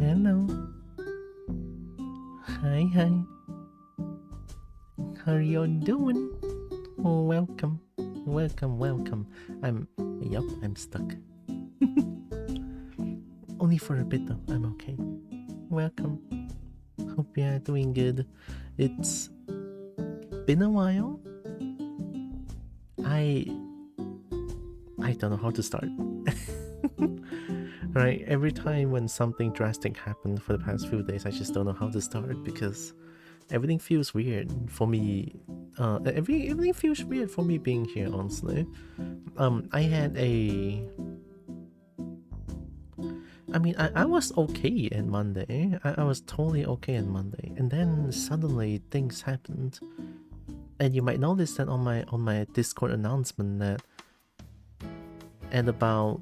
Hello. Hi, hi. How are you doing? Welcome. Welcome. Yup, I'm stuck. Only for a bit though, I'm okay. Welcome. Hope you are doing good. It's been a while. I don't know how to start. Right, every time when something drastic happened for the past few days, I just don't know how to start because everything feels weird for me. Everything feels weird for me being here, honestly. I had a... I mean, I was okay on Monday. I was totally okay on Monday, and then suddenly things happened. And you might notice that on my Discord announcement that at about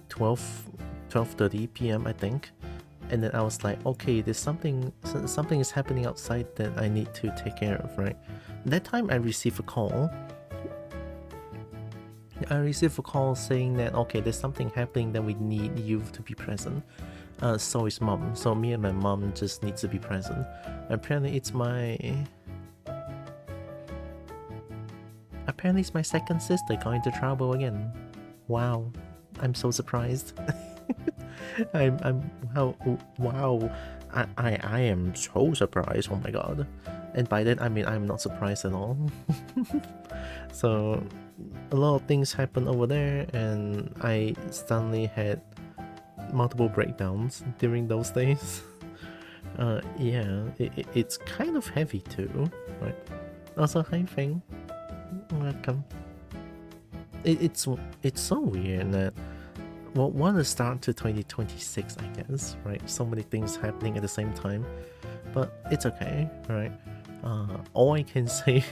12:30 p.m. I think, and then I was like, okay, there's something is happening outside that I need to take care of, right? That time I received a call. Saying that, okay, there's something happening that we need you to be present. So is mom. So me and my mom just need to be present. Apparently it's my second sister going to trouble again. Wow, I'm so surprised. Wow. I am so surprised. Oh my god. And by that I mean I'm not surprised at all. So a lot of things happened over there, and I suddenly had multiple breakdowns during those days. Yeah, it's kind of heavy too, right? Also, hi Feng, welcome. It's so weird that, well, what a start to 2026, I guess, right? So many things happening at the same time, but it's okay, right? All I can say,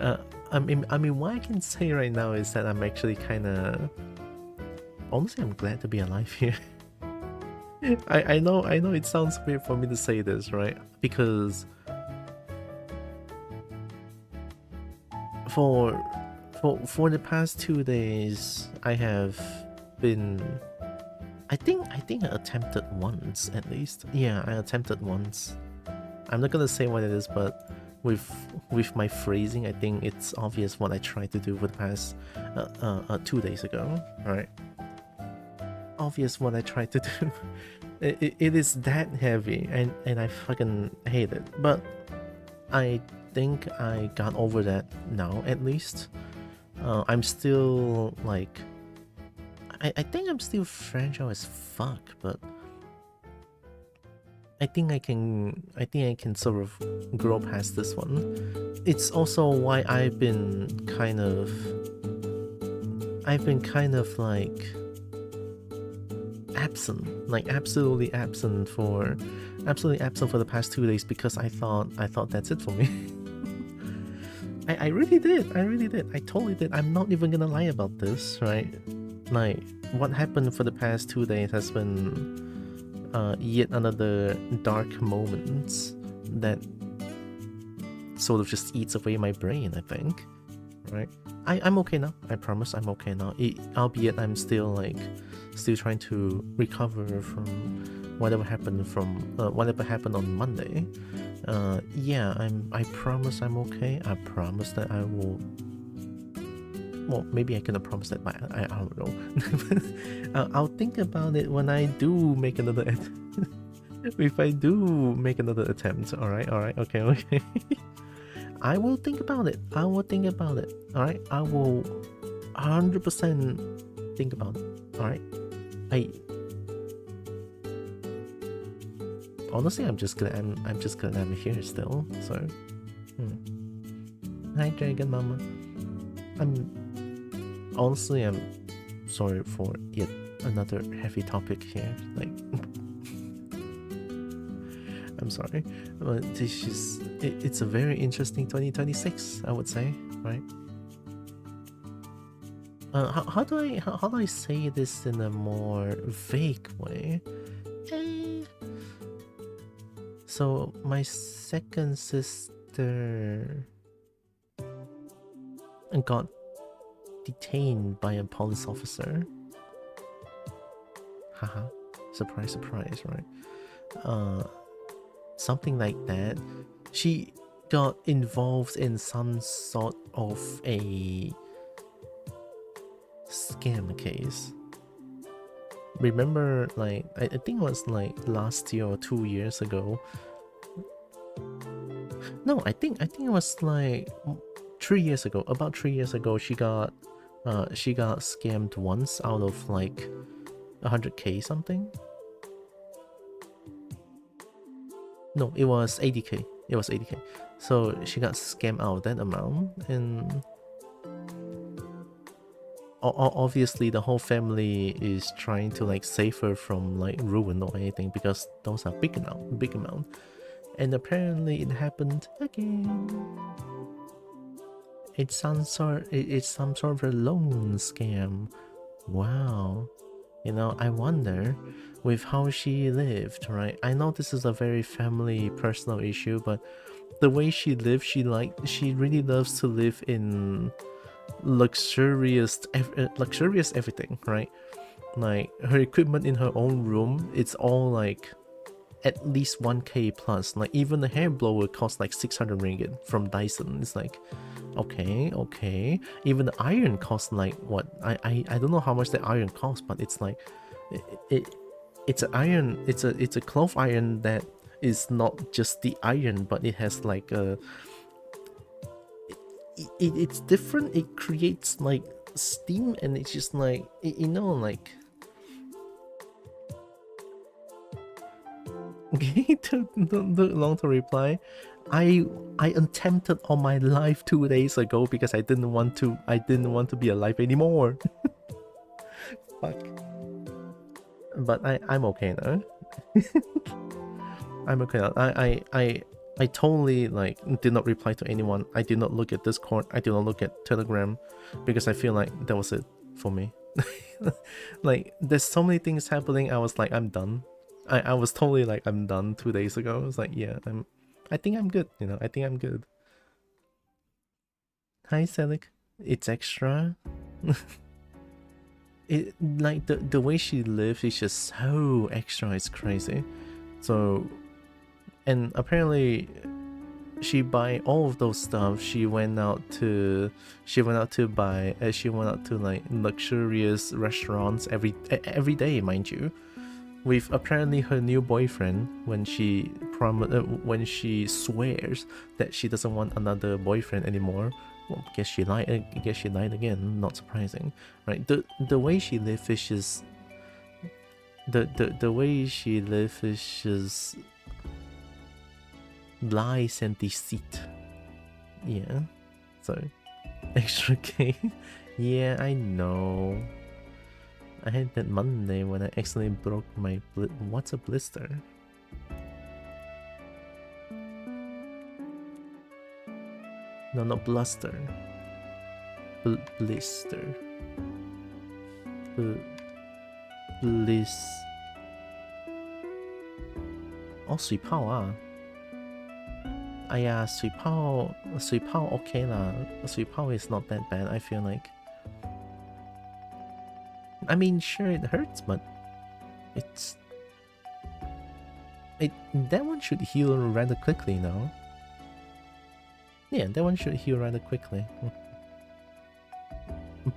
I mean, what I can say right now is that I'm actually kind of, honestly, I'm glad to be alive here. I know it sounds weird for me to say this, right? Because for the past 2 days, I have been, I think I attempted once at least. Yeah, I attempted once. I'm not gonna say what it is, but with my phrasing, I think it's obvious what I tried to do for the past 2 days ago, right? Obvious what I tried to do. It is that heavy, and I fucking hate it. But I think I got over that now, at least. I'm still like, I think I'm still fragile as fuck, but I think I can sort of grow past this one. It's also why I've been kind of like absent, like absolutely absent for the past 2 days, because I thought that's it for me. I really did. I totally did. I'm not even gonna lie about this, right? Like, what happened for the past 2 days has been yet another dark moment that sort of just eats away my brain, I think, right? I'm okay now. I promise I'm okay now. Albeit I'm still trying to recover from whatever happened on Monday. Yeah, I promise I'm okay. I promise that I will. Well, maybe I cannot promise that, but I don't know. I'll think about it when I do make another if I do make another attempt. Alright, okay. I will think about it. Alright, I will 100% think about it. Alright. Honestly, I'm just glad I'm here still. So, Hi, Dragon Mama. I'm sorry for yet another heavy topic here. Like, I'm sorry, but it's a very interesting 2026, I would say, right? How do I say this in a more vague way? So my second sister got detained by a police officer. Haha, surprise, right? something like that. She got involved in some sort of a scam case. Remember, like, I think it was like last year or 2 years ago. No, I think it was like 3 years ago. About 3 years ago, she got scammed once out of like 100k something. No, it was 80k. It was 80k. So she got scammed out of that amount, and obviously the whole family is trying to like save her from like ruin or anything, because those are big amount. And apparently it happened again. It's some sort of a loan scam. Wow. You know, I wonder with how she lived, right? I know this is a very family personal issue, but the way she lived, she really loves to live in luxurious everything, right? Like her equipment in her own room, it's all like at least 1k plus. Like even the hair blower costs like 600 ringgit from Dyson. It's like, okay. Even the iron costs like what? I don't know how much the iron costs, but it's like it's an iron. It's a cloth iron that is not just the iron, but it has like a it's different. It creates like steam, and it's just like, you know, like okay. Too long to reply. I attempted on my life 2 days ago because I didn't want to be alive anymore. Fuck. But I'm okay now. I'm okay now. I totally like did not reply to anyone. I did not look at Discord. I did not look at Telegram, because I feel like that was it for me. Like there's so many things happening. I was like, I'm done. I was totally like, I'm done 2 days ago. I was like, yeah, I think I'm good, you know. I think I'm good. Hi Selic. It's extra. It like the way she lives is just so extra. It's crazy. So, and apparently she buy all of those stuff. She went out to buy she went out to like luxurious restaurants every day, mind you, with apparently her new boyfriend, when she swears that she doesn't want another boyfriend anymore. Well, I guess she lied again. Not surprising, right? The way she lives is just the way she lives is just lies and deceit. Yeah. So extra K. Yeah, I know. I had that Monday when I accidentally broke my what's a blister? No, not bluster. Blister. Bliss. Oh, 水泡啊！哎呀，水泡 okay 啦，水泡 is not that bad. I feel like. I mean, sure it hurts, but that one should heal rather quickly now. Yeah, that one should heal rather quickly.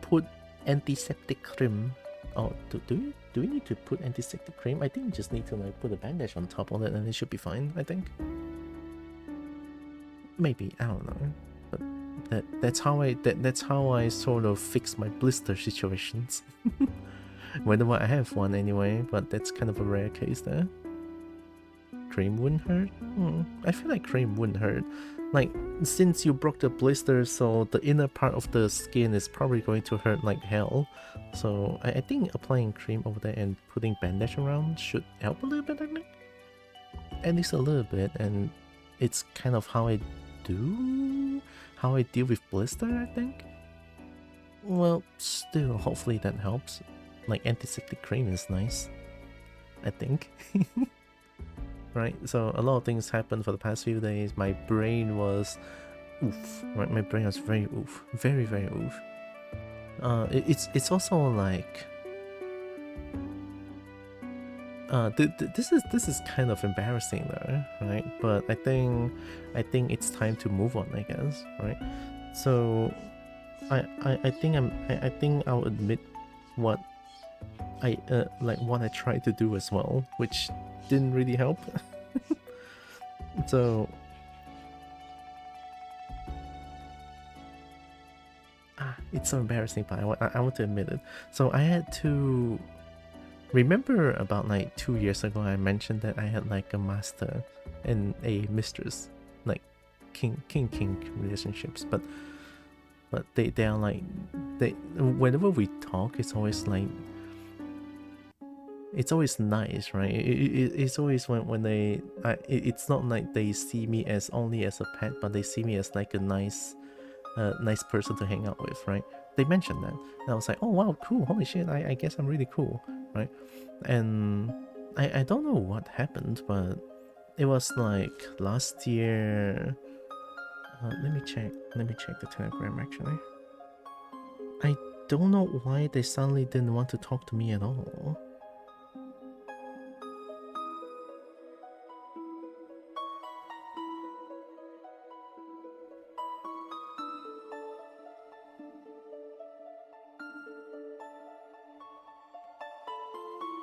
Put antiseptic cream. Oh, do we need to put antiseptic cream? I think we just need to like put a bandage on top of it, and it should be fine. I think. Maybe, I don't know. But that's how I sort of fix my blister situations. Whenever I have one anyway, but that's kind of a rare case there. Cream wouldn't hurt? I feel like cream wouldn't hurt. Like, since you broke the blister, so the inner part of the skin is probably going to hurt like hell. So I think applying cream over there and putting bandage around should help a little bit, I think. At least a little bit, and it's kind of how I deal with blister, I think. Well, still, hopefully that helps. Like, antiseptic cream is nice, I think. Right, so a lot of things happened for the past few days. My brain was oof. Right, my brain was very oof. Very, very oof. It's also like this is kind of embarrassing though, right? But I think it's time to move on, I guess, right? So I think I'll admit what I like what I tried to do as well, which didn't really help. So it's so embarrassing, but I want to admit it. So I had to remember about like 2 years ago I mentioned that I had like a master and a mistress, like king relationships, but they are like, they whenever we talk it's always like, it's always nice, right? It's always when they it's not like they see me as only as a pet, but they see me as like a nice person to hang out with, right? They mentioned that and I was like, oh wow, cool, holy shit, I guess I'm really cool, right? And I don't know what happened, but it was like last year. Let me check the Telegram actually. I don't know why they suddenly didn't want to talk to me at all.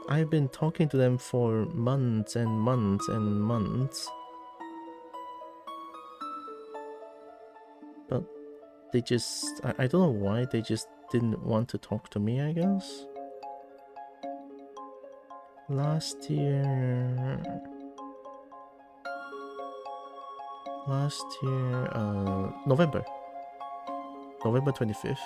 I've been talking to them for months and months and months, but they just, I don't know why, they just didn't want to talk to me, I guess. Last year, November 25th.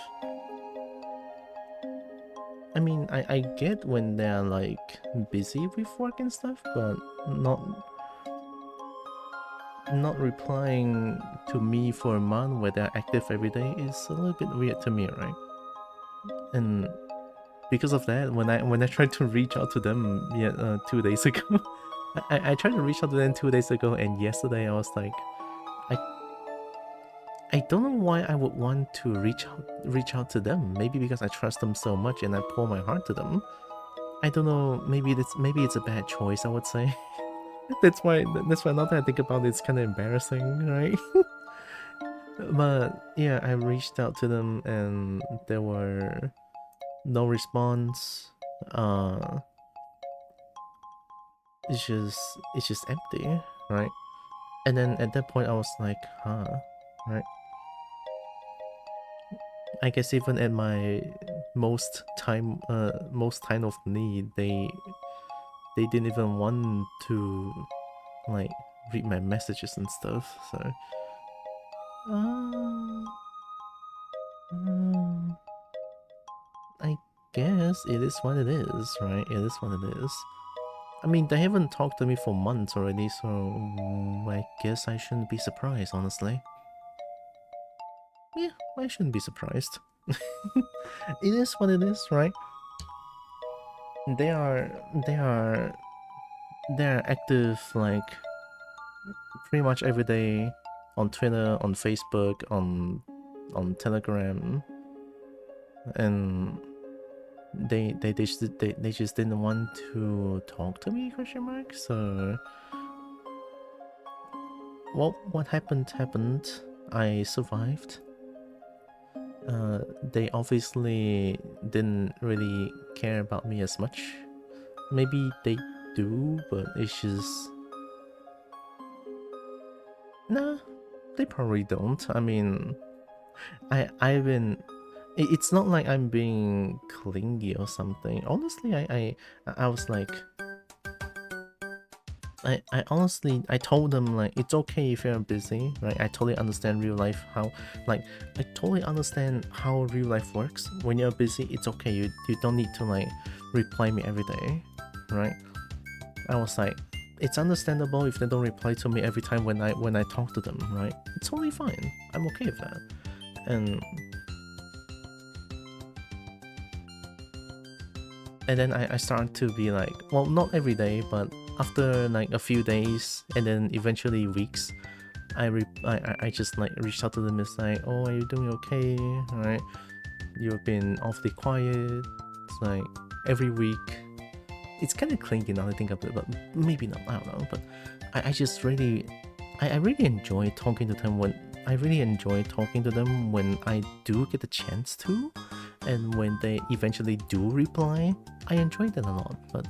I mean, I get when they're like busy with work and stuff, but not replying to me for a month where they're active every day is a little bit weird to me, right? And because of that, when I tried to reach out to them 2 days ago, I tried to reach out to them 2 days ago, and yesterday I was like, I don't know why I would want to reach out to them. Maybe because I trust them so much and I pour my heart to them. I don't know. Maybe it's a bad choice, I would say. that's why now that I think about it, it's kind of embarrassing, right? But yeah, I reached out to them and there were no response. It's just empty, right? And then at that point I was like, huh, right? I guess even at my most time of need, they didn't even want to like read my messages and stuff. So I guess it is what it is, right? It is what it is. I mean, they haven't talked to me for months already, so I guess I shouldn't be surprised, honestly. Yeah, I shouldn't be surprised. It is what it is, right? They are active like pretty much every day on Twitter, on Facebook, on Telegram, and they just didn't want to talk to me, question mark. So well, what happened. I survived. They obviously didn't really care about me as much. Maybe they do, but it's just... Nah, they probably don't. I mean, I've been... It's not like I'm being clingy or something. Honestly, I was like... I honestly, I told them like, it's okay if you're busy, right? I totally understand real life, how, like, I totally understand how real life works. When you're busy, it's okay, you don't need to like reply me every day, right? I was like, it's understandable if they don't reply to me every time when I talk to them, right? It's totally fine, I'm okay with that. And then I started to be like, well, not every day, but after like a few days and then eventually weeks, I just like reached out to them. It's like, oh, are you doing okay? All right, you've been awfully quiet. It's like every week it's kind of clingy now that I think of it, but maybe not, I don't know. But I just really, I really enjoy talking to them when, I really enjoy talking to them when I do get the chance to, and when they eventually do reply, I enjoy that a lot. But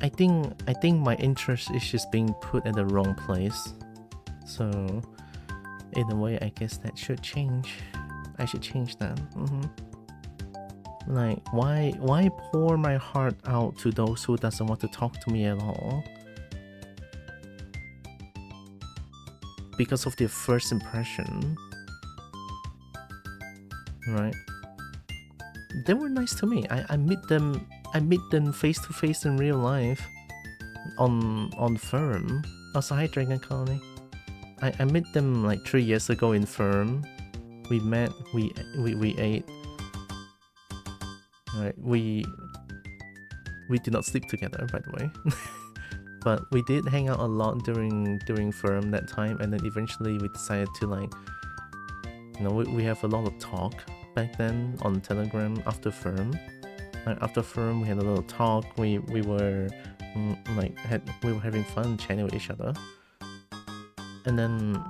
I think my interest is just being put in the wrong place. So in a way, I guess that should change. I should change that. Like, why pour my heart out to those who doesn't want to talk to me at all? Because of their first impression, right? They were nice to me. I meet them face to face in real life on Firm. Also, hi Dragon Colony. I met them like 3 years ago in Firm. We met, we ate. Right, we did not sleep together, by the way. But we did hang out a lot during Firm that time, and then eventually we decided to, like, you know, we have a lot of talk back then on Telegram after Firm. After Firm, we had a little talk. We were we were having fun chatting with each other, and then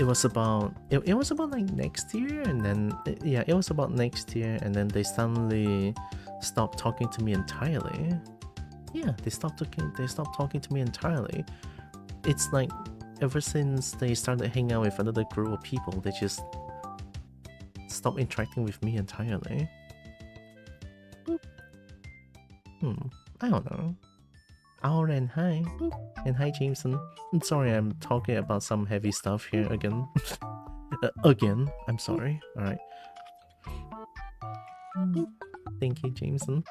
it was about like next year, and then yeah, it was about next year, and then they suddenly stopped talking to me entirely. Yeah, they stopped talking to me entirely. It's like ever since they started hanging out with another group of people, they just stopped interacting with me entirely. Boop. I don't know. And hi. Boop. And hi Jameson. I'm sorry I'm talking about some heavy stuff here again. Again, I'm sorry. Alright. Thank you, Jameson.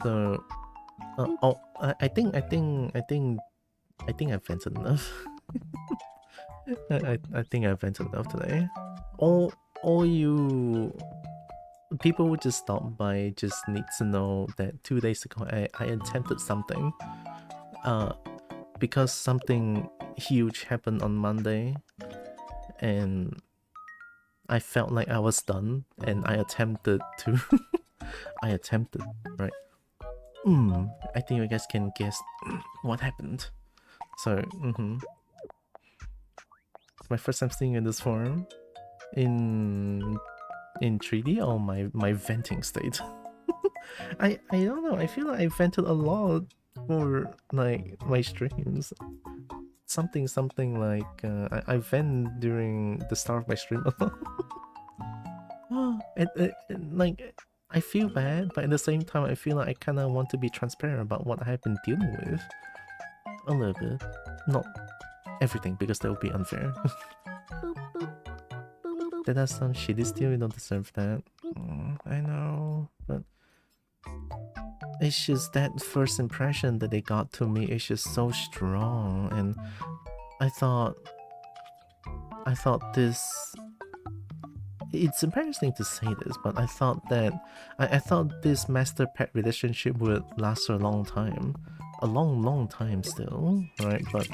So I think I've vented enough. I think I've vented enough today. All you people who just stop by just need to know that 2 days ago I attempted something. Because something huge happened on Monday, and I felt like I was done, and I attempted to right? I think you guys can guess what happened. So, it's my first time seeing you in this form. In 3D or my venting state. I don't know, I feel like I vented a lot for like my streams. Something like I vent during the start of my stream a lot. Like I feel bad, but at the same time I feel like I kinda want to be transparent about what I have been dealing with. A little bit. Not everything, because that would be unfair. That does sound shitty still, you don't deserve that. I know, but it's just that first impression that they got to me is just so strong, and I thought this, it's embarrassing to say this, but I thought that I thought this master pet relationship would last for a long time. A long time still, right? But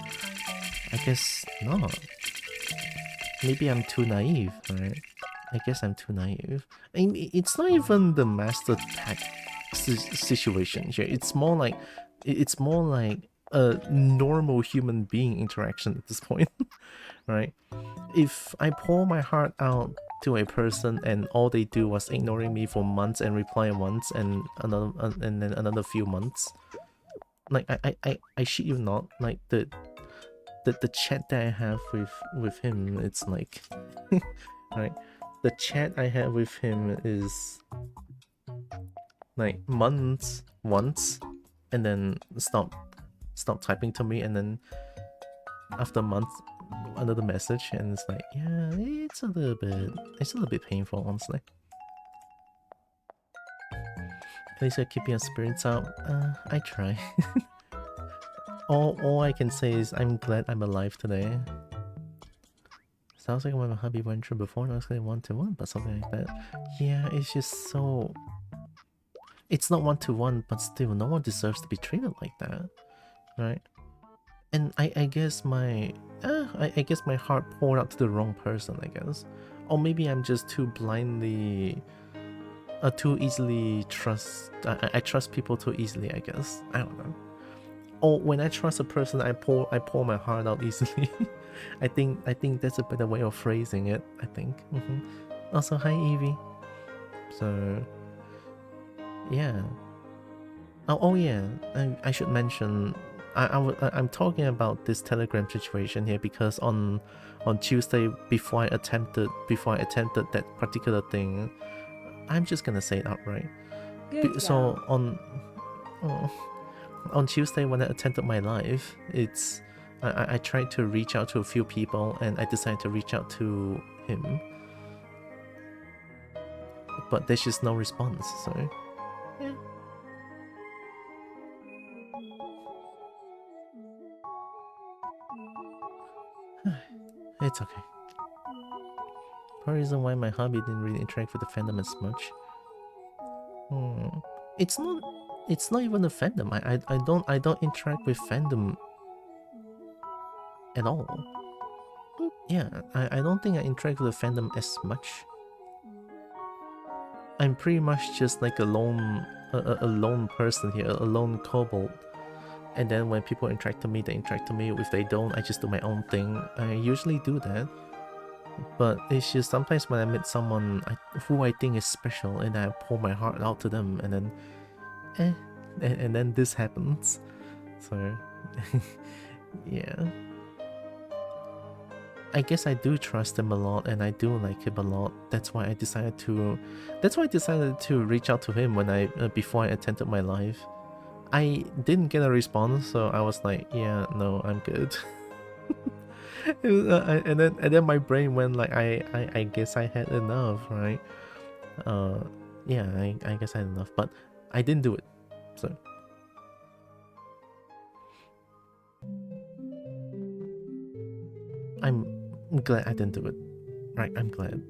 I guess not. Maybe I'm too naive, right? I guess I'm too naive. I mean, it's not even the master pet situation here. It's more like a normal human being interaction at this point, right? If I pour my heart out to a person and all they do was ignoring me for months and reply once and another and then another few months, like I shit you not, like the chat that I have with him, it's like right, the chat I have with him is like months once, and then stop typing to me, and then after a month another message, and it's like, yeah, it's a little bit painful, honestly. At least you're keeping your spirits up. I try. All I can say is I'm glad I'm alive today. Sounds like what my hubby went through before, not really 1-to-1, but something like that. Yeah, it's just so... It's not 1-to-1, but still, no one deserves to be treated like that, right? And I guess my... I guess my heart poured out to the wrong person, I guess. Or maybe I'm just too blindly too easily trust. I trust people too easily, I guess. I don't know. Or when I trust a person, I pour my heart out easily. I think that's a better way of phrasing it. I think. Also, hi Evie. So yeah. Oh yeah. I should mention. I'm talking about this Telegram situation here because on Tuesday before I attempted that particular thing, I'm just gonna say it outright. So on Tuesday when I attended my live, I tried to reach out to a few people and I decided to reach out to him, but there's just no response. So yeah. It's okay. Part reason why my hobby didn't really interact with the fandom as much. It's not even a fandom. I don't interact with fandom at all. Yeah, I don't think I interact with the fandom as much. I'm pretty much just like a lone person here, a lone kobold. And then when people interact to me, they interact to me. If they don't, I just do my own thing. I usually do that. But it's just sometimes when I meet someone who I think is special and I pour my heart out to them and then and then this happens. So yeah. I guess I do trust him a lot and I do like him a lot. That's why I decided to reach out to him when before I attended my live. I didn't get a response, so I was like, yeah, no, I'm good. And then my brain went like, I guess I had enough, right? Yeah, I guess I had enough, but I didn't do it, so. I'm glad I didn't do it, right? I'm glad.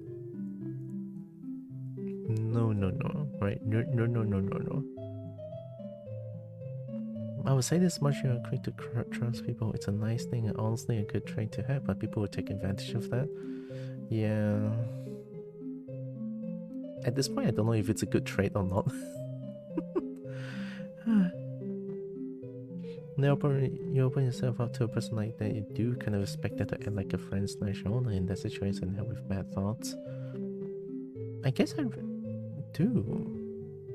No, right? No. I would say this much: you're quick to trust people. It's a nice thing and honestly a good trait to have, but people will take advantage of that. Yeah. At this point, I don't know if it's a good trait or not. You open yourself up to a person like that, you do kind of expect that to act like a friend/owner in that situation and help with bad thoughts. I guess I do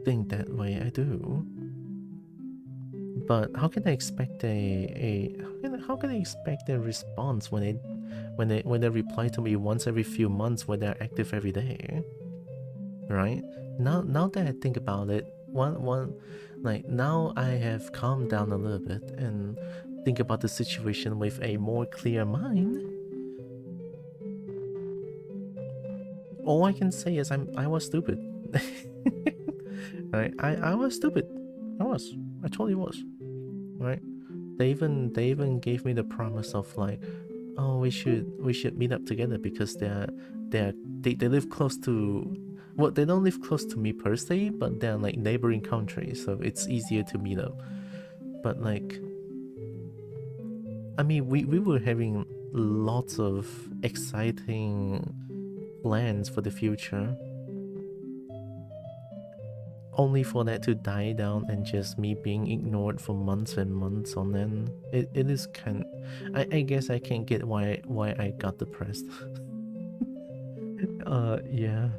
think that way. I do. But how can I expect how can I expect a response when they reply to me once every few months when they're active every day? Right? Now that I think about it, now I have calmed down a little bit and think about the situation with a more clear mind. All I can say is I was stupid. Right? I was stupid. I totally was. Right? They even gave me the promise of like, oh, we should meet up together because they live close to, well, they don't live close to me per se, but they're like neighboring countries, so it's easier to meet up. But like, I mean, we were having lots of exciting plans for the future, only for that to die down and just me being ignored for months and months on end. It is kind of, I guess I can't get why I got depressed. Yeah.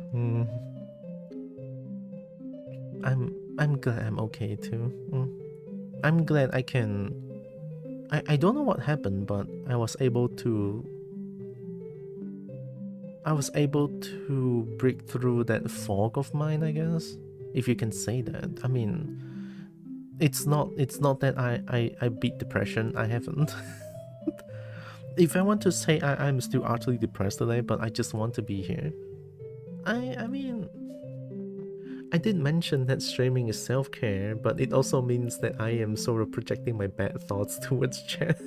I'm glad I'm okay too. I'm glad I can. I don't know what happened, but I was able to break through that fog of mine, I guess, if you can say that. I mean, it's not that I beat depression. I haven't. If I want to say I'm still utterly depressed today, but I just want to be here. I mean, I did mention that streaming is self-care, but it also means that I am sort of projecting my bad thoughts towards chat.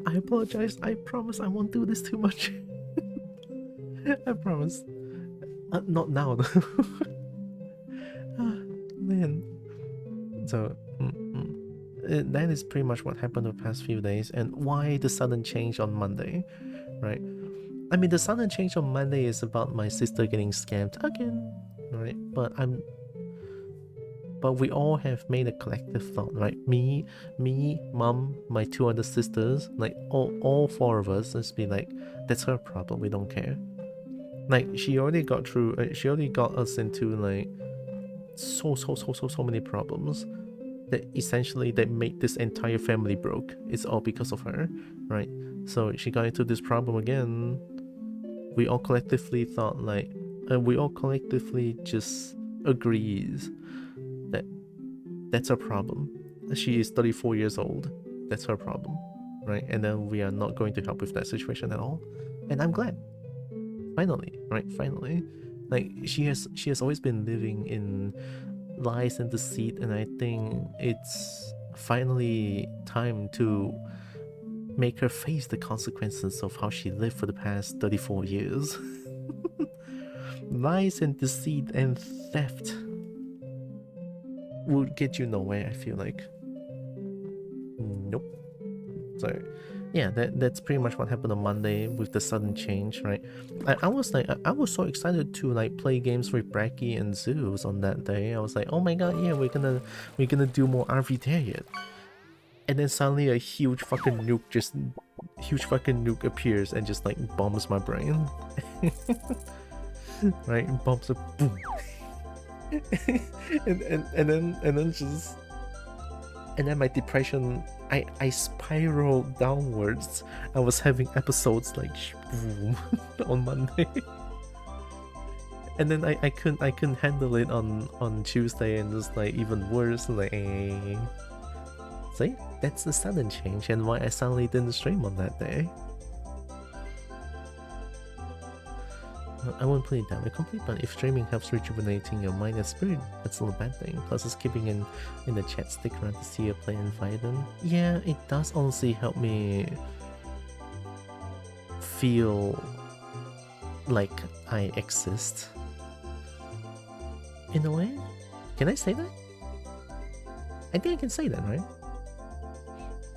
I apologize. I promise I won't do this too much. I promise. Not now though. Man. So, that is pretty much what happened the past few days and why the sudden change on Monday, right? I mean, the sudden change on Monday is about my sister getting scammed again, right? But we all have made a collective thought, right? Me, mom, my two other sisters, like all four of us, just be like, that's her problem. We don't care. Like she already got through. She already got us into like so many problems that essentially that made this entire family broke. It's all because of her, right? So she got into this problem again. We all collectively thought like, we all collectively just agrees that that's her problem. She is 34 years old. That's her problem, right? And then we are not going to help with that situation at all. And I'm glad. Finally, right? Finally. Like she has always been living in lies and deceit, and I think it's finally time to make her face the consequences of how she lived for the past 34 years. Lies and deceit and theft will get you nowhere, I feel like. Nope. So yeah, that's pretty much what happened on Monday with the sudden change, right? I was so excited to like play games with Bracky and Zeus on that day. I was like, oh my god, yeah, we're gonna do more RV there yet. And then suddenly a huge fucking nuke appears and just like bombs my brain. Right? Bombs a boom. and then my depression, I spiraled downwards. I was having episodes like boom on Monday. And then I couldn't handle it on Tuesday, and just like even worse, like see, that's the sudden change and why I suddenly didn't stream on that day. I won't put it down incomplete, but if streaming helps rejuvenating your mind and spirit, that's not a bad thing. Plus it's keeping in the chat, stick around to see you play and fight them. Yeah, it does honestly help me feel like I exist. In a way? Can I say that? I think I can say that, right?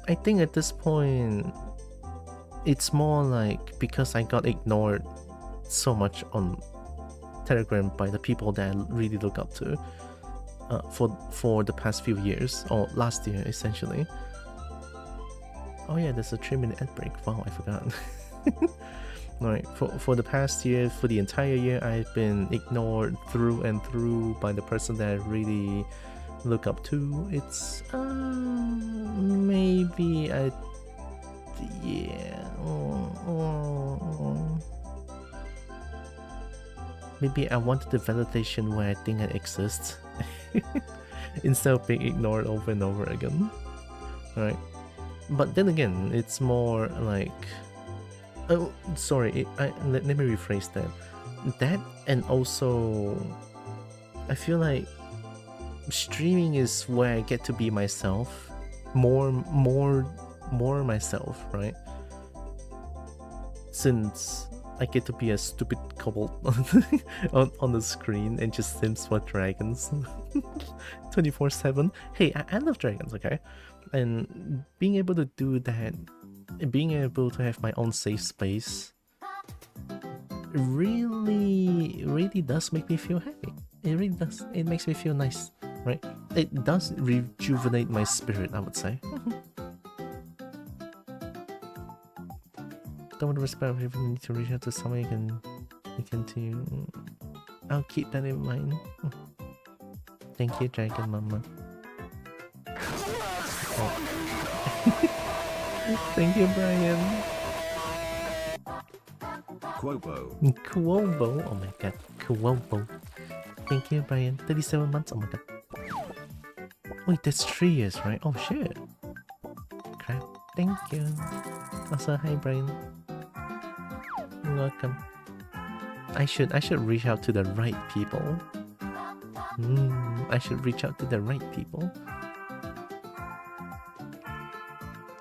I think at this point, it's more like because I got ignored so much on Telegram by the people that I really look up to for the past few years, or last year essentially. Oh yeah, there's a 3-minute ad break. Wow, I forgot. Alright, for the past year, for the entire year, I've been ignored through and through by the person that I really look up to. It's maybe maybe I wanted the validation where I think I exist instead of being ignored over and over again. Right? But then again, it's more like, oh, sorry, let me rephrase that. That, and also I feel like streaming is where I get to be myself, more myself, right? Since I get to be a stupid kobold on the screen and just sims for dragons 24/7. Hey, I love dragons, okay? And being able to do that, being able to have my own safe space really does make me feel happy. It really does. It makes me feel nice, right? It does rejuvenate my spirit, I would say. Don't want to respect if you need to reach out to someone you can continue. I'll keep that in mind. Thank you, Dragon Mama. Oh. Thank you, Brian. Kobo. Kobo. Oh my god. Kobo. Thank you, Brian. 37 months. Oh my god. Wait, that's 3 years, right? Oh shit. Crap. Thank you. Also, hi, Brian. Welcome. I should reach out to the right people. I should reach out to the right people.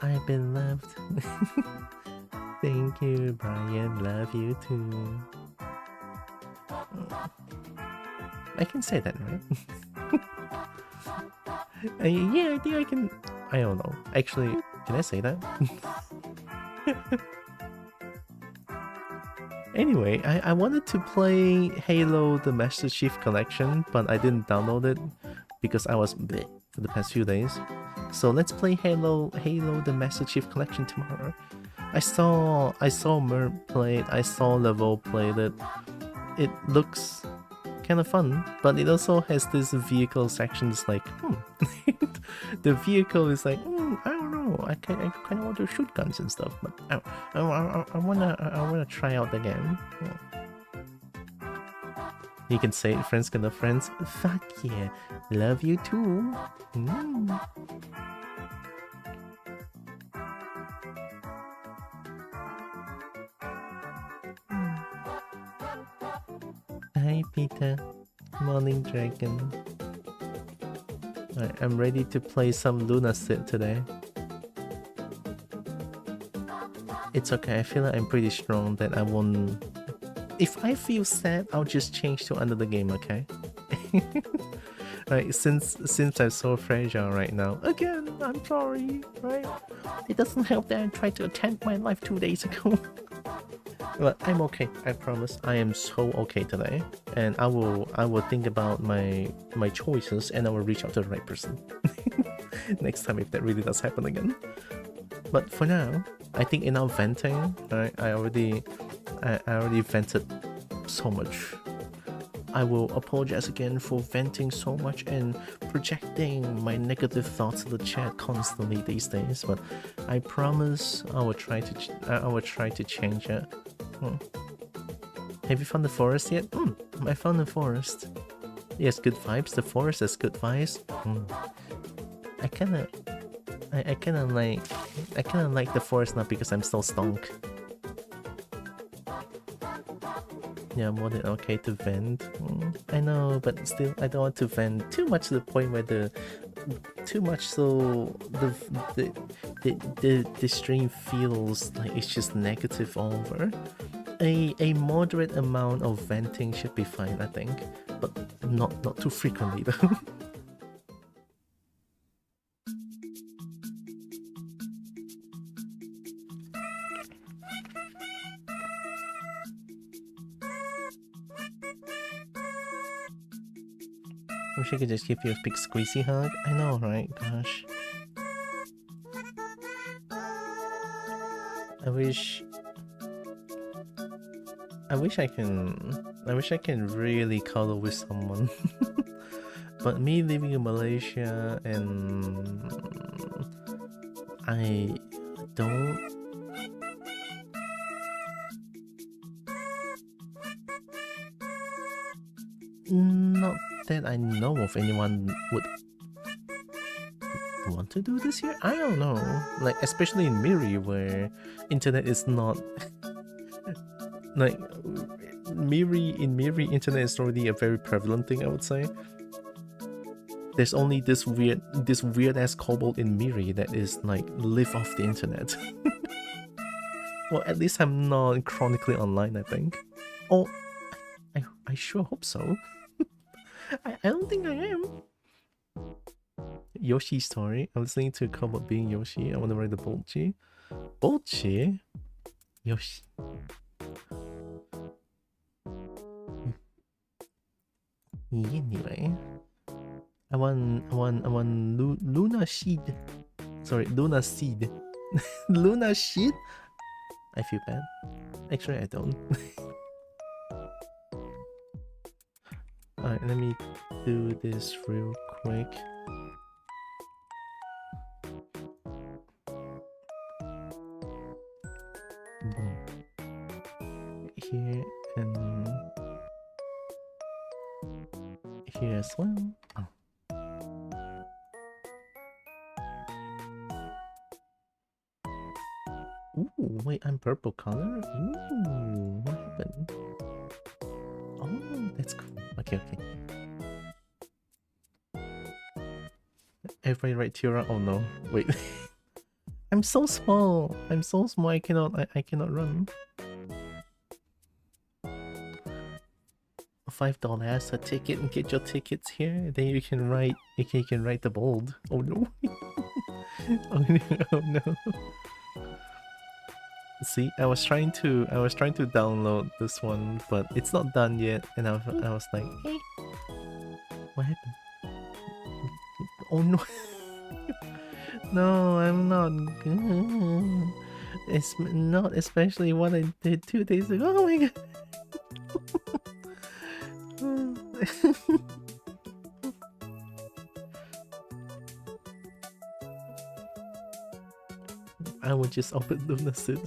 I've been loved. Thank you, Brian. Love you too. I can say that, right? Yeah, I think I can. I don't know. Actually, can I say that? Anyway, I wanted to play Halo the Master Chief Collection, but I didn't download it because I was bleh for the past few days. So let's play Halo the Master Chief Collection tomorrow. I saw Merp play it, I saw Levo played it. It looks kind of fun, but it also has this vehicle section that's like, the vehicle is like, I don't know, I kind of want to shoot guns and stuff, but I wanna try out the game. You can say it, friends can love friends. Fuck yeah, love you too. Hi Peter, morning dragon. Alright, I'm ready to play some Lunacid today. It's okay, I feel like I'm pretty strong that I won't... If I feel sad, I'll just change to another game, okay? Right, since I'm so fragile right now. Again, I'm sorry, right? It doesn't help that I tried to attempt my life 2 days ago. But I'm okay, I promise. I am so okay today. And I will think about my choices and I will reach out to the right person. Next time if that really does happen again. But for now, I think enough venting. Right? I already vented so much. I will apologize again for venting so much and projecting my negative thoughts to the chat constantly these days, but I promise I will try to change it. Have you found the forest yet? I found the forest. Yes, good vibes. The forest has good vibes. I kinda like the forest now because I'm so stonk. Yeah, more than okay to vent. I know, but still, I don't want to vent too much to the point where the stream feels like it's just negative over. A moderate amount of venting should be fine, I think, but not too frequently though. I wish I could just give you a big squeezy hug. I know, right? Gosh. I wish I can really cuddle with someone. But me living in Malaysia and I don't... Not that I know of anyone would want to do this here? I don't know. Like, especially in Miri where internet is not... like, in Miri, internet is already a very prevalent thing, I would say. There's only this weird ass kobold in Miri that is like live off the internet. Well, at least I'm not chronically online, I think. Oh, I sure hope so. I don't think I am. Yoshi story. I'm listening to a kobold being Yoshi. I want to write the Bolchi. Bolchi? Yoshi. Anyway, I want Lunacid. Sorry, Lunacid. Lunacid? I feel bad. Actually, I don't. Alright, let me do this real quick. Boom. Here and here as well. Oh. Ooh, wait, I'm purple color? Ooh, what happened? Oh, that's cool. Okay. Everybody right Tira? Oh no, wait. I'm so small. I cannot run. $5 a ticket and get your tickets here. Then you can write the bold. Oh no. Oh no. See, I was trying to download this one, but it's not done yet, and I was like, eh, what happened? Oh no. No, I'm not good. It's not especially what I did 2 days ago. Oh my god. I would just open Lunacid.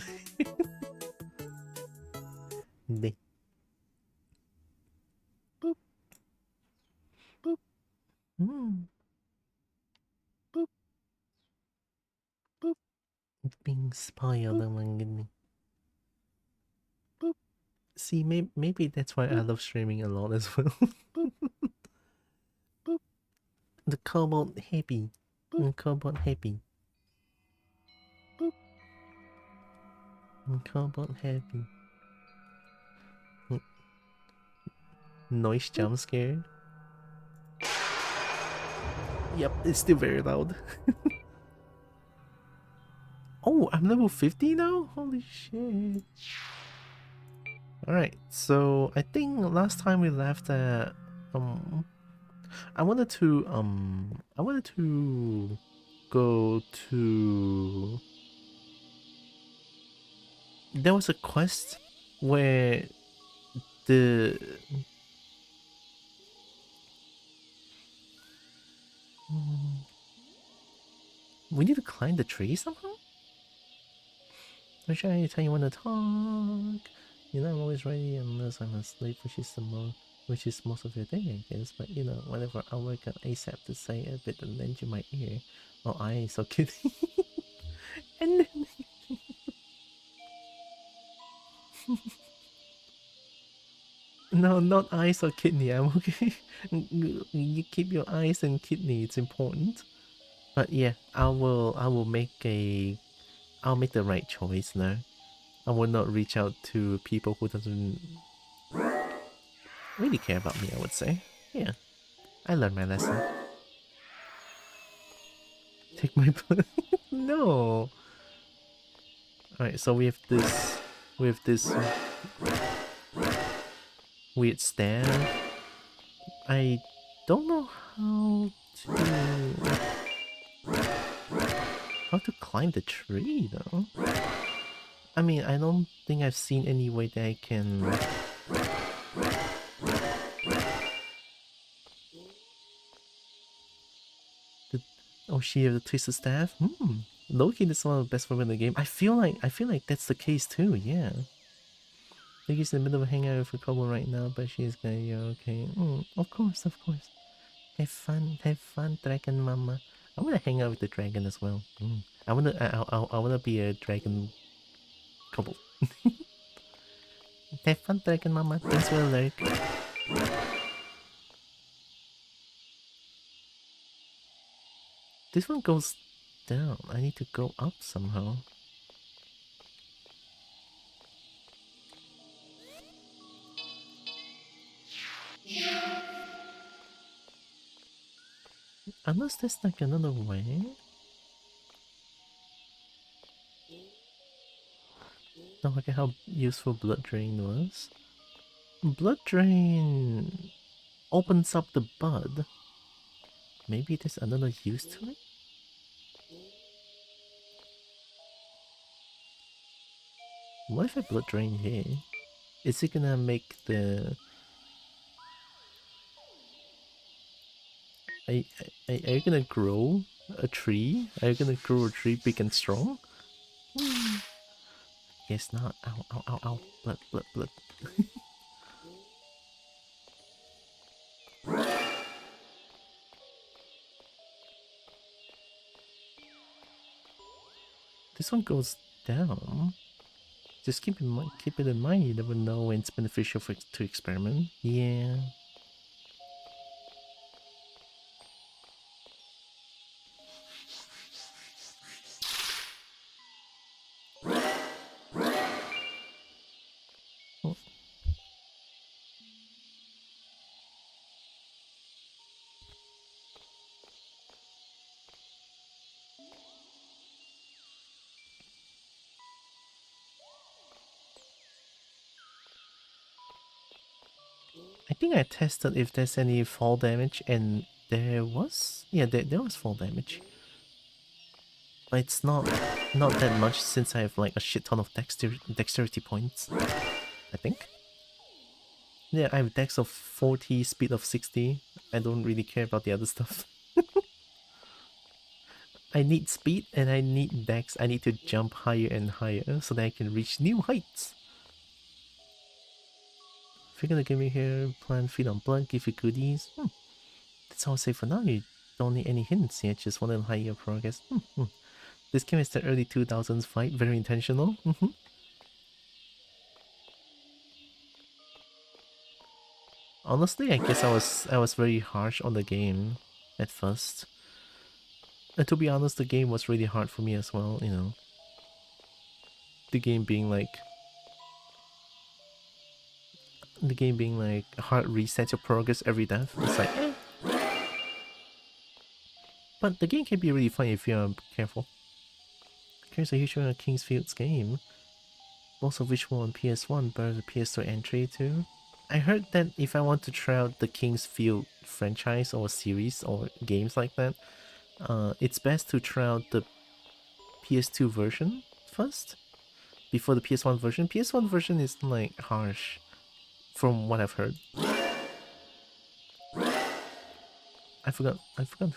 Boop, boop. Mm, boop, boop. Being spoiled among me. Boop. See, maybe that's why I love streaming a lot as well. Boop, boop. The cobalt happy. Cobalt happy. Boop. Cobalt happy. Noise jump scare. Yep, it's still very loud. Oh, I'm level 50 now? Holy shit. Alright, so I think last time we left at I wanted to go to, there was a quest where the we need to climb the tree somehow? Which I tell you when to talk. You know, I'm always ready unless I'm asleep, which is most of your day, I guess. But you know, whenever I wake up ASAP to say a bit and lend you my ear. Oh, I so cute. And then no, not eyes or kidney. I'm okay. You keep your eyes and kidney. It's important. But yeah, I'll make the right choice now. I will not reach out to people who doesn't really care about me, I would say. Yeah, I learned my lesson. Take my blood. No. Alright, so we have this weird stand. I don't know how to climb the tree though. I mean, I don't think I've seen any way that I can. Oh, she has a twisted staff. Loki is one of the best weapons in the game. I feel like that's the case too. Yeah. Loki's in the middle of a hangout with a couple right now, but she's gonna be okay. Of course, of course. Have fun, dragon mama. I wanna hang out with the dragon as well. I wanna be a dragon couple. Have fun, dragon mama. Thanks for the lurk. This one goes down. I need to go up somehow. Unless there's like another way. Don't forget how useful blood drain was. Blood drain opens up the bud. Maybe there's another use to it? What if I blood drain here? Is it gonna make the... Are you gonna grow a tree? Are you gonna grow a tree big and strong? Guess not. Ow, ow, ow, ow. Blood, blood, blood. This one goes down. Just keep it in mind. You never know when it's beneficial to experiment. Yeah. Oh. think I tested if there's any fall damage, and there was. Yeah, there was fall damage. But it's not that much since I have like a shit ton of dexterity points, I think. Yeah, I have dex of 40, speed of 60. I don't really care about the other stuff. I need speed and I need dex. I need to jump higher and higher so that I can reach new heights. If you're gonna give me here, plant feed on blood, give you goodies. That's all I'll say for now. You don't need any hints yet, just want to hide your progress. This game is the early 2000s fight, very intentional. Honestly, I guess I was very harsh on the game at first. And to be honest, the game was really hard for me as well, you know. The game being like hard resets your progress every death. It's like But the game can be really fun if you're careful. Here's a huge one of Kingsfield's game. Most of which were on PS1, but the PS2 entry too. I heard that if I want to try out the Kingsfield franchise or series or games like that, it's best to try out the PS2 version first before the PS1 version. PS1 version is like harsh, from what I've heard. I forgot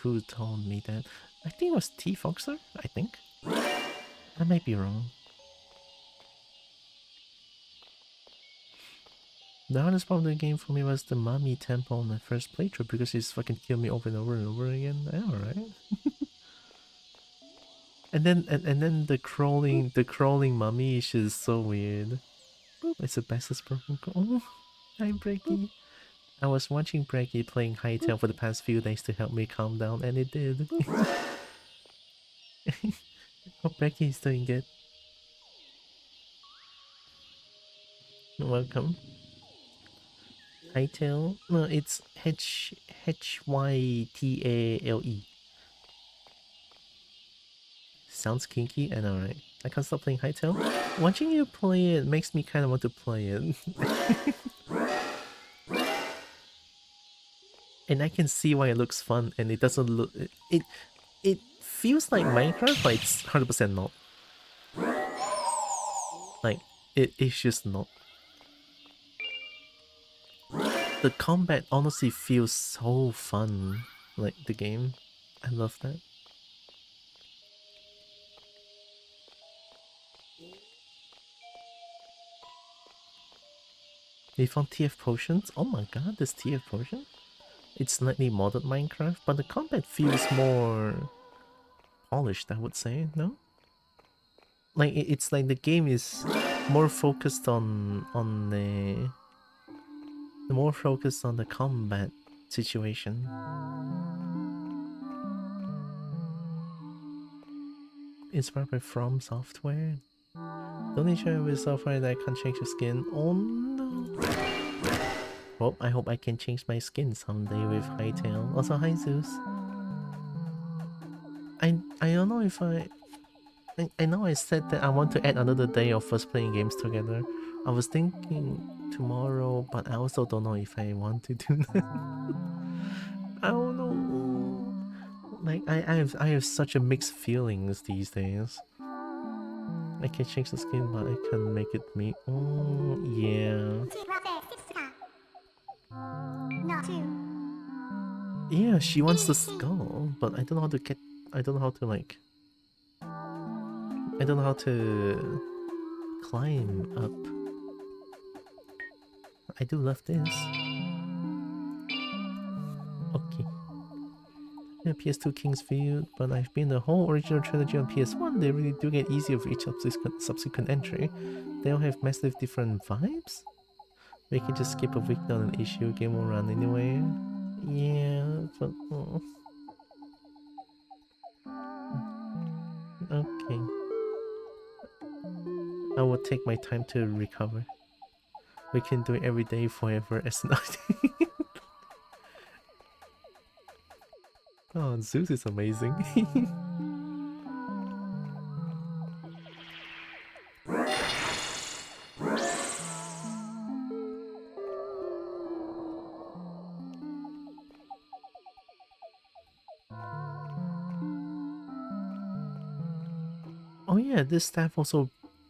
who told me that. I think it was T Foxer, I think. I might be wrong. The hardest part of the game for me was the mummy temple on my first playthrough because he's fucking killed me over and over and over again. Alright. and then the crawling mummy is just so weird. It's a Bassus broken. Oh, hi Breaky. I was watching Breaky playing Hightail for the past few days to help me calm down, and it did. Hope Breaky is doing good. Welcome. Hytale? No, it's Hytale. Sounds kinky and alright. I can't stop playing Hytale. Watching you play it makes me kind of want to play it. And I can see why it looks fun, and it doesn't look... It feels like Minecraft, but it's 100% not. Like, it's just not. The combat honestly feels so fun, like the game. I love that. They found TF potions? Oh my god, there's TF potion? It's slightly modded Minecraft, but the combat feels more polished, I would say, no? Like, it's like the game is more focused on the combat situation. Inspired by From Software? Don't need share with software that can't change your skin. Oh no. Well, I hope I can change my skin someday with Hytale. Also, hi Zeus. I don't know if I know I said that I want to add another day of us playing games together. I was thinking tomorrow, but I also don't know if I want to do that. I don't know. Like I have such a mixed feelings these days. I can change the skin, but I can't make it me. Oh yeah. Yeah, she wants the skull, but I don't know how to get. I don't know how to like. I don't know how to climb up. I do love this. Okay. Yeah, PS2 Kingsfield, but I've been the whole original trilogy on PS1. They really do get easier for each subsequent entry. They all have massive different vibes. We can just skip a week on an issue, game will run anyway. Yeah, but okay. I will take my time to recover. We can do it every day forever as not. Oh, Zeus is amazing. Oh yeah, this staff also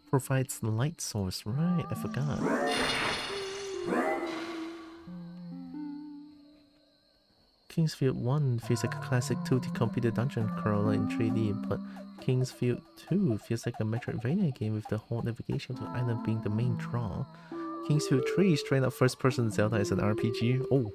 provides light source, right? I forgot. Kingsfield 1 feels like a classic 2D computer dungeon crawler in 3D, but Kingsfield 2 feels like a Metroidvania game with the whole navigation to the island being the main draw. Kingsfield 3 is straight up first-person Zelda as an RPG. Oh.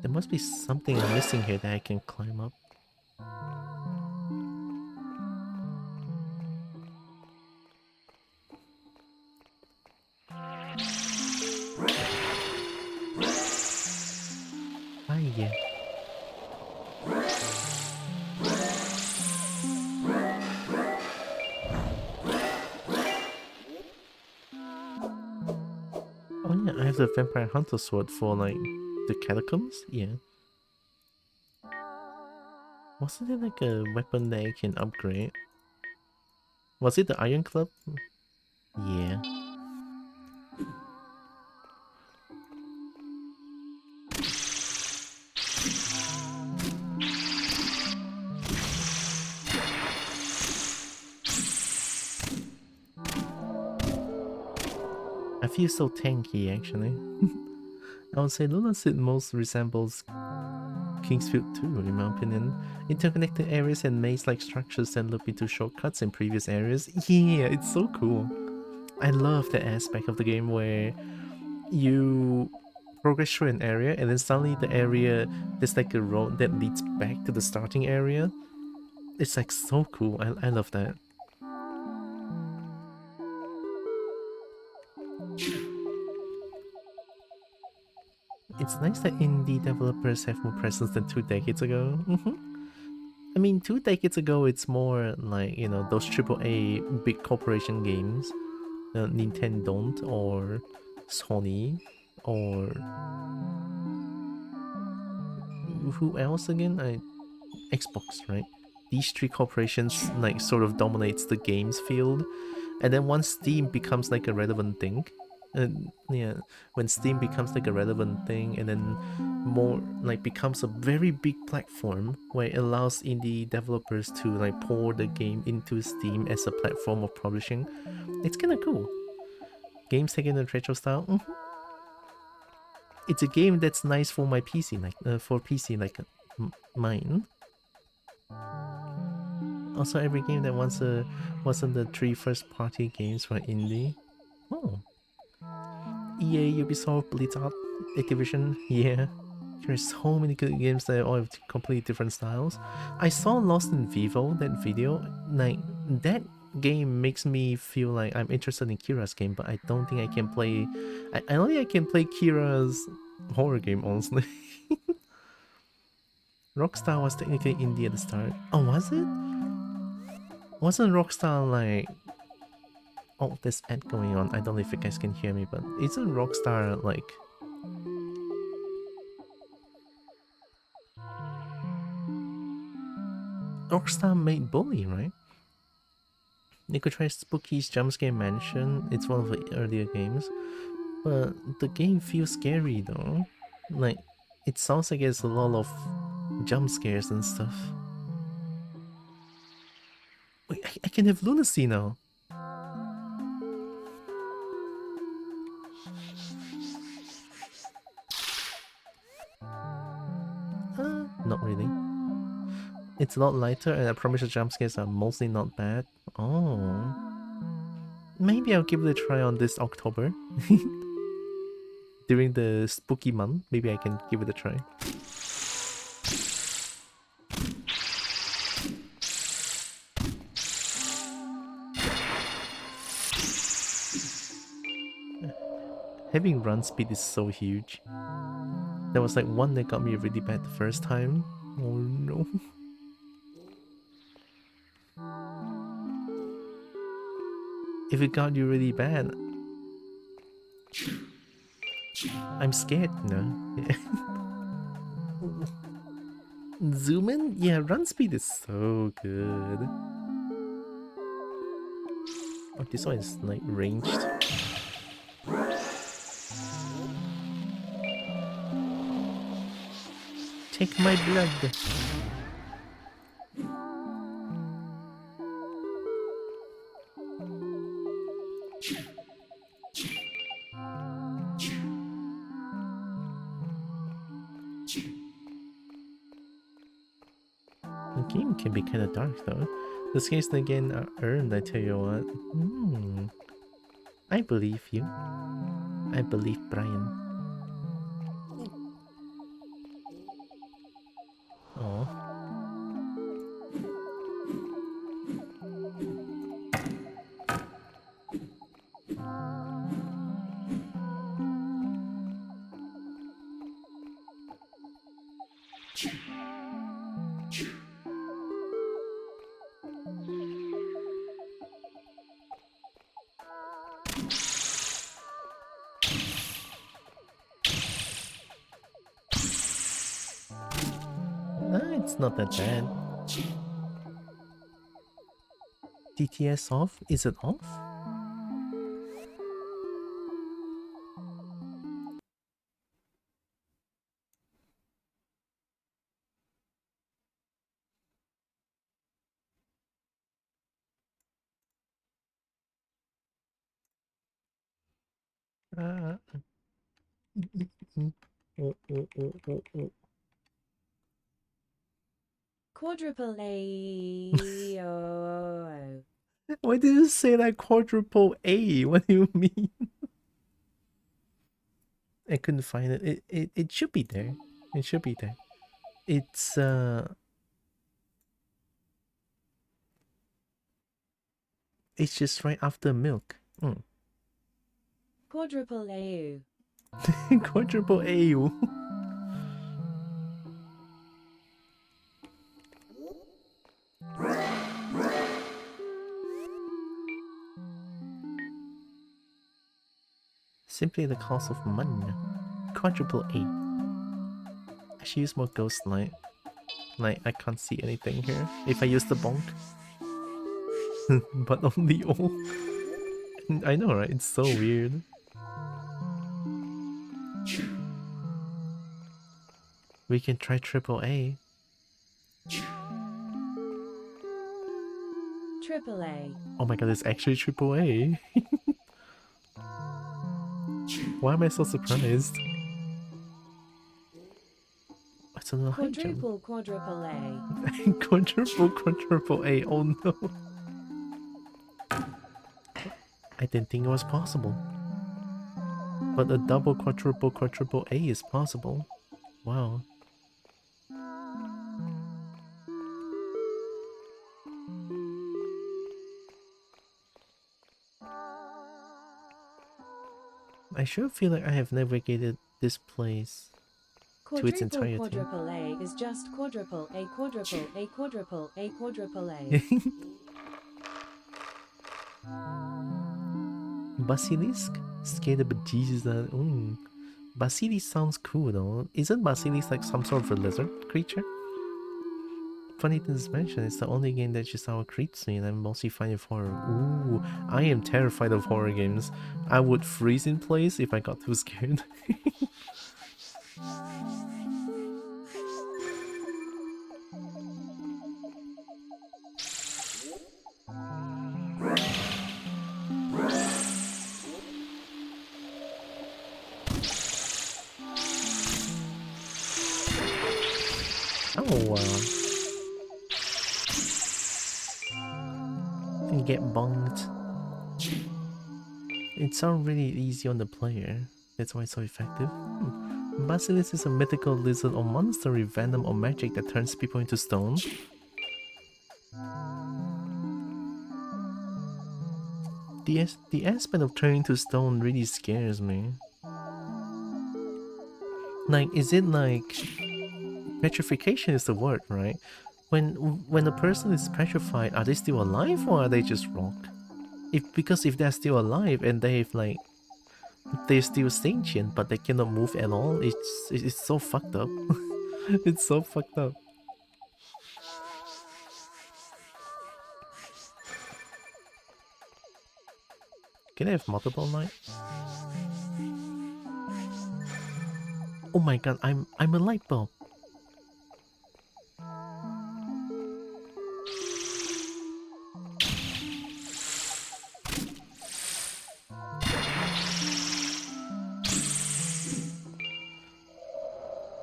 There must be something I'm missing here that I can climb up. Ah, yeah. Oh yeah, I have the Vampire Hunter sword for like the catacombs? Yeah. Wasn't it like a weapon that I can upgrade? Was it the Iron Club? Yeah. I feel so tanky actually. I would say Lunacid most resembles Kingsfield 2 in my opinion. Interconnected areas and maze-like structures that loop into shortcuts in previous areas. Yeah, it's so cool. I love the aspect of the game where you progress through an area and then suddenly the area, there's like a road that leads back to the starting area. It's like so cool. I love that. It's nice that indie developers have more presence than 2 decades ago. I mean, 2 decades ago, it's more like, you know, those AAA big corporation games. Nintendo or Sony or... who else again? Xbox, right? These 3 corporations like sort of dominates the games field. And then once Steam becomes like a relevant thing, yeah, when Steam becomes like a relevant thing and then more like becomes a very big platform where it allows indie developers to like pour the game into Steam as a platform of publishing, it's kind of cool. Games taken in retro style. It's a game that's nice for my PC, like for PC like mine. Also, every game that wasn't the 3 first-party games for indie. Oh. EA, Ubisoft, Blizzard, Activision, yeah. There's so many good games that all have completely different styles. I saw Lost in Vivo, that video. Like, that game makes me feel like I'm interested in Kira's game, but I don't think I can play... I don't think I can play Kira's horror game, honestly. Rockstar was technically indie at the start. Oh, was it? Wasn't Rockstar like... Oh, there's ad going on. I don't know if you guys can hear me, but isn't Rockstar like... Rockstar made Bully, right? You could try Spooky's Jumpscare Mansion. It's one of the earlier games. But the game feels scary though. Like, it sounds like it's a lot of jump scares and stuff. Wait, I can have lunacy now. Not really. It's a lot lighter and I promise the jump scares are mostly not bad. Oh. Maybe I'll give it a try on this October. During the spooky month, maybe I can give it a try. Having run speed is so huge. There was like one that got me really bad the first time. Oh no. If it got you really bad, I'm scared, no? Zoom in? Yeah, run speed is so good. Oh, this one is like ranged. Take my blood. The game can be kind of dark though. This case again earned, I tell you what. I believe you. I believe Brian. Oh. It's not that bad. DTS off? Is it off? Quadruple A. Why did you say that quadruple A? What do you mean? I couldn't find it. It should be there. It should be there. It's just right after milk. Quadruple A. Quadruple A. Simply the cost of money. Quadruple A. I should use more ghost light. Like, I can't see anything here. If I use the bonk. But only O. I know, right? It's so weird. We can try triple A. Triple A. Oh my god, it's actually triple A. Why am I so surprised? It's another high jump. Quadruple A. Quadruple A. Oh no. I didn't think it was possible. But a double quadruple A is possible. Wow. I sure feel like I have navigated this place to its entirety. Quadruple A is just quadruple A, quadruple A, quadruple A, quadruple A. Basilisk? Scared the bejesus out. Basilisk sounds cool though. Isn't Basilisk like some sort of a lizard creature? Funny thing to mention, it's the only game that just our creeps me and I'm mostly finding horror. Ooh, I am terrified of horror games. I would freeze in place if I got too scared. Get bonged. It sounds really easy on the player. That's why it's so effective. Basilisk is a mythical lizard or monster with venom or magic that turns people into stone. The aspect of turning to stone really scares me. Like, is it like... Petrification is the word, right? When a person is petrified, are they still alive or are they just rock? Because if they're still alive and they're still sentient but they cannot move at all, it's so fucked up. It's so fucked up. Can I have multiple light? Oh my god, I'm a light bulb.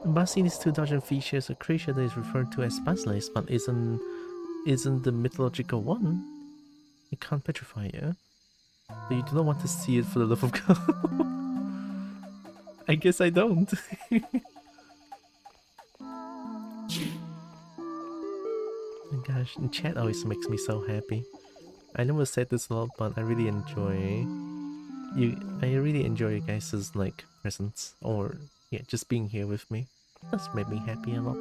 Basilisk 2000 features a creature that is referred to as Basilisk, but isn't the mythological one. It can't petrify you. But you do not want to see it for the love of God. I guess I don't. Oh gosh, and chat always makes me so happy. I never said this a lot, but I really enjoy I really enjoy you guys' like presence, or yeah, just being here with me. That's made me happy a lot.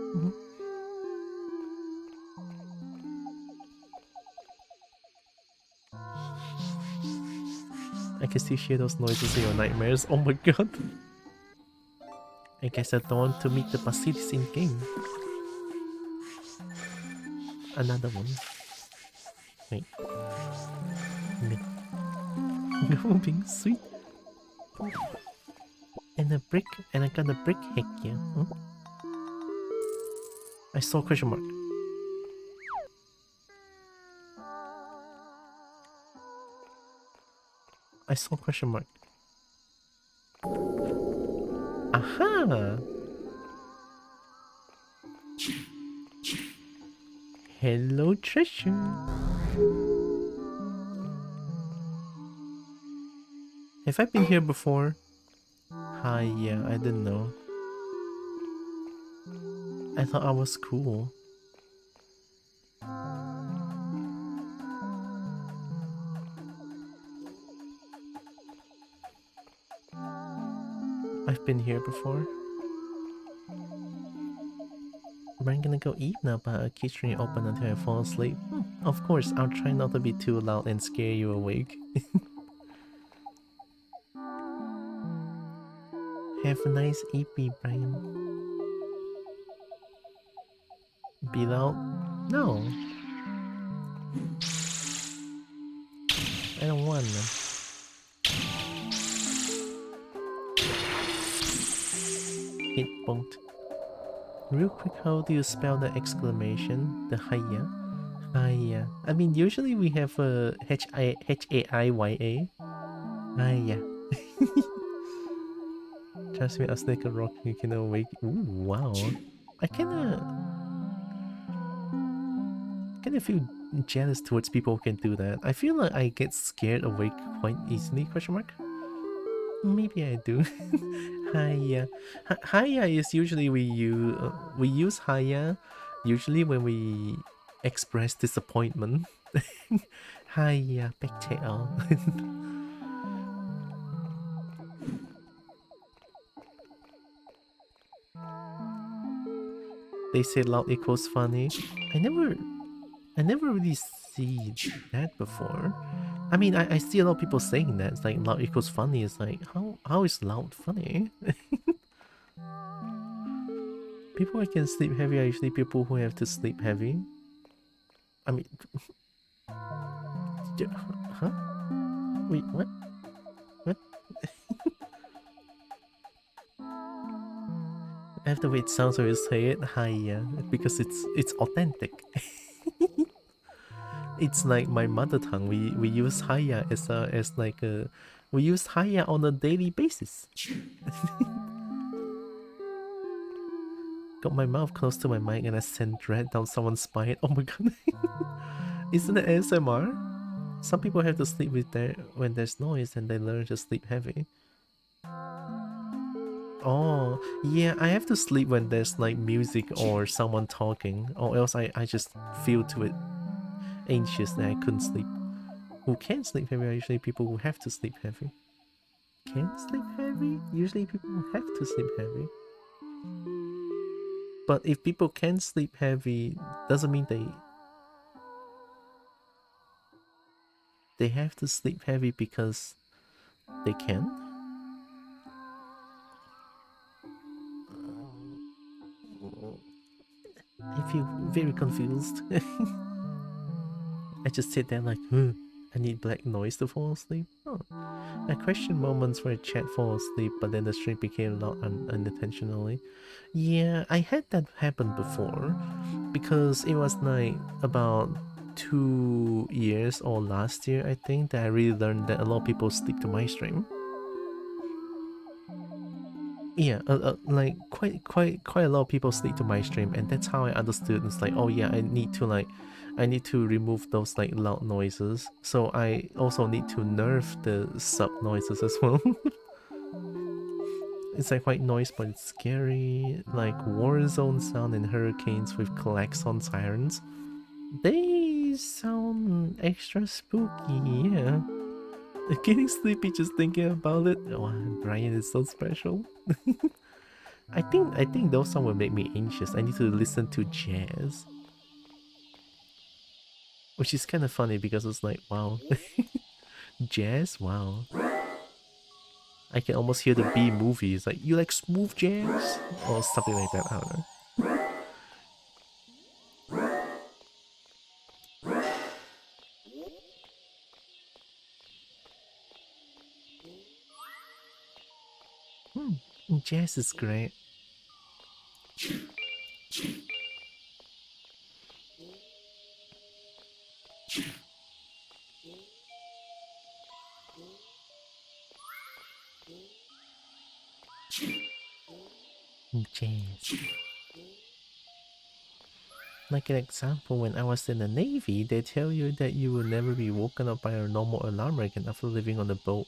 I can still hear those noises in your nightmares. Oh my god. I guess I don't want to meet the Basilis in game. Another one. Wait. No, being sweet. And a brick, and I got a brick heck yeah. I saw question mark. I saw question mark. Aha! Hello, treasure. Have I been here before? Hi, yeah, I didn't know. I thought I was cool. I've been here before. I'm gonna go eat now, but I'll keep staying open until I fall asleep. Of course, I'll try not to be too loud and scare you awake. Have a nice EP, Brian. Be loud? No. I don't wanna. It won't. Real quick, how do you spell the exclamation? The hiya? Hiya. I mean, usually we have a H-A-I-Y-A. Hiya. Trust me, I'll snake a rock you can awake. Ooh, wow. I kinda feel jealous towards people who can do that. I feel like I get scared awake quite easily, question mark? Maybe I do. Hiya. Hiya is usually we use hiya usually when we express disappointment. Hiya, pigtail. They say loud equals funny. I never really see that before. I mean, I see a lot of people saying that. It's like loud equals funny. It's like, how is loud funny? People who can sleep heavy are usually people who have to sleep heavy. I mean, huh? Wait, what? What? I have to wait sounds when you say it. Hi, because it's authentic. It's like my mother tongue. We use haya as like a we use haya on a daily basis. Got my mouth close to my mic and I sent dread down someone's spine. Oh my god. Isn't it ASMR? Some people have to sleep with when there's noise and they learn to sleep heavy. Oh, yeah, I have to sleep when there's like music or someone talking, or else I just feel too anxious that I couldn't sleep. Who can sleep heavy are usually people who have to sleep heavy. Can sleep heavy? Usually people who have to sleep heavy. But if people can sleep heavy, doesn't mean they have to sleep heavy because they can. I feel very confused. I just sit there like, I need black noise to fall asleep. Oh. I question moments where chat falls asleep, but then the stream became loud unintentionally. Yeah, I had that happen before, because it was like about 2 years or last year, I think, that I really learned that a lot of people sleep to my stream. Yeah, like quite a lot of people sleep to my stream, and that's how I understood. It's like, oh yeah, I need to remove those like loud noises. So I also need to nerf the sub noises as well. It's like white noise, but it's scary. Like war zone sound and hurricanes with klaxon sirens. They sound extra spooky, yeah. Getting sleepy just thinking about it. Oh, Brian is so special. I think those songs will make me anxious. I need to listen to jazz. Which is kind of funny because it's like, wow. Jazz? Wow. I can almost hear the B movie. It's like, you like smooth jazz? Or something like that, I don't know. Jazz is great. Jazz. Like an example, when I was in the Navy, they tell you that you will never be woken up by a normal alarm again after living on the boat.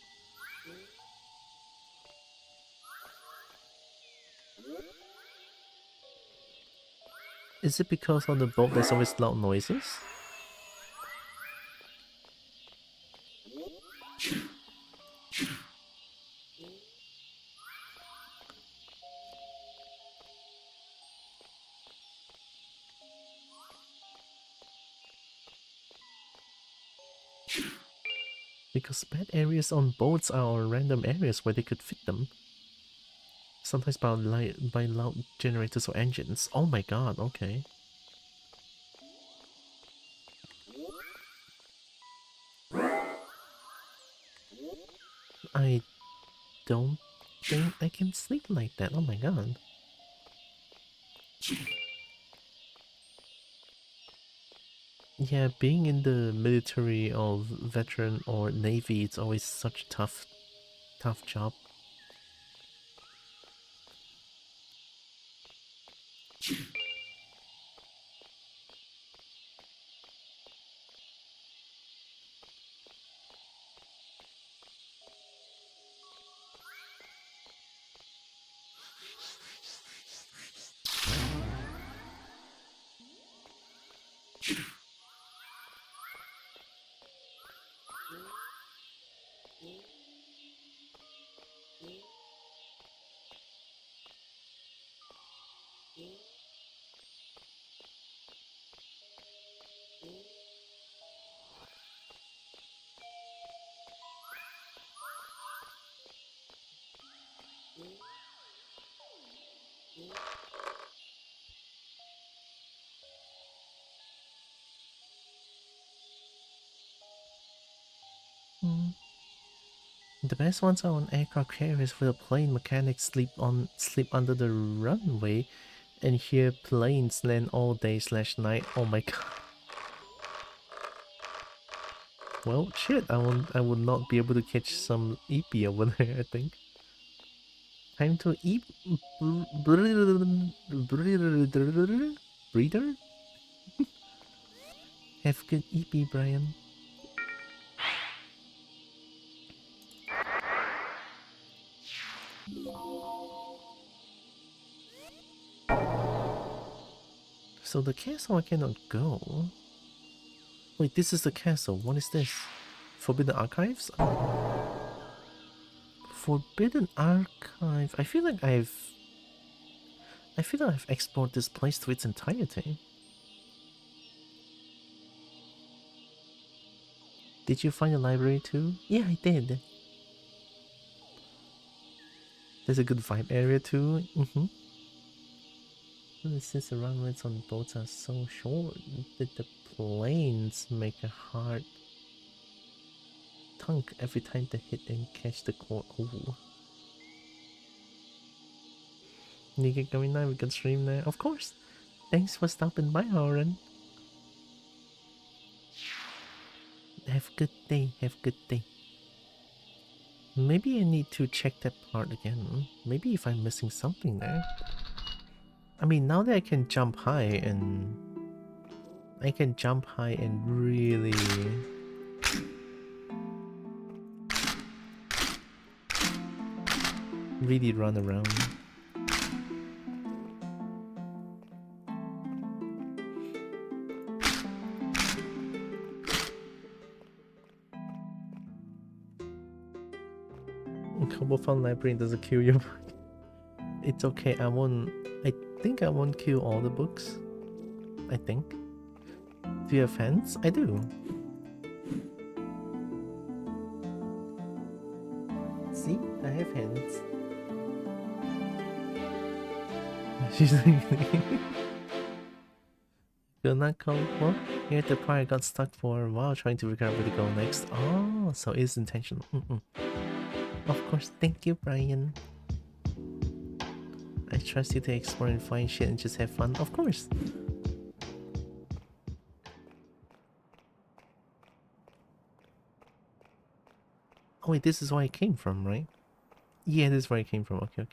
Is it because on the boat there's always loud noises? Because bad areas on boats are random areas where they could fit them. Sometimes by loud generators or engines. Oh my god, okay. I don't think I can sleep like that, oh my god. Yeah, being in the military or veteran or navy, it's always such a tough job. The best ones are on aircraft carriers where the plane mechanics sleep under the runway and hear planes land all day / night. Oh my god. Well, shit, I would not be able to catch some EP over there, I think. Time to eat breather? Have good EP, Brian. So the castle I cannot go. Wait, this is the castle. What is this? Forbidden Archives? Forbidden Archive. I feel like I've explored this place to its entirety. Did you find a library too? Yeah, I did. There's a good vibe area too. Since the runways on boats are so short, did the planes make a hard tongue every time they hit and catch the core. Ooh. You get going now, we can stream now. Of course. Thanks for stopping by, Oren. Have a good day, have a good day. Maybe I need to check that part again. Maybe if I'm missing something there. I mean, now that I can jump high and... I can jump high and really... really run around. Kobo Fun Library doesn't kill you. It's okay, I won't... I think I won't kill all the books. I think. Do you have hands? I do. See? I have hands. She's like... Good night, Kobo. Here at the part I got stuck for a while trying to figure out where to go next. Oh, so it's intentional. Of course, thank you, Brian. I trust you to explore and find shit and just have fun. Of course. Oh wait, this is where I came from, right? Yeah, this is where I came from. Okay.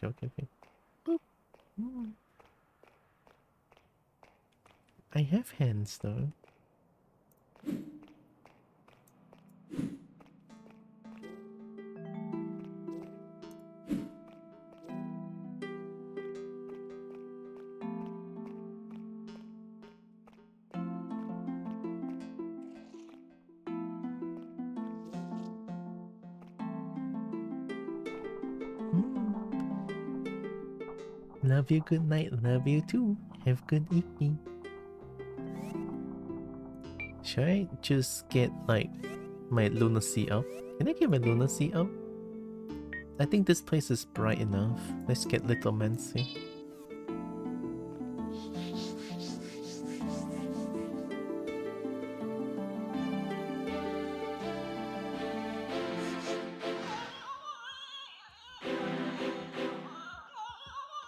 Boop. I have hands though. Love you, good night. Love you too. Have good evening. Should I just get like my lunacy up? Can I get my lunacy up? I think this place is bright enough. Let's get Little Mancy.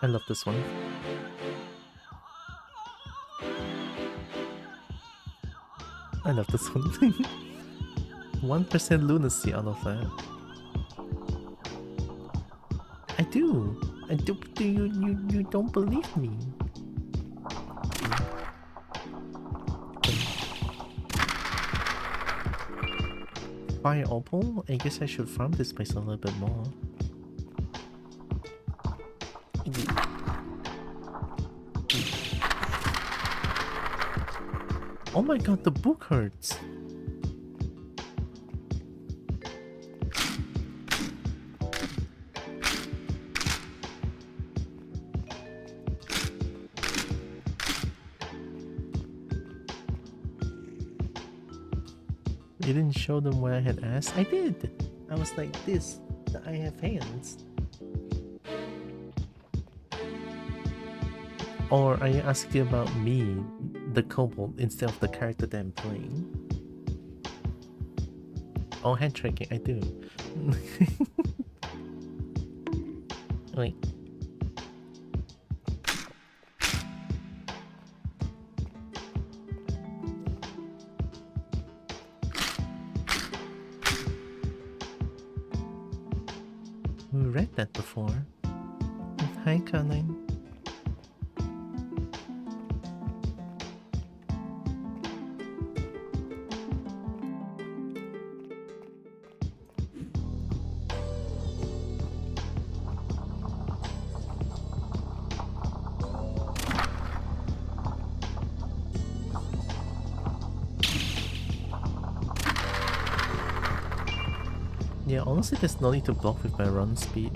I love this one. I love this one. 1% lunacy out of that. I do. I do. You don't believe me. Fire opal? I guess I should farm this place a little bit more. Oh my god, the book hurts. You didn't show them where I had asked? I did! I was like this, that I have hands. Or are you asking about me, the kobold, instead of the character that I'm playing? Oh, hand tracking, I do. Wait. We read that before. Hi, Colin. Yeah, honestly, there's no need to block with my run speed.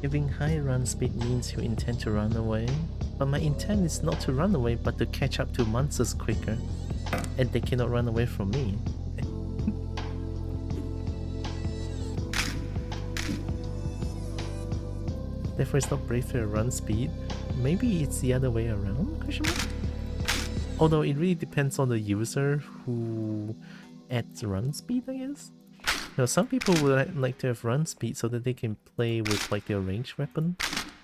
Having high run speed means you intend to run away, but my intent is not to run away but to catch up to monsters quicker, and they cannot run away from me. Therefore it's not brave to run speed. Maybe it's the other way around? Question mark? Although it really depends on the user who adds run speed, I guess. You know, some people would like to have run speed so that they can play with like their ranged weapon.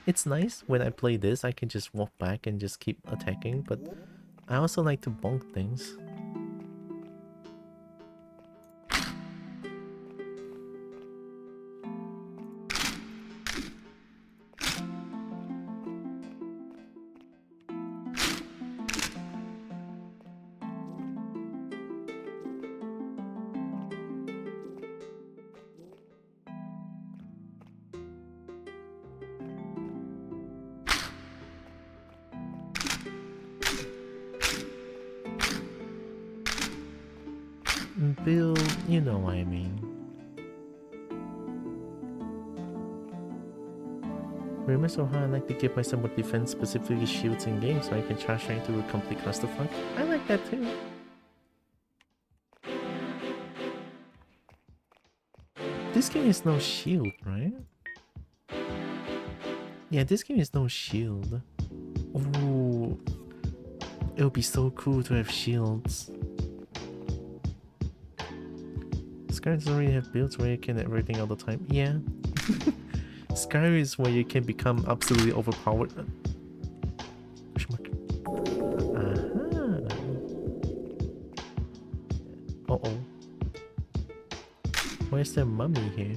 It's nice when I play this, I can just walk back and just keep attacking, but I also like to bonk things. Bill, you know what I mean. Remember so how I like to give myself more defense, specifically shields in games, so I can charge right into a complete clusterfuck? I like that too. This game is no shield, right? Yeah, this game is no shield. Ooh, it would be so cool to have shields. Skyrim doesn't really have builds where you can everything all the time. Yeah. Skyrim is where you can become absolutely overpowered. Aha. Uh-oh. Where's the mummy here?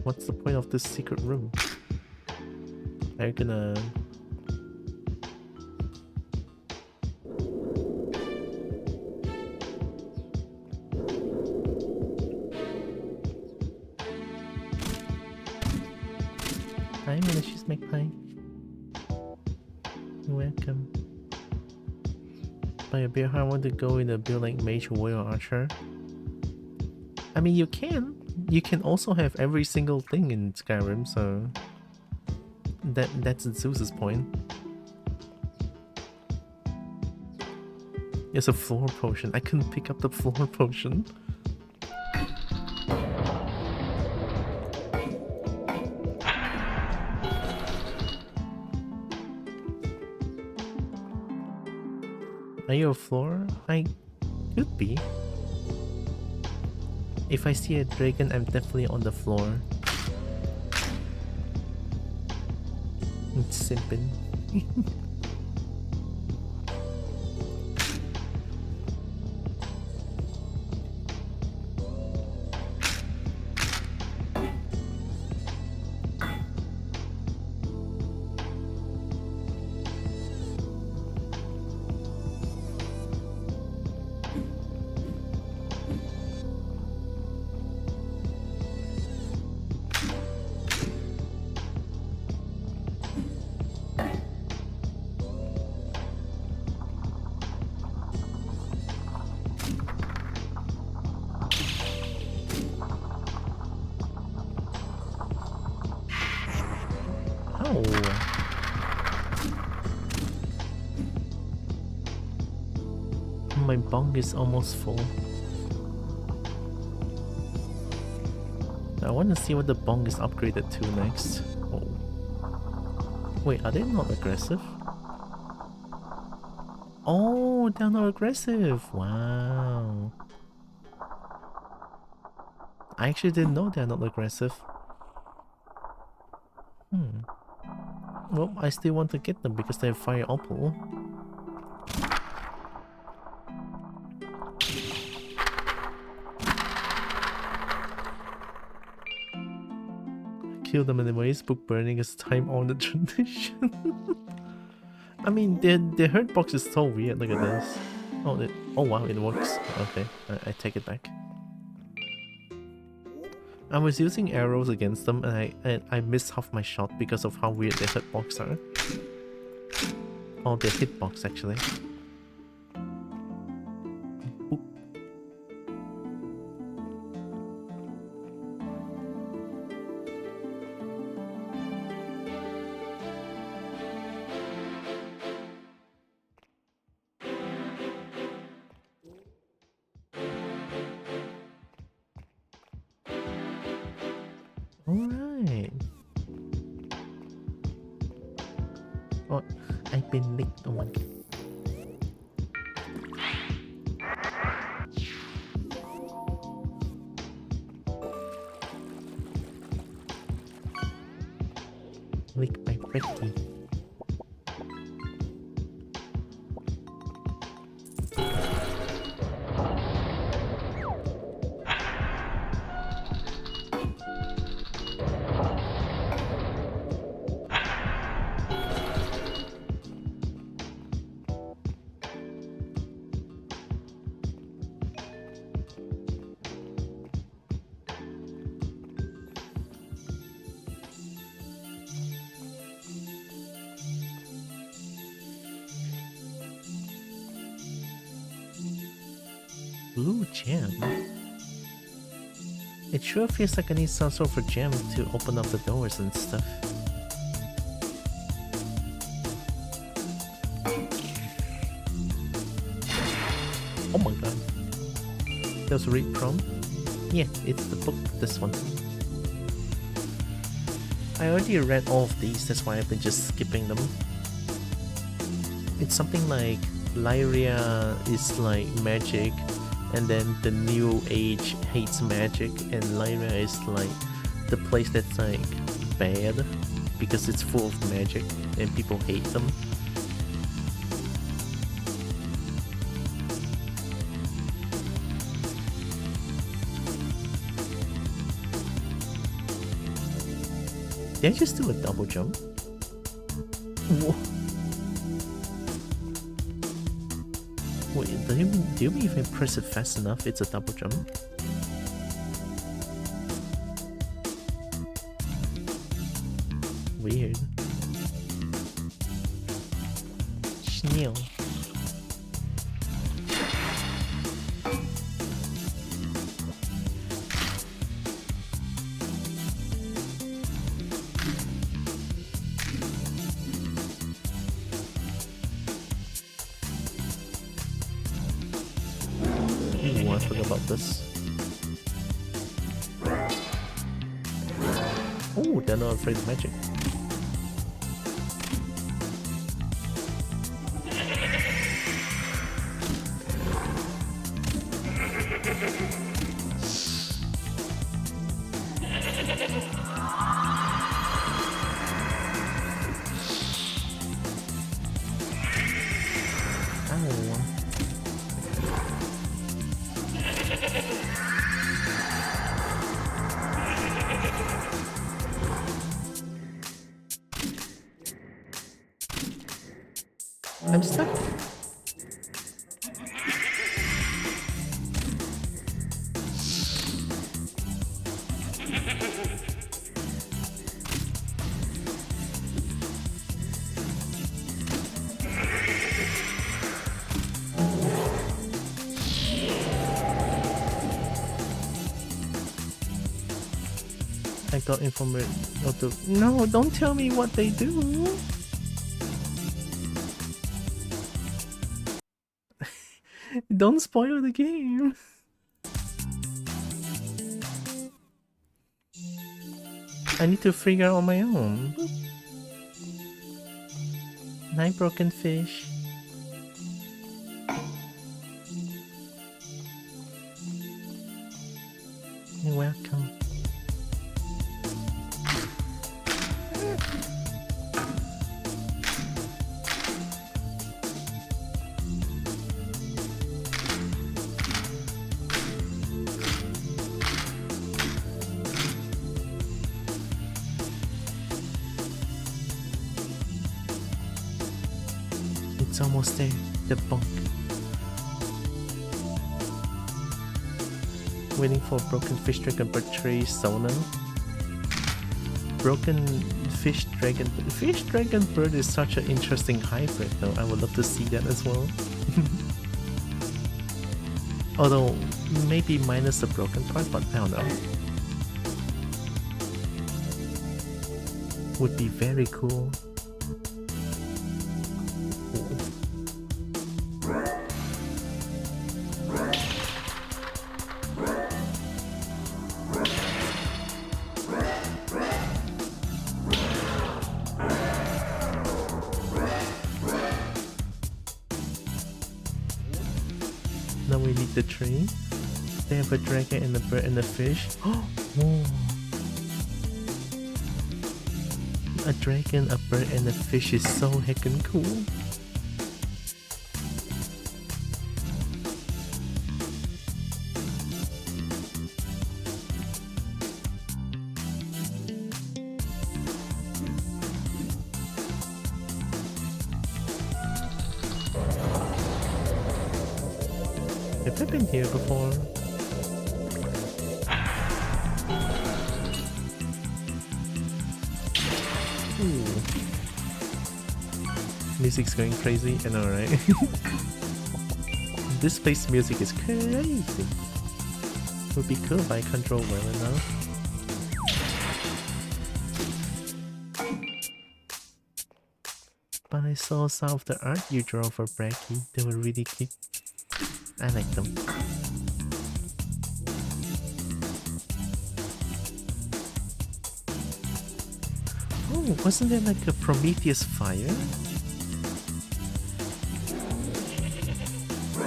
What's the point of this secret room? Are you gonna... Hi, malicious magpie. You're welcome. By a build, I want to go in a build like mage, warrior, or archer. I mean, you can. You can also have every single thing in Skyrim, so that's Zeus's point. It's a floor potion. I couldn't pick up the floor potion. Are you a floor? I could be. If I see a dragon, I'm definitely on the floor. It's simping. My bong is almost full. I want to see what the bong is upgraded to next. Oh. Wait, are they not aggressive? Oh, they're not aggressive! Wow. I actually didn't know they're not aggressive. Well, I still want to get them because they have fire opal. Kill them anyways, book burning is time-honored tradition. I mean, their hurt box is so weird, look at this. Oh wow, it works. Okay, I take it back. I was using arrows against them and I missed half my shot because of how weird their hitbox are. Or their hitbox actually. Oop. Alright. Oh, I've been licked. Oh my god. Licked by Becky. Blue gem? It sure feels like I need some sort of gem to open up the doors and stuff. Oh my god. That was read from? Yeah, it's the book, this one. I already read all of these, that's why I've been just skipping them. It's something like Lyria is like magic, and then the new age hates magic, and Lyria is like the place that's like bad because it's full of magic and people hate them. Did I just do a double jump? Whoa. Wait, do you mean if I press it fast enough, it's a double jump? Weird. Schneel. Ooh, I forgot about this. Oh, they're not afraid of magic. I'm stuck. I got information. No, don't tell me what they do. Don't spoil the game. I need to figure out on my own. Night broken fish. You're welcome. It's almost there, the bunk. Waiting for broken fish dragon bird tree Sona. Broken fish dragon bird is such an interesting hybrid though. I would love to see that as well. Although maybe minus the broken part, but I don't know. Would be very cool. Now we need the tree. They have a dragon and a bird and a fish. Oh! A dragon, a bird, and a fish is so heckin' cool. Have I been here before? Ooh. Music's going crazy, I know, right? This place music is crazy. Would be cool if I control well enough. But I saw some of the art you draw for Bracky. They were really cute. I like them. Oh, wasn't there like a Prometheus fire?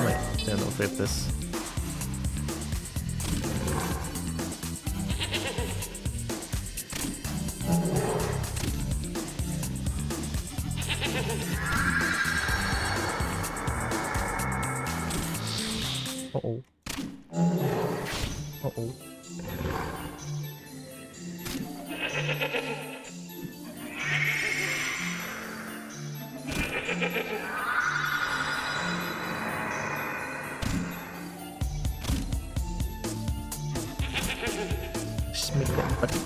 Wait, I don't know if this. Uh-oh. Uh-oh. Just make that button.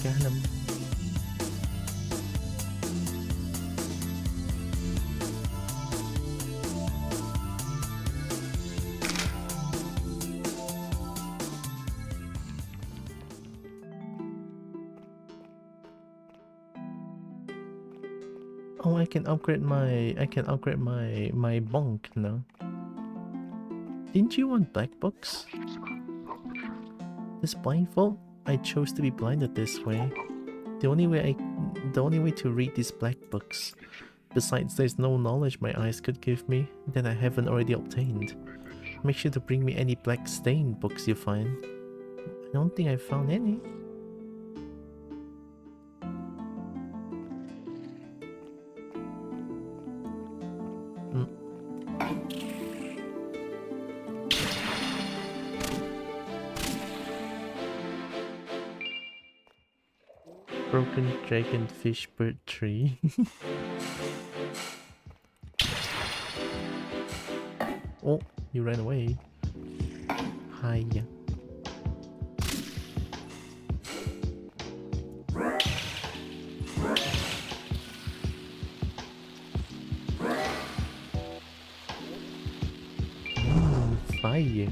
Got him. Oh, I can upgrade my bunk now. Didn't you want black books? This blindfold? I chose to be blinded this way. The only way to read these black books. Besides, there's no knowledge my eyes could give me that I haven't already obtained. Make sure to bring me any black stained books you find. I don't think I found any. Broken dragon fish bird tree. Oh, you ran away. Hiya. Fire.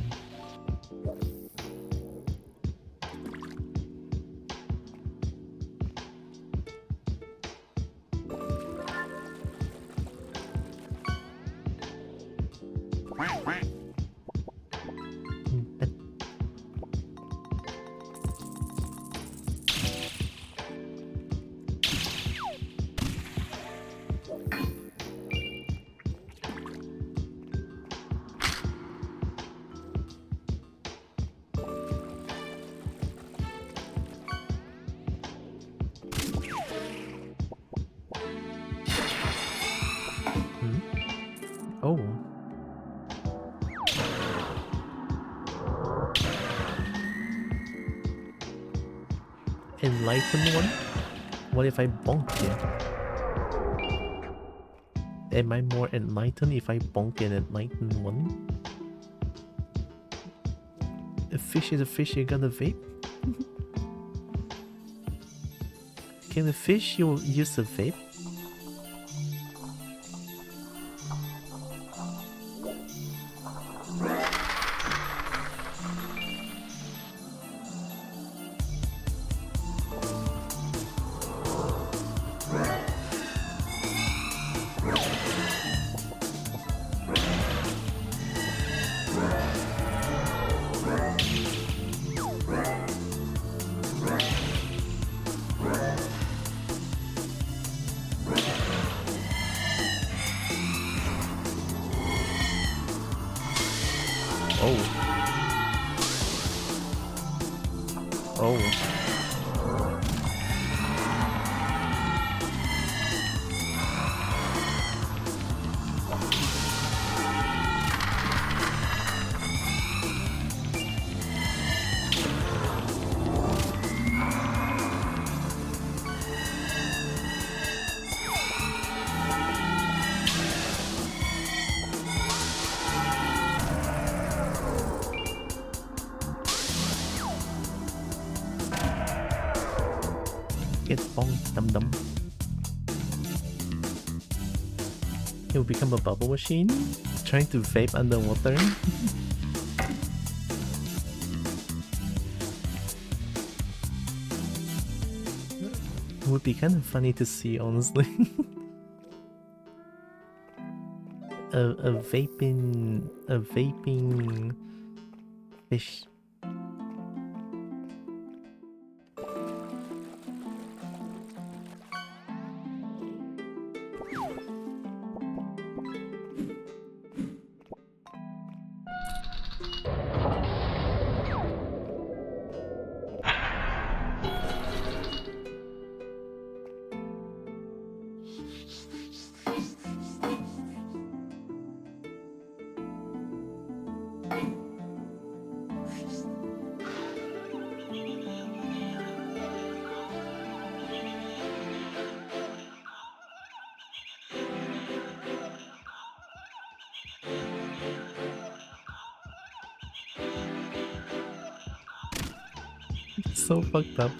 enlightened one? What if I bonk it? Am I more enlightened if I bonk an enlightened one? A fish is a fish, you gotta vape? Can the fish use a vape? Dum. It will become a bubble machine, trying to vape underwater. It would be kind of funny to see, honestly. a vaping fish. So fucked up.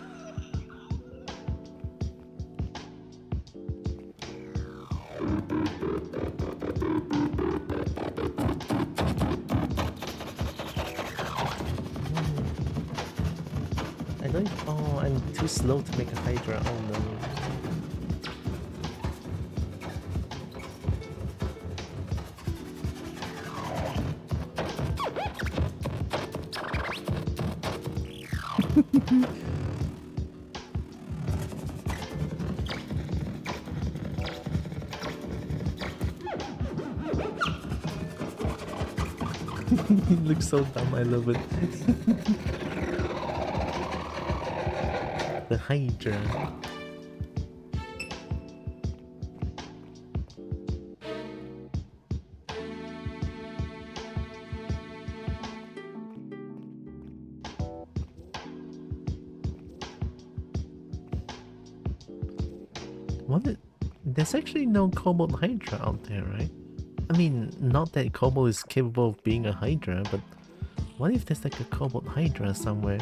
I don't. Oh, I'm too slow to make a Hydra. Oh no. It looks so dumb, I love it. The Hydra. There's actually no Cobalt Hydra out there, right? I mean, not that Cobalt is capable of being a Hydra, but what if there's like a Cobalt Hydra somewhere?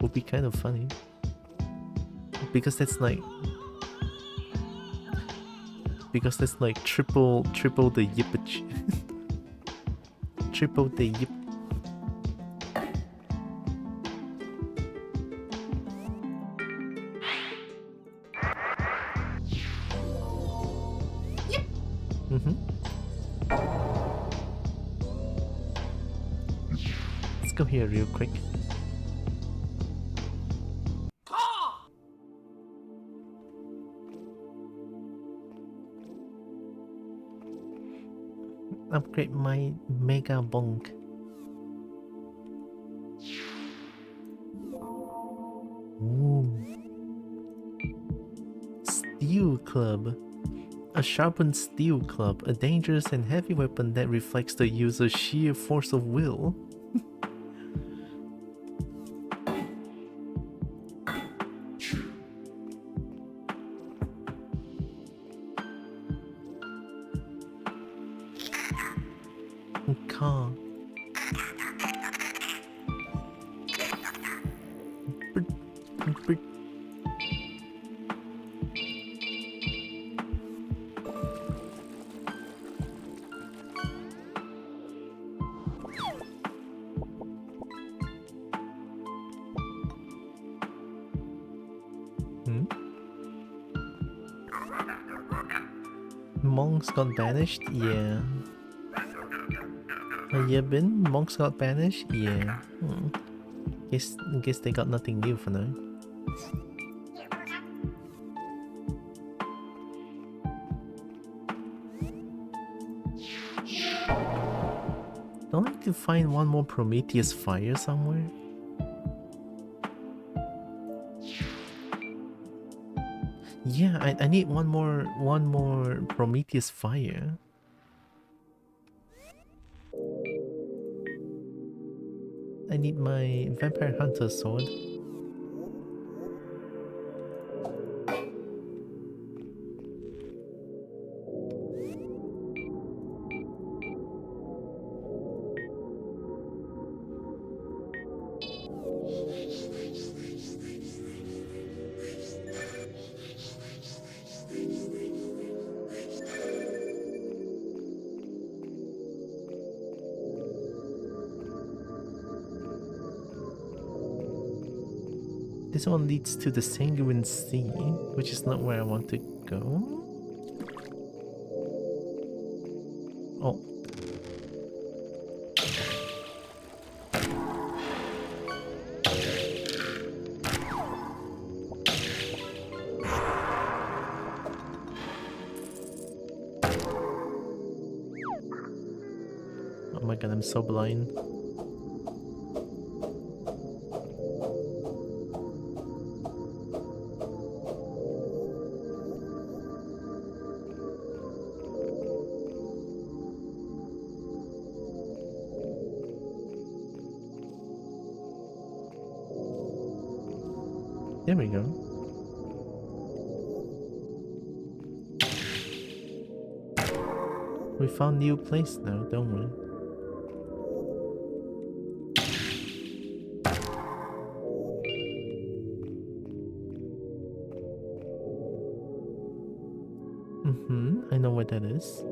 Would be kind of funny. Because that's like triple the yippage. Triple the yip. Let's go here real quick. Upgrade my Mega Bonk. Ooh. Steel Club. A sharpened steel club, a dangerous and heavy weapon that reflects the user's sheer force of will. Monks got banished? Yeah. Yeah, Ben? Monks got banished? Yeah. Guess they got nothing new for now. Don't I need to find one more Prometheus fire somewhere? Yeah, I need one more Prometheus fire. I need my Vampire Hunter sword. This one leads to the Sanguine Sea, which is not where I want to go. Oh. Oh my god, I'm so blind. There we go. We found new place now, don't we? I know where that is.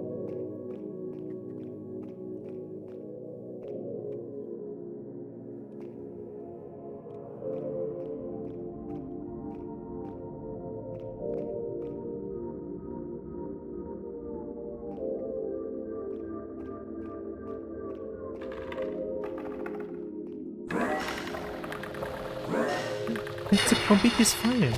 It's a Prometheus fire.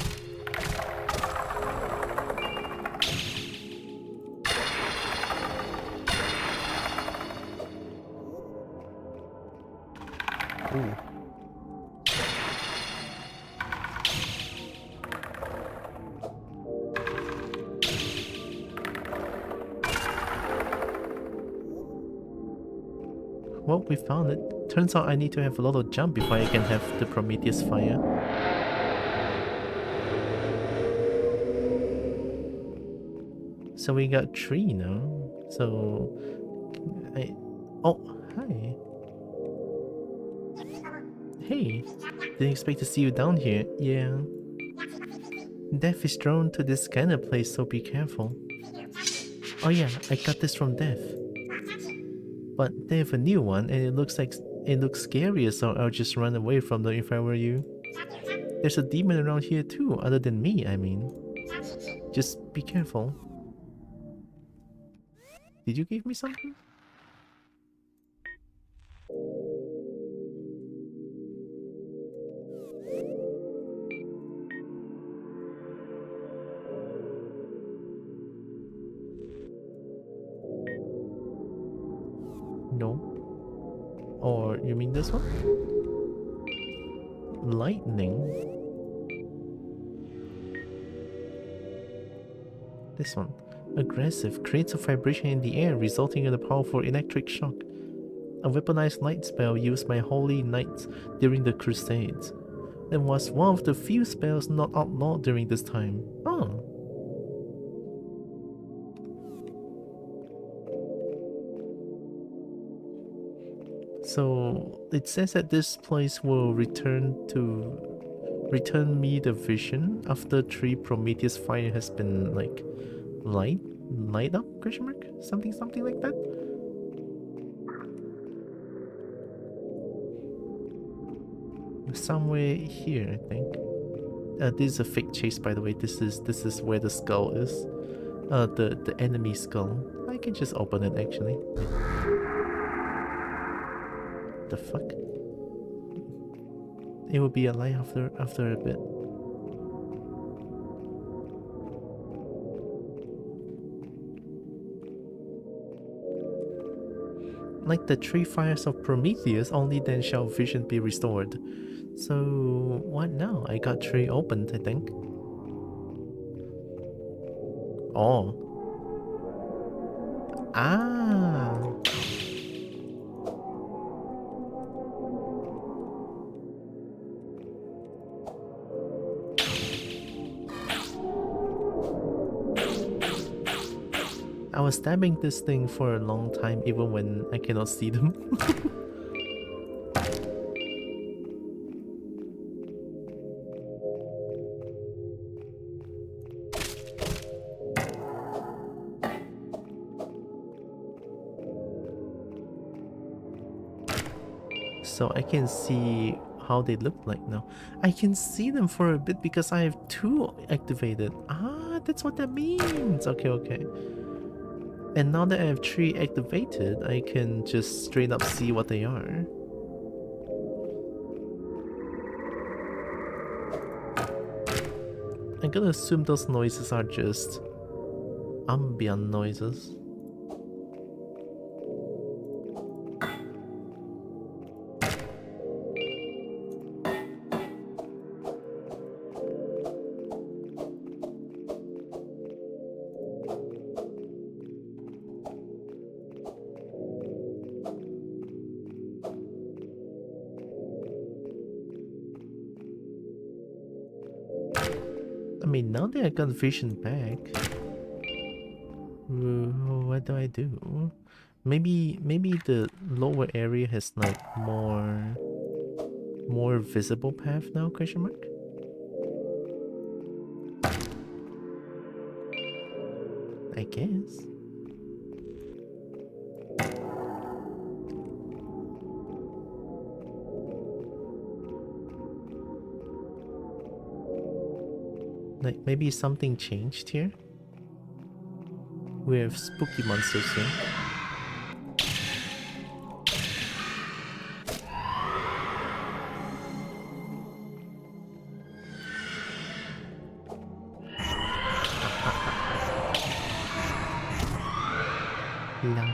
Ooh. Well, we found it. Turns out I need to have a lot of jump before I can have the Prometheus fire. So we got 3 now. So oh, hi. Hey, didn't expect to see you down here. Yeah. Death is drawn to this kind of place, so be careful. Oh yeah, I got this from Death. But they have a new one and it looks scarier, so I'll just run away from them if I were you. There's a demon around here too, other than me, I mean. Just be careful. Did you give me something? No. Or you mean this one? Lightning? This one. Aggressive. Creates a vibration in the air, resulting in a powerful electric shock. A weaponized light spell used by holy knights during the Crusades. And was one of the few spells not outlawed during this time. Oh. So it says that this place will return me the vision after 3 Prometheus fire has been like light up, question mark? Something like that. Somewhere here, I think. This is a fake chase, by the way. This is where the skull is. The enemy skull. I can just open it actually. The fuck? It will be a light after a bit. Like the three fires of Prometheus, only then shall vision be restored. So what now? I got three opened, I think. Oh. Ah. I was stabbing this thing for a long time even when I cannot see them. So I can see how they look like now. I can see them for a bit because I have two activated. Ah, that's what that means. Okay, okay. And now that I have three activated, I can just straight up see what they are. I'm gonna assume those noises are just ambient noises. I mean, now that I got vision back, what do I do? Maybe the lower area has like more visible path now? Question mark. I guess. Like maybe something changed here. We have spooky monsters here. La.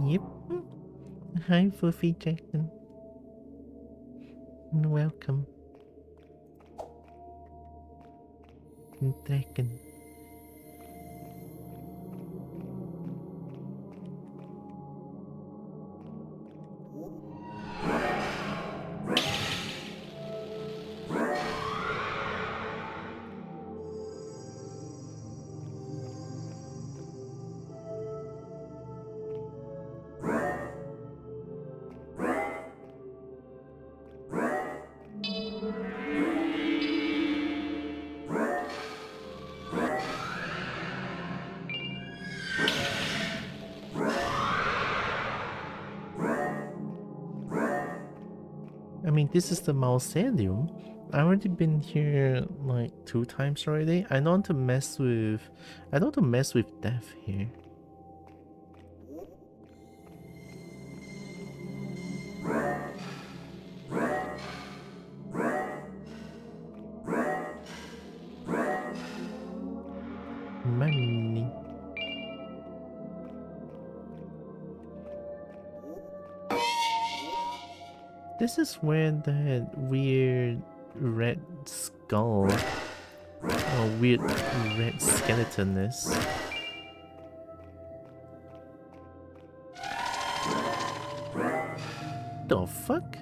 Yep. Hi, Fluffy Jackson. Welcome. Dragon. I mean, this is the mausoleum. I already been here like 2 times already. I don't want to mess with death here. Money. This is where that weird red skull or weird red skeleton is. The fuck?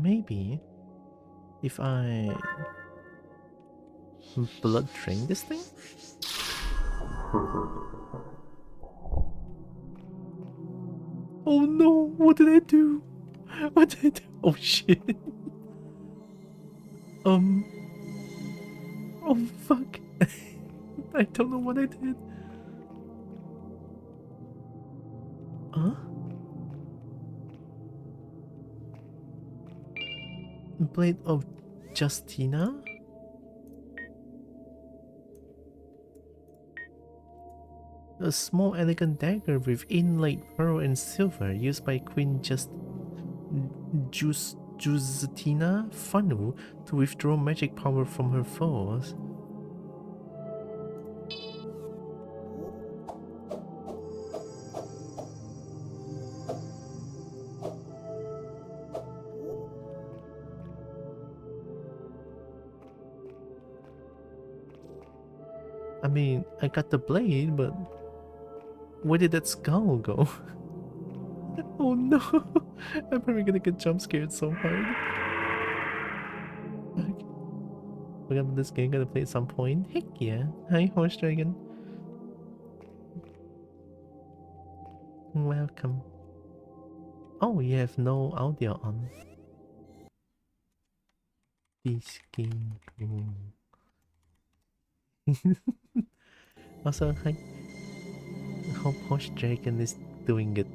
maybe if I blood drain this thing? Oh no, what did I do? What did I do? Oh shit. Oh fuck. I don't know what I did. Huh? Blade of Justina? A small elegant dagger with inlaid pearl and silver used by Queen Justina Fanu to withdraw magic power from her foes. I mean, I got the blade, but where did that skull go? Oh no! I'm probably gonna get jump scared so hard. Okay. We're gonna this game, gonna play at some point. Heck yeah! Hi, Horse Dragon. Welcome. Oh, you have no audio on. This game. Also, I hope Horse Dragon is doing it.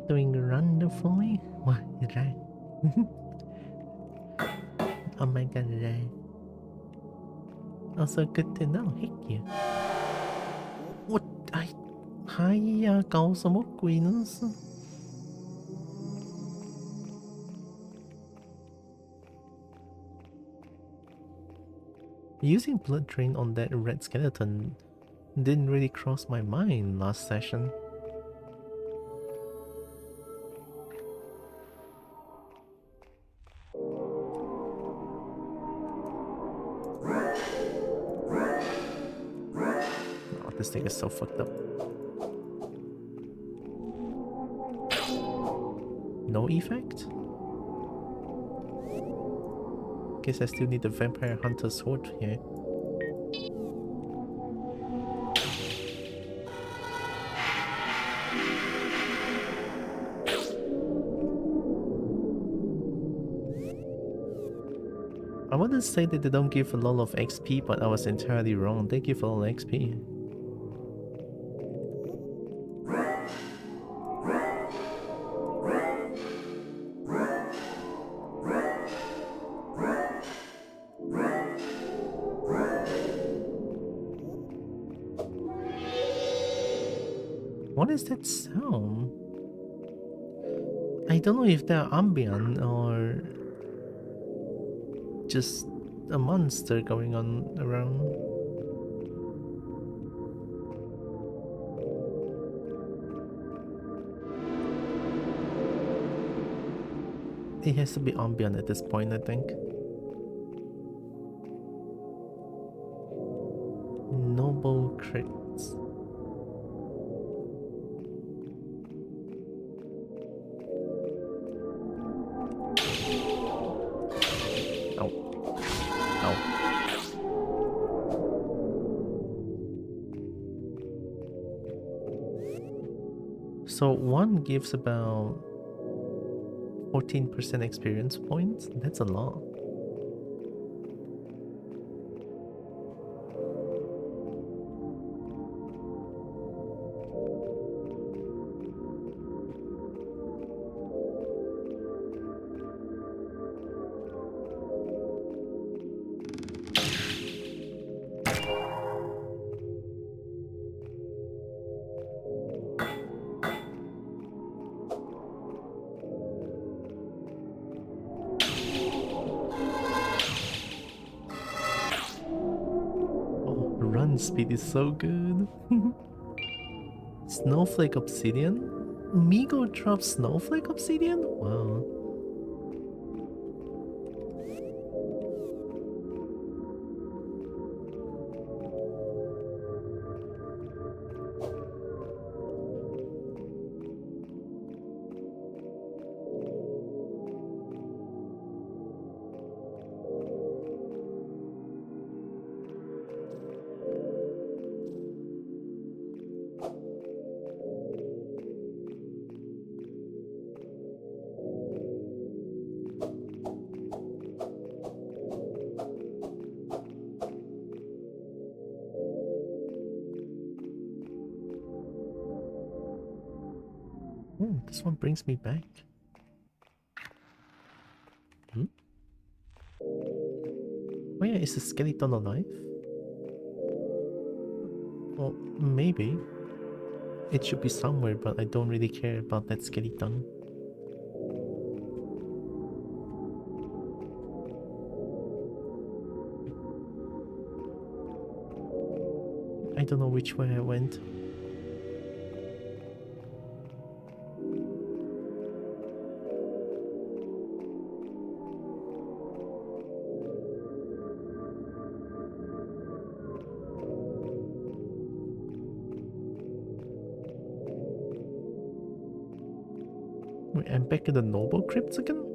Doing wonderfully. What is that? Oh my god, right. Also good to know. Heck yeah. What? Hay à, cậu sao mất quỷ nữa sao? Using blood drain on that red skeleton didn't really cross my mind last session. Oh, this thing is so fucked up. No effect? Guess I still need the Vampire Hunter sword here. I wouldn't say that they don't give a lot of XP, but I was entirely wrong. They give a lot of XP. What is that sound? I don't know if they're ambient or just a monster going on around. It has to be ambient at this point, I think. Noble crits. So one gives about 14% experience points. That's a lot. speed is so good. Snowflake obsidian? Migo drops snowflake obsidian? Wow. Oh, this one brings me back. Hmm? Oh yeah, is the skeleton alive? Well, maybe. It should be somewhere, but I don't really care about that skeleton. I don't know which way I went. Wait, I'm back in the noble crypts again?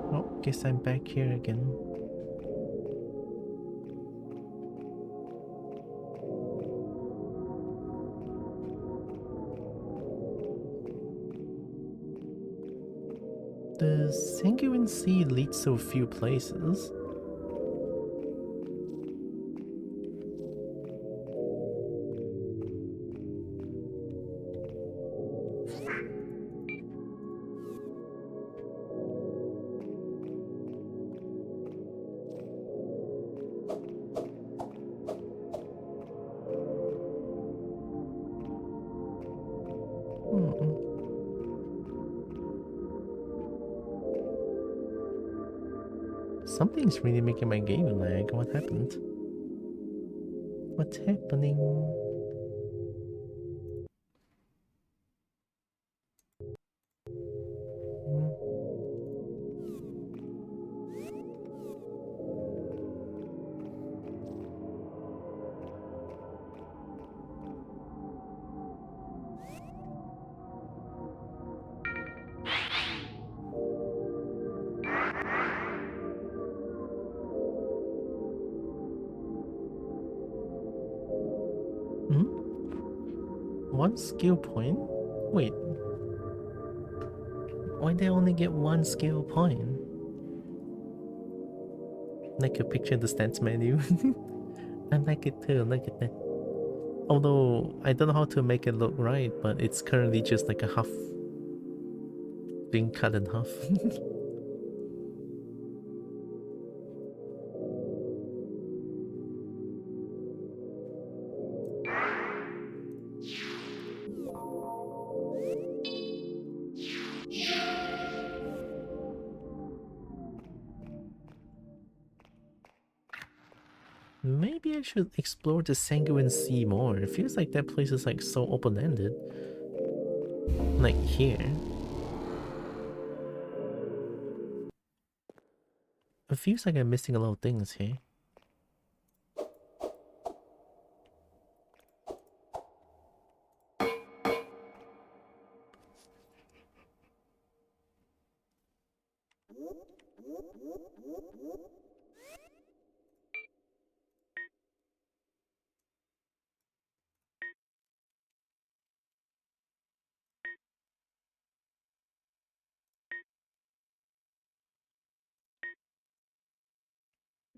Oh, guess I'm back here again. The Sanguine Sea leads to a few places. Hmm. Something's really making my game lag. What happened? What's happening? Hmm. 1 skill point? Wait, why they only get 1 skill point? Like a picture in the stats menu. I like it too, look at that. Although, I don't know how to make it look right, but it's currently just like a half being cut in half. Maybe I should explore the Sanguine Sea more. It feels like that place is like so open-ended. Like here. It feels like I'm missing a lot of things here.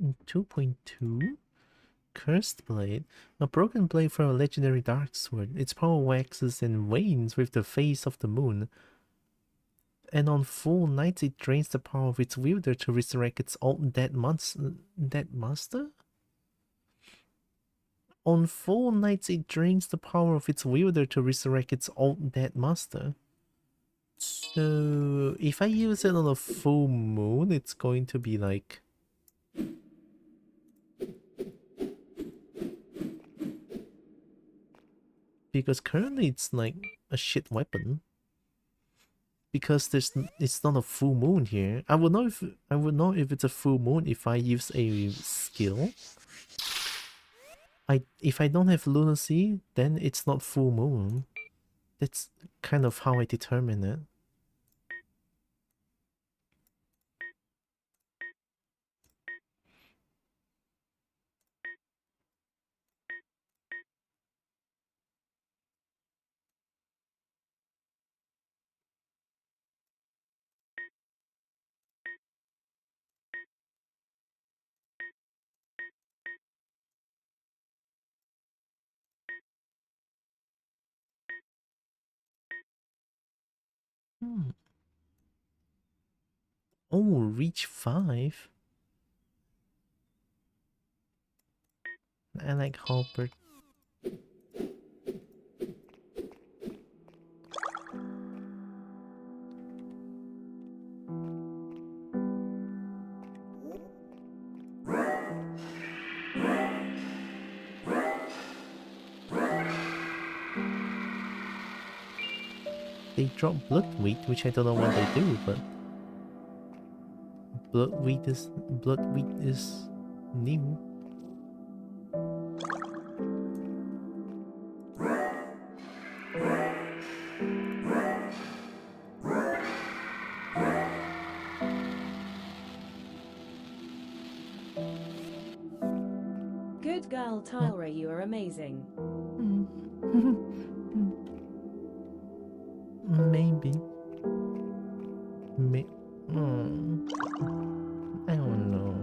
In 2.2? Cursed Blade. A broken blade from a legendary dark sword. Its power waxes and wanes with the phase of the moon. And on full nights it drains the power of its wielder to resurrect its old dead master? On full nights it drains the power of its wielder to resurrect its old dead master. So if I use it on a full moon, it's going to be like... Because currently it's like a shit weapon. Because it's not a full moon here. I would know if it's a full moon if I use a skill. If I don't have Lunacid, then it's not full moon. That's kind of how I determine it. Oh, reach 5? I like Halberd. They drop Bloodweed, which I don't know what they do, but Bloodweed is new. Good girl, Tyra, you are amazing. Maybe. I don't know.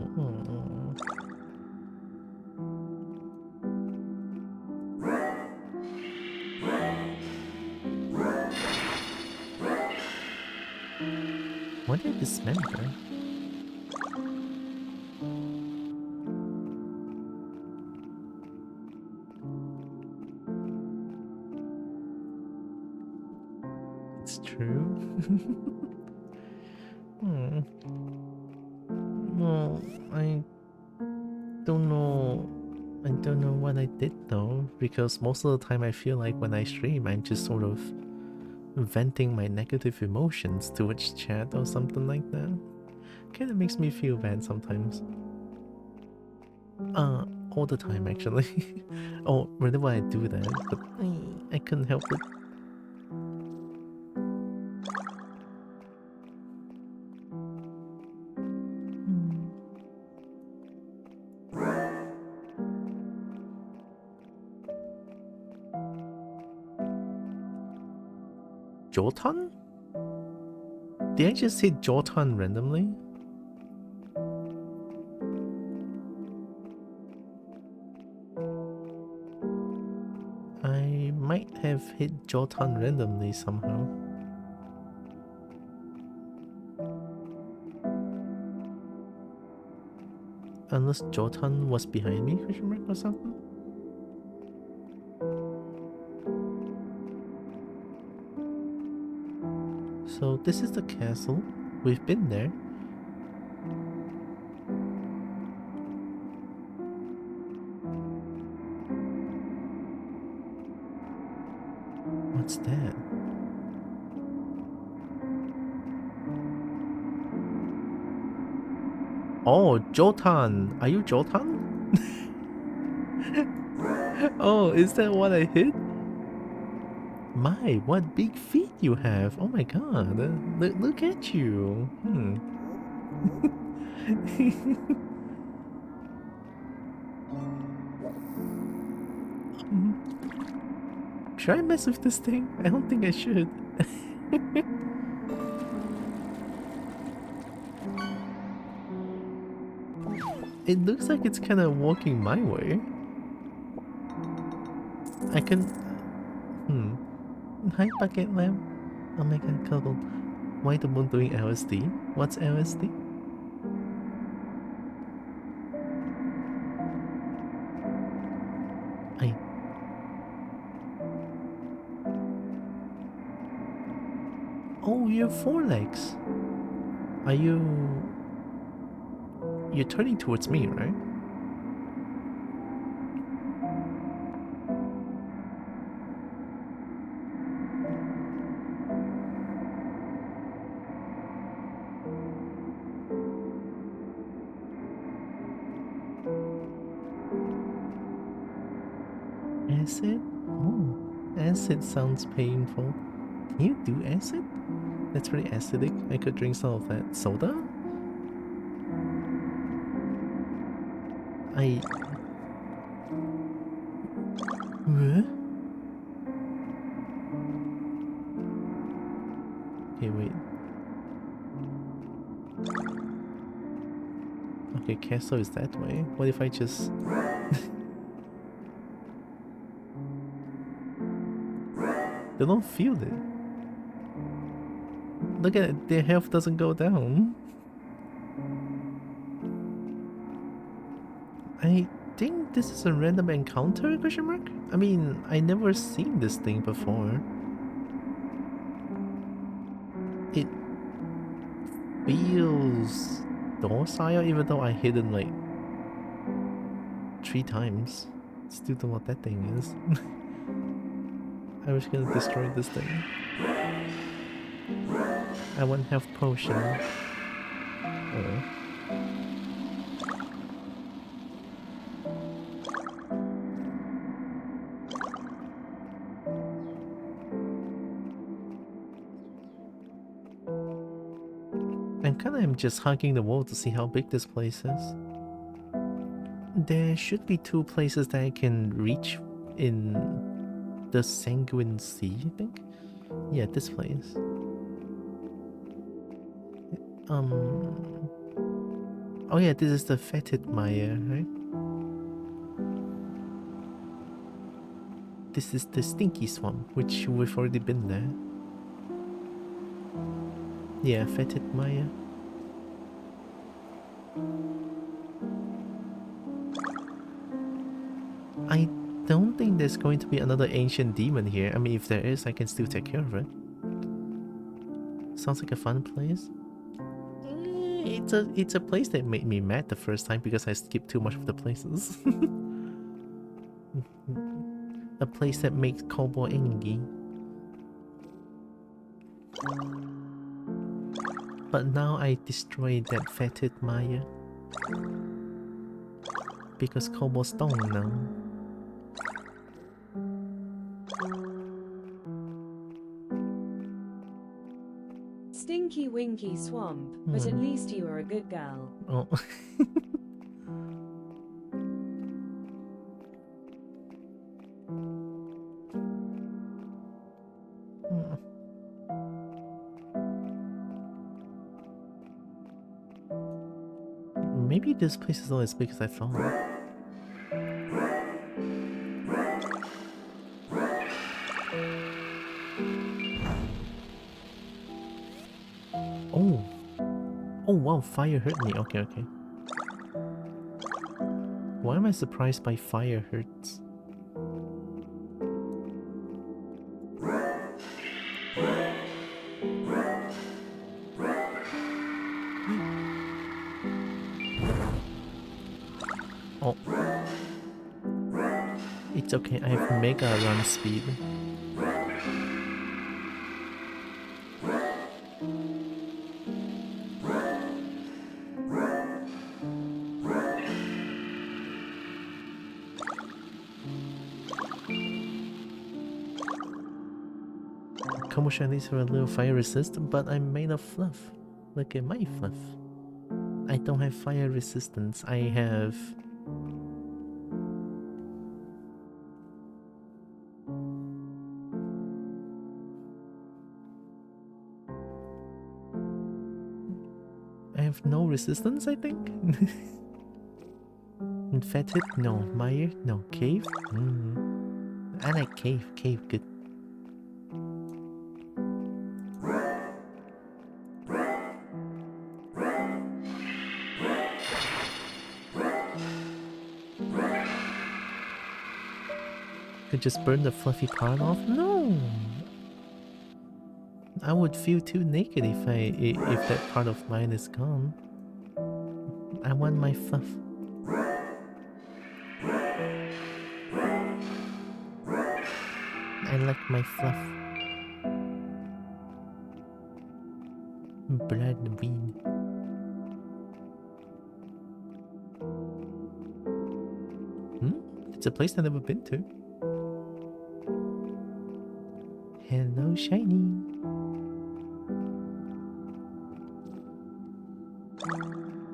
What did I dismember? It's true. Well, I don't know. I don't know what I did though, because most of the time I feel like when I stream, I'm just sort of venting my negative emotions towards chat or something like that. Kind of makes me feel bad sometimes. All the time actually. Oh, whenever I do that, but I couldn't help it. Jotan? Did I just hit Jotan randomly? I might have hit Jotan randomly somehow. Unless Jotan was behind me, question mark or something? So this is the castle. We've been there. What's that? Oh, Jotan! Are you Jotan? Oh, is that what I hit? My, what big feet you have! Oh my god, look at you! Should I mess with this thing? I don't think I should. It looks like it's kind of walking my way. I can. Hi, bucket lamp. Oh my god, Kobo. Why the moon doing LSD? What's LSD? I. Oh, you have 4 legs. Are you. You're turning towards me, right? Acid? Oh, acid sounds painful. Can you do acid? That's pretty acidic. I could drink some of that. Soda? I... Huh? Okay, wait. Okay, castle is that way. What if I just... They don't feel it. Look at it, their health doesn't go down. I think this is a random encounter, question mark? I mean, I never seen this thing before. It feels docile even though I hit it like 3 times. Still don't know what that thing is. I was gonna destroy this thing. I want health potion. I'm kinda just hugging the wall to see how big this place is. There should be 2 places that I can reach in the Sanguine Sea, I think? Yeah, this place. Oh yeah, this is the Fetid Maya, right? This is the Stinky Swamp, which we've already been there. Yeah, Fetid Maya. I don't think there's going to be another ancient demon here. I mean, if there is, I can still take care of it. Sounds like a fun place. It's a place that made me mad the first time because I skipped too much of the places. A place that makes Kobo angry. But now I destroyed that Fetid Maya. Because Kobo's stone now. Stinky Winky Swamp, but at least you are a good girl. Oh. Maybe this place is not as big as I thought. Oh. Oh wow, fire hurt me. Okay, okay. Why am I surprised by fire hurts? Oh. It's okay, I have mega run speed. Kobo shinies are a little fire resistant, but I'm made of fluff. Look at my fluff. I don't have fire resistance, I have... I have no resistance, I think? Infected? No. Mire? No. Cave? I like cave. Cave, good. Could just burn the fluffy part off? No! I would feel too naked if that part of mine is gone. I want my fluff. I like my fluff. Blood bean. It's a place I've never been to. Hello, shiny.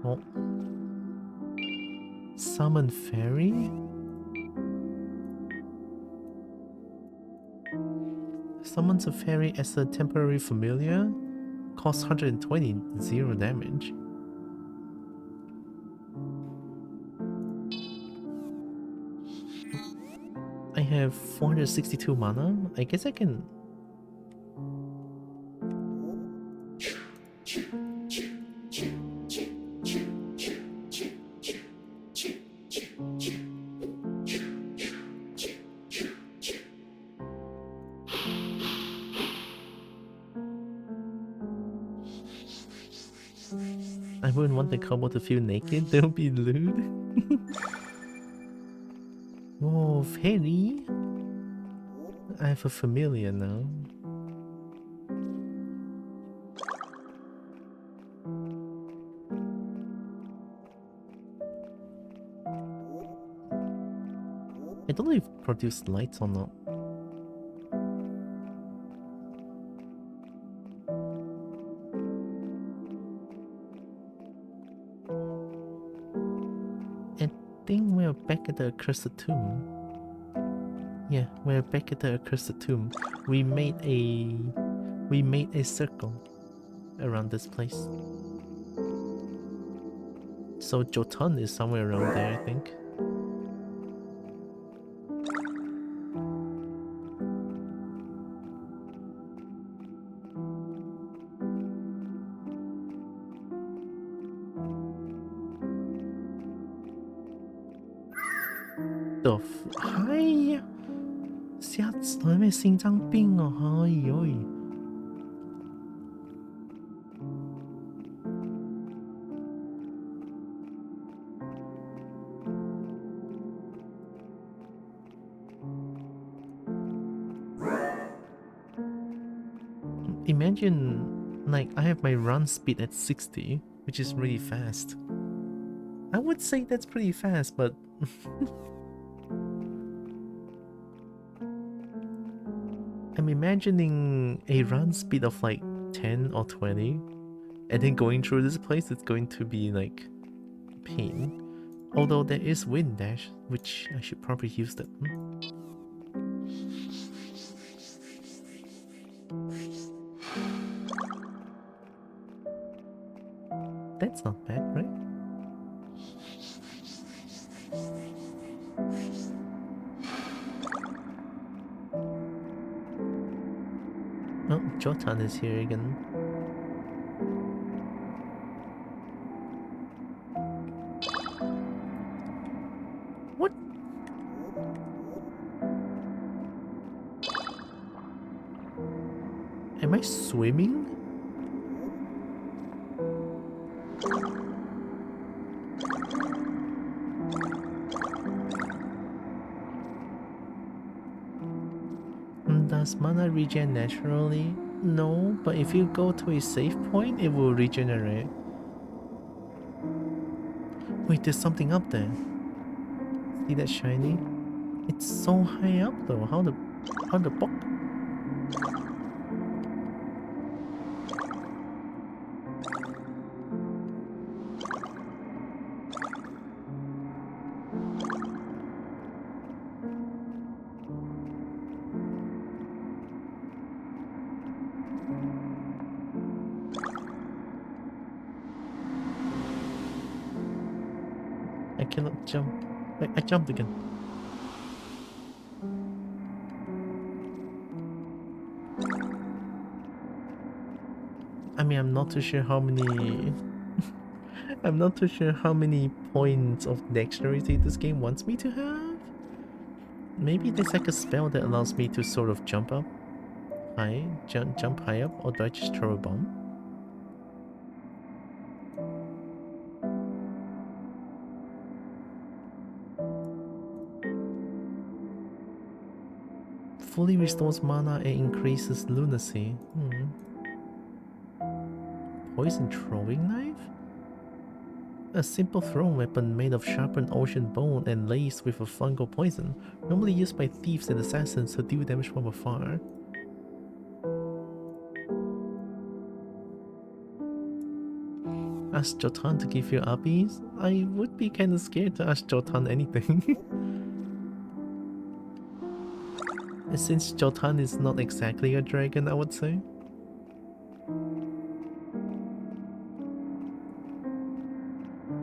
Oh. Summon fairy? Summons a fairy as a temporary familiar. Costs 120, 0 damage. I have 462 mana. I guess I can... I wouldn't want the kobo to feel naked, they'll be lewd. Whoa, fairy! I have a familiar now. I don't know if it produced lights or not. I think we're back at the accursed tomb. Yeah, we're back at the accursed tomb. We made a circle around this place. So Jotun is somewhere around there, I think. Hi! 吓死我咩心脏病哦！哎呦！ Imagine, like, I have my run speed at 60, which is really fast. I would say that's pretty fast, but... I'm imagining a run speed of like 10 or 20, and then going through this place, it's going to be like pain. Although there is wind dash, which I should probably use that. That's not bad, right? Oh, Jotun is here again. What? Am I swimming? Does mana regen naturally? No, but if you go to a safe point, it will regenerate. Wait, there's something up there. See that shiny? It's so high up though. How the fuck? I cannot jump. Wait, I jumped again. I mean, I'm not too sure how many... I'm not too sure how many points of dexterity this game wants me to have. Maybe there's like a spell that allows me to sort of jump up high, jump high up, or do I just throw a bomb? Fully restores mana and increases lunacy. Poison throwing knife? A simple thrown weapon made of sharpened ocean bone and laced with a fungal poison, normally used by thieves and assassins to deal damage from afar. Ask Jotan to give you uppies? I would be kinda scared to ask Jotan anything. Since Jotan is not exactly a dragon, I would say.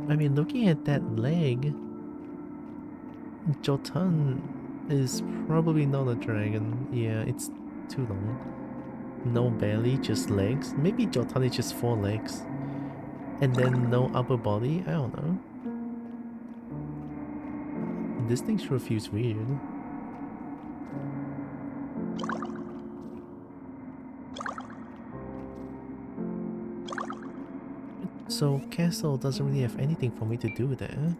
I mean, looking at that leg, Jotan is probably not a dragon. Yeah, it's too long. No belly, just legs. Maybe Jotan is just 4 legs. And then no upper body? I don't know. This thing sure feels weird. So castle doesn't really have anything for me to do there.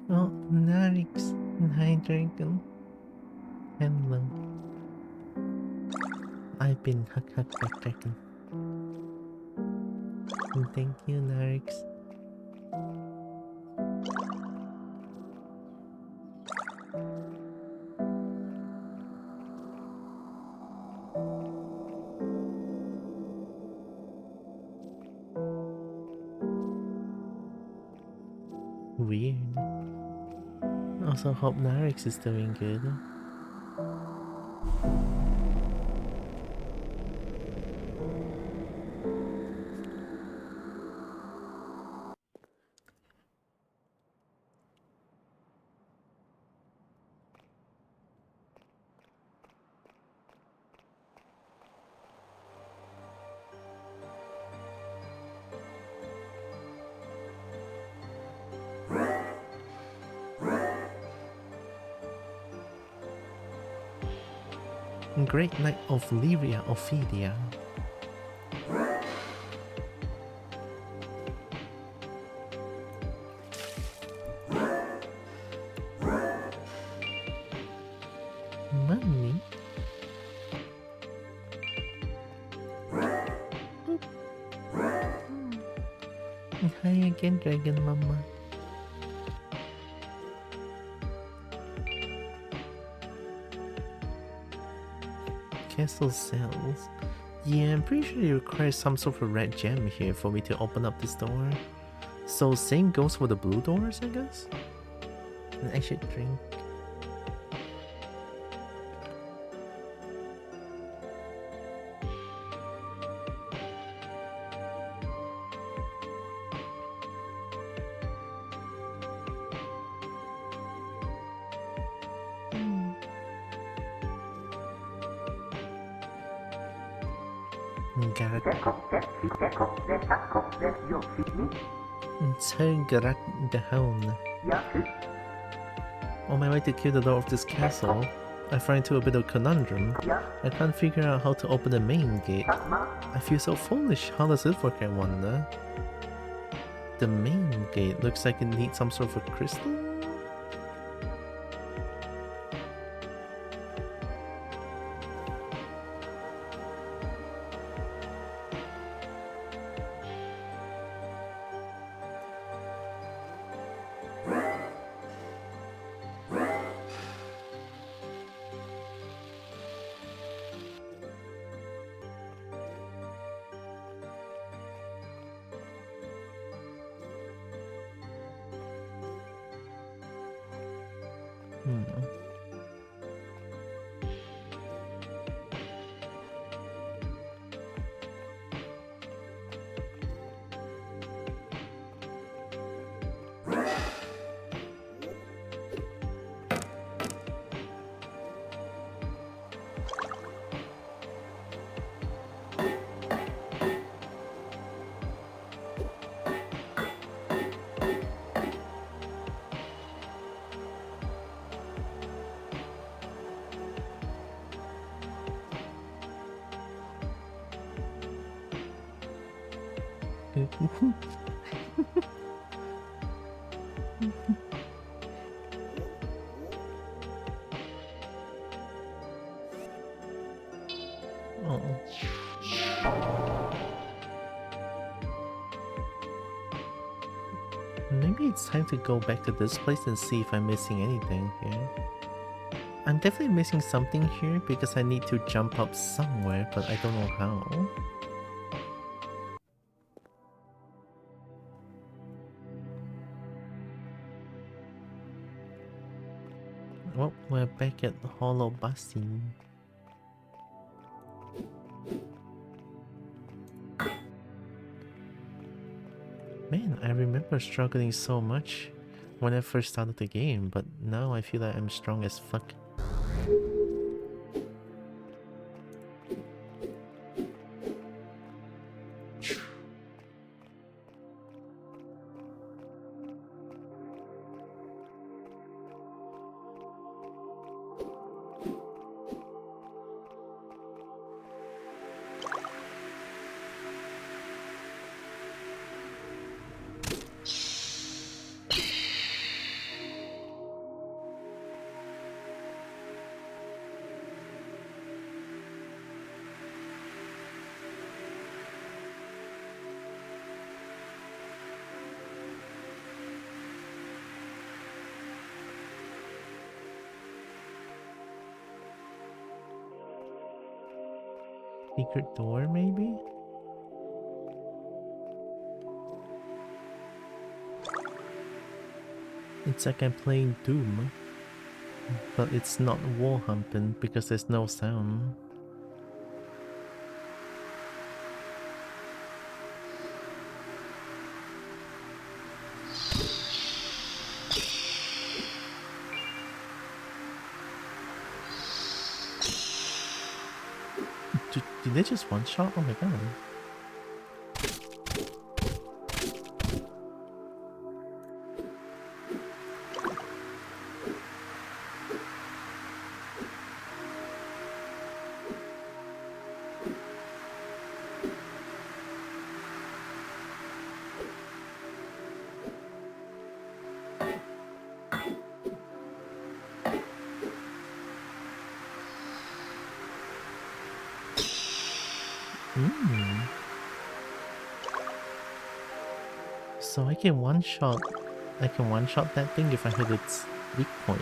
Oh, Narix, Night Dragon. Hello. I've been Huck Dragon. Thank you, Narix. Weird. Also hope Narix is doing good. Great Knight of Lyria Ophelia. Money? Hi again, Dragon Mama. Castle cells. Yeah, I'm pretty sure it requires some sort of red gem here for me to open up this door. So same goes for the blue doors, I guess? I should drink. Garat the Hound. On my way to kill the door of this castle, I find into a bit of conundrum. I can't figure out how to open the main gate. I feel so foolish. How does it work, I wonder? The main gate looks like it needs some sort of a crystal? Oh. Maybe it's time to go back to this place and see if I'm missing anything here. I'm definitely missing something here because I need to jump up somewhere, but I don't know how. Well, we're back at Hollow Basin. Man, I remember struggling so much when I first started the game, but now I feel like I'm strong as fuck. Secret door, maybe? It's like I'm playing Doom, but it's not wall humping because there's no sound. Did they just one shot? Oh my god. So I can one-shot that thing if I hit its weak point.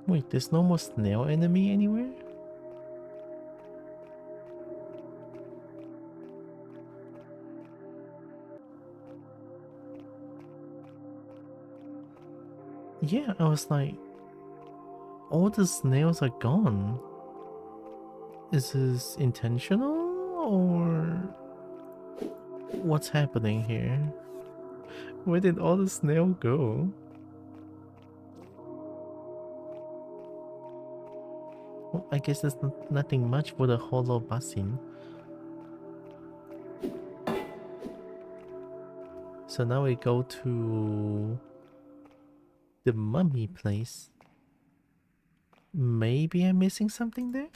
Wait, there's no more snail enemy anywhere? Yeah, I was like, all the snails are gone. Is this intentional or what's happening here? Where did all the snail go? Well, I guess there's nothing much for the Hollow Basin. So now we go to the mummy place. Maybe I'm missing something there?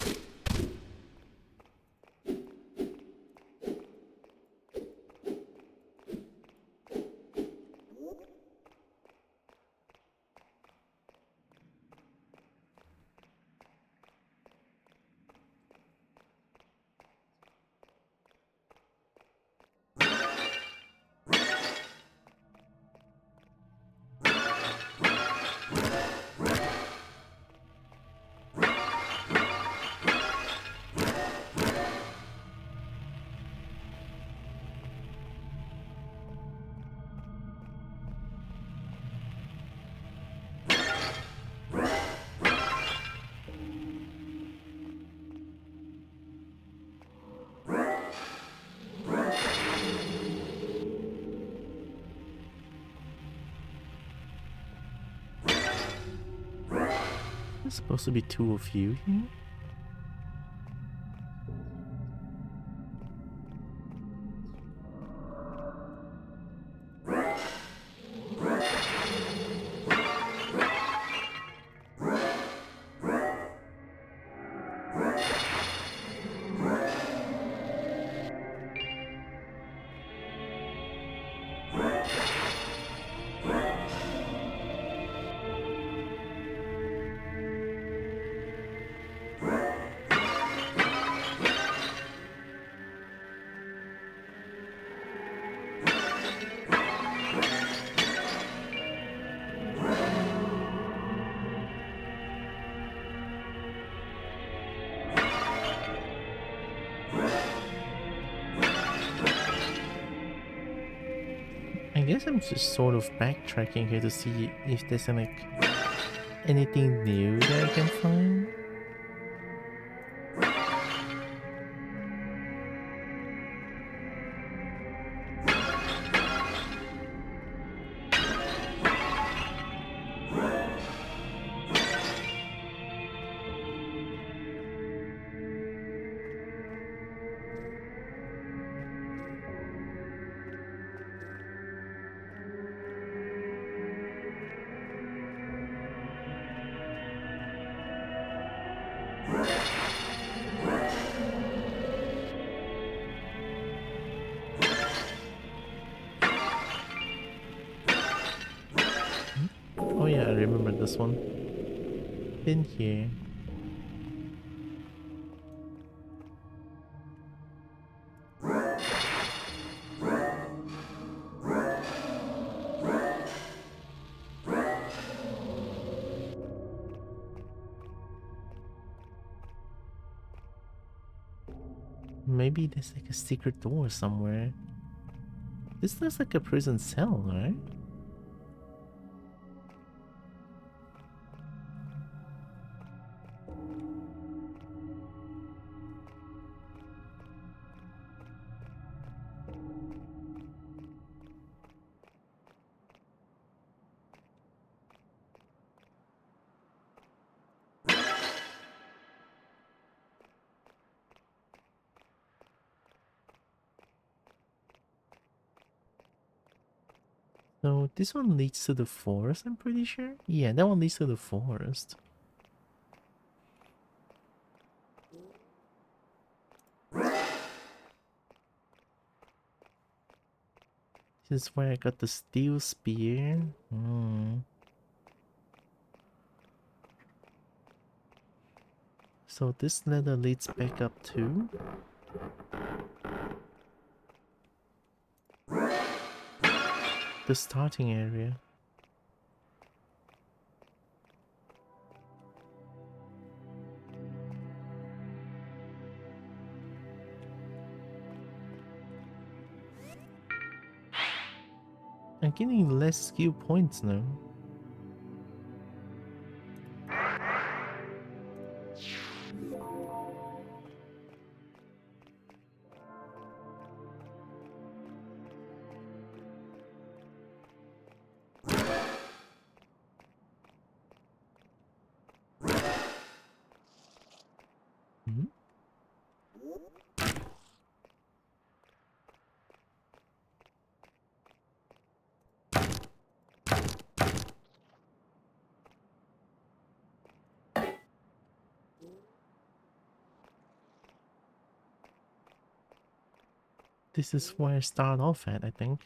supposed to be two of you here? I guess I'm just sort of backtracking here to see if there's anything new that I can find. Oh yeah, I remember this one. Been here. Maybe there's like a secret door somewhere. This looks like a prison cell, right? So this one leads to the forest, I'm pretty sure. Yeah, that one leads to the forest. This is where I got the steel spear. So this ladder leads back up too. The starting area. I'm getting less skill points now. This is where I start off at, I think.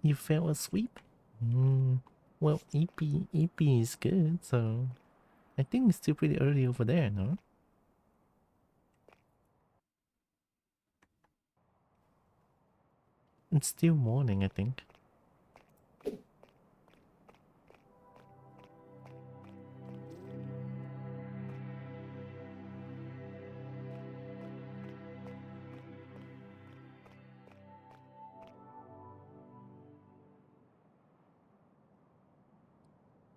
You fell asleep? Well, EP is good, so I think it's still pretty early over there, no? It's still morning, I think.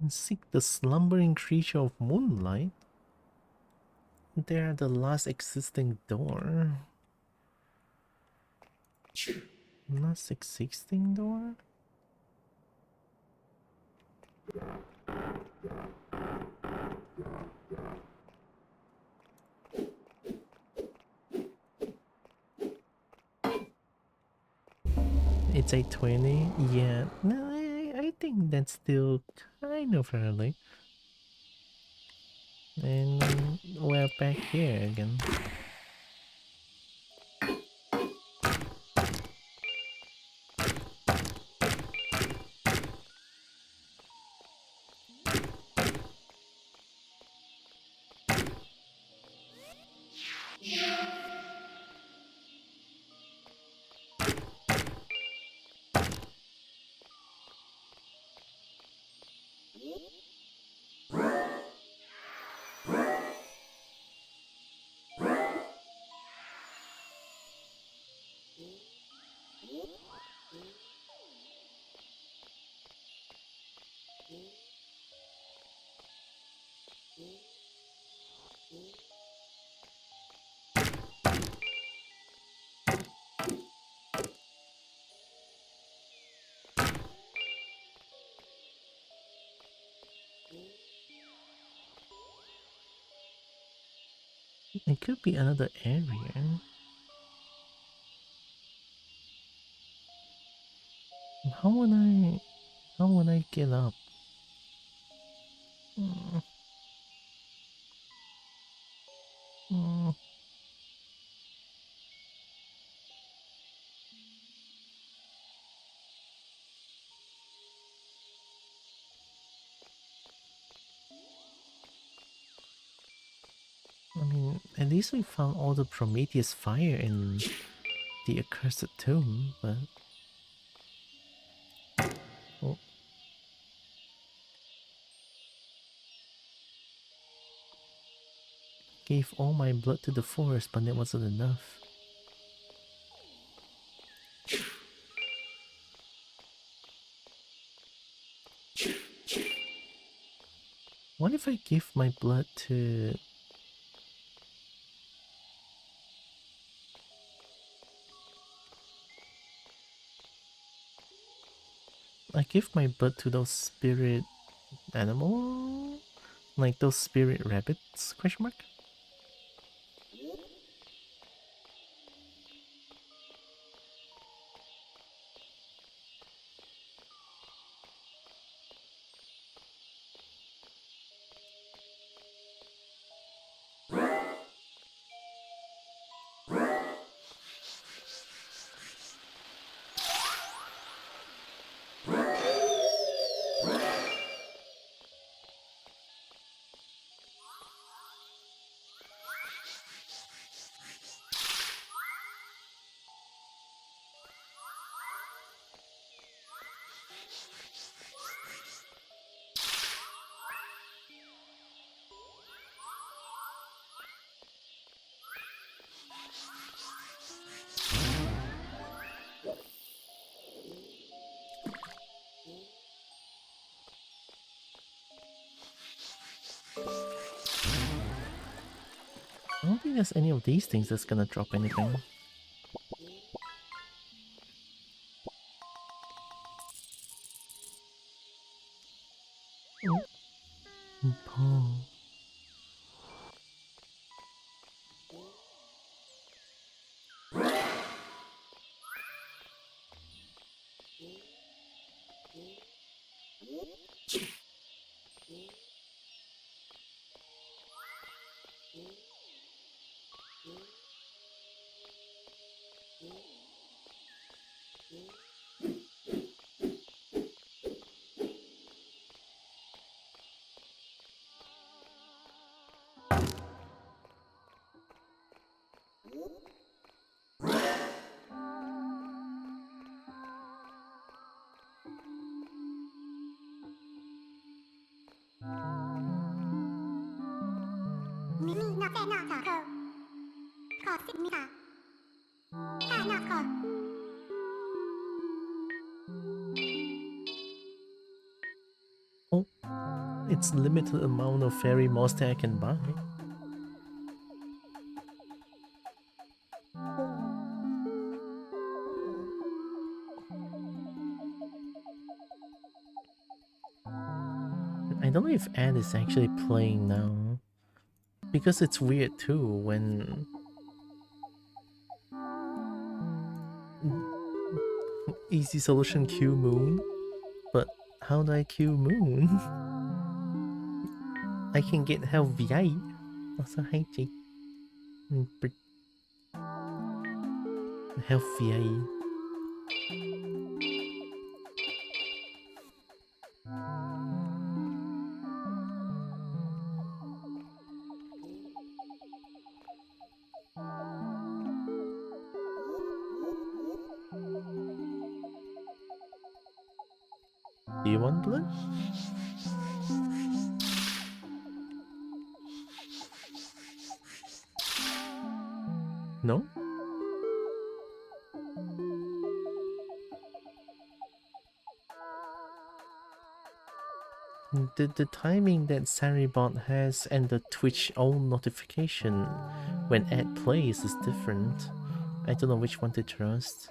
Seek the slumbering creature of moonlight. They are the last existing door. Not 616 door? It's 8:20. Yeah, no, I think that's still kind of early. And we're back here again. It could be another area. How would I get up? Mm, mm. I mean, at least we found all the Prometheus fire in the accursed tomb, but oh, gave all my blood to the forest, but that wasn't enough. What if I give my blood to... I give my blood to those spirit animal? Like those spirit rabbits? Question mark? I don't think there's any of these things that's gonna drop anything. Paul. Oh, it's limited amount of fairy moss that I can buy. I don't know if Ed is actually playing now. Because it's weird too when... Easy solution Q Moon. But how do I Q Moon? I can get help VI. Also, hi Jake. Help VI. Do you want blood? No? The timing that Saribot has and the Twitch own notification when ad plays is different. I don't know which one to trust.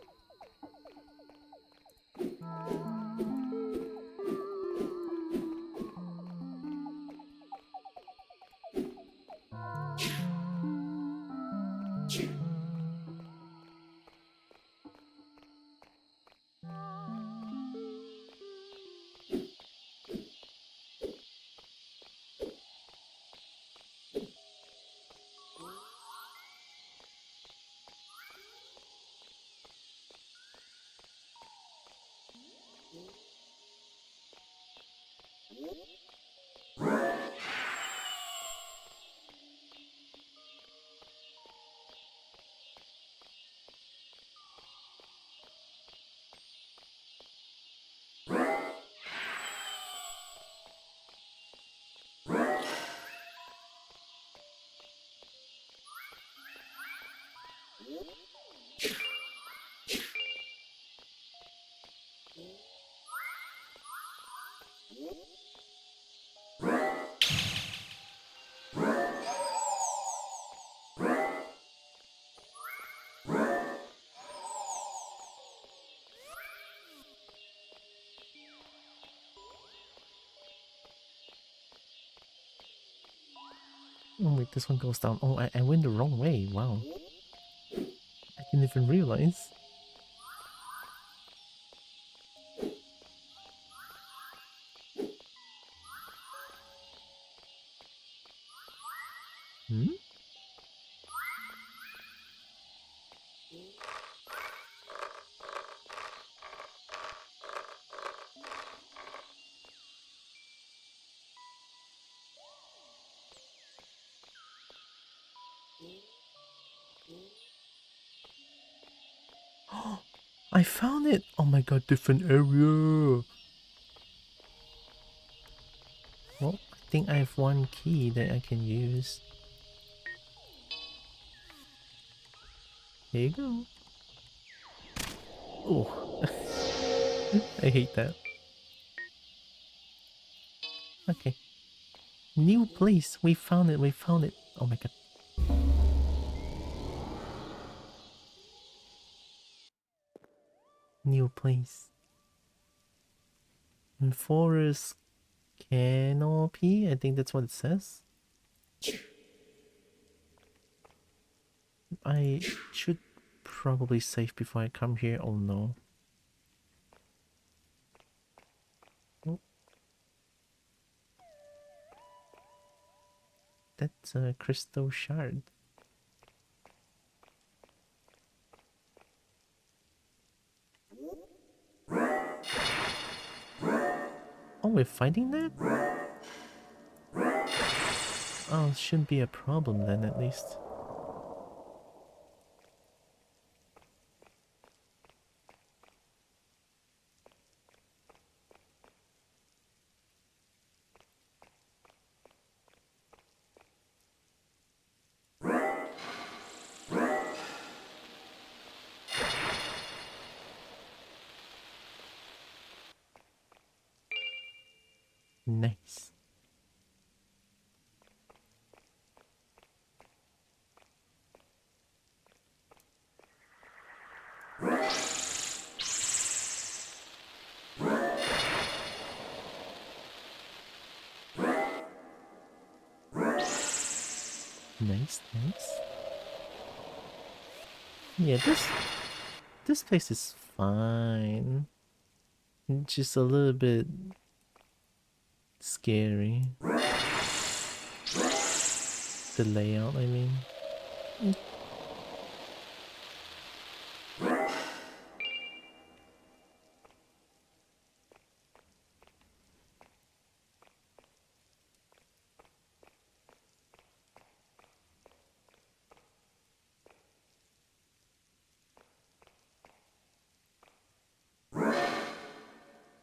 Oh wait, this one goes down. Oh, I went the wrong way. Wow. I didn't even realize. Hmm? I found it! Oh my god, different area! Well, I think I have one key that I can use. Here you go. Oh, I hate that. Okay. New place! We found it, we found it! Oh my god. New place. Forest canopy? I think that's what it says. I should probably save before I come here. Oh no. Oh. That's a crystal shard. Oh, we're fighting that? Oh, it shouldn't be a problem then, at least. Nice. Nice, nice. Yeah, this place is fine. Just a little bit scary. The layout, I mean.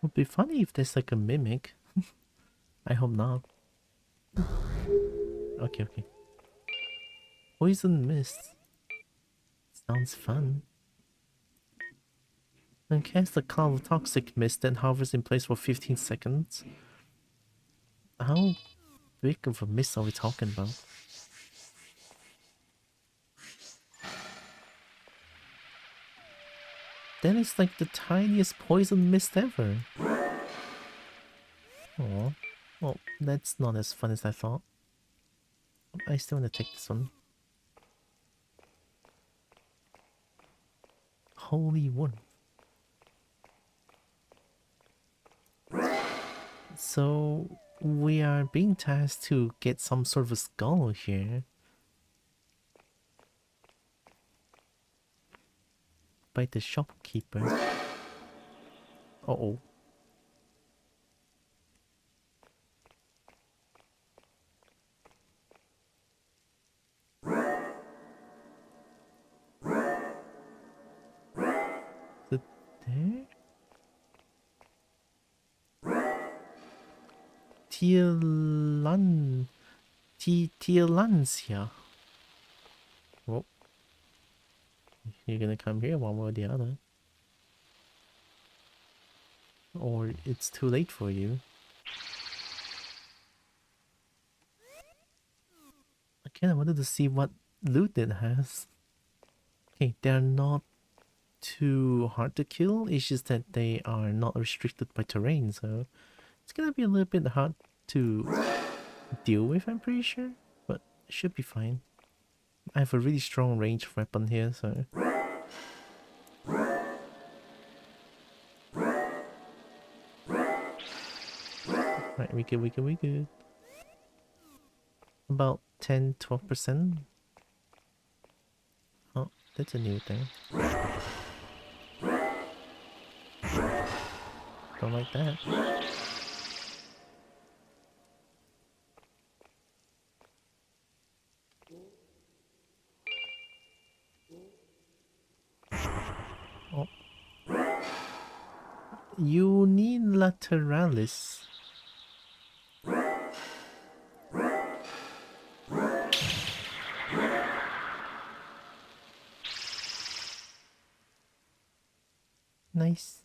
Would be funny if there's like a mimic. I hope not. Okay, okay. Poison mist. Sounds fun. And cast a cloud of toxic mist that hovers in place for 15 seconds. How big of a mist are we talking about? That is like the tiniest poison mist ever. Oh, well, that's not as fun as I thought. I still want to take this one. Holy one. So we are being tasked to get some sort of a skull here by the shopkeeper. Uh-oh. Is it there? Tielancia. Oh, you're gonna come here one way or the other. Or it's too late for you. I kinda wanted to see what loot it has. Okay, they're not too hard to kill, it's just that they are not restricted by terrain, so it's gonna be a little bit hard to deal with, I'm pretty sure, but it should be fine. I have a really strong ranged weapon here, so... Right, we good, we good, we good. About 10-12%. Oh, that's a new thing. Don't like that. Oh. Unilateralis. Nice.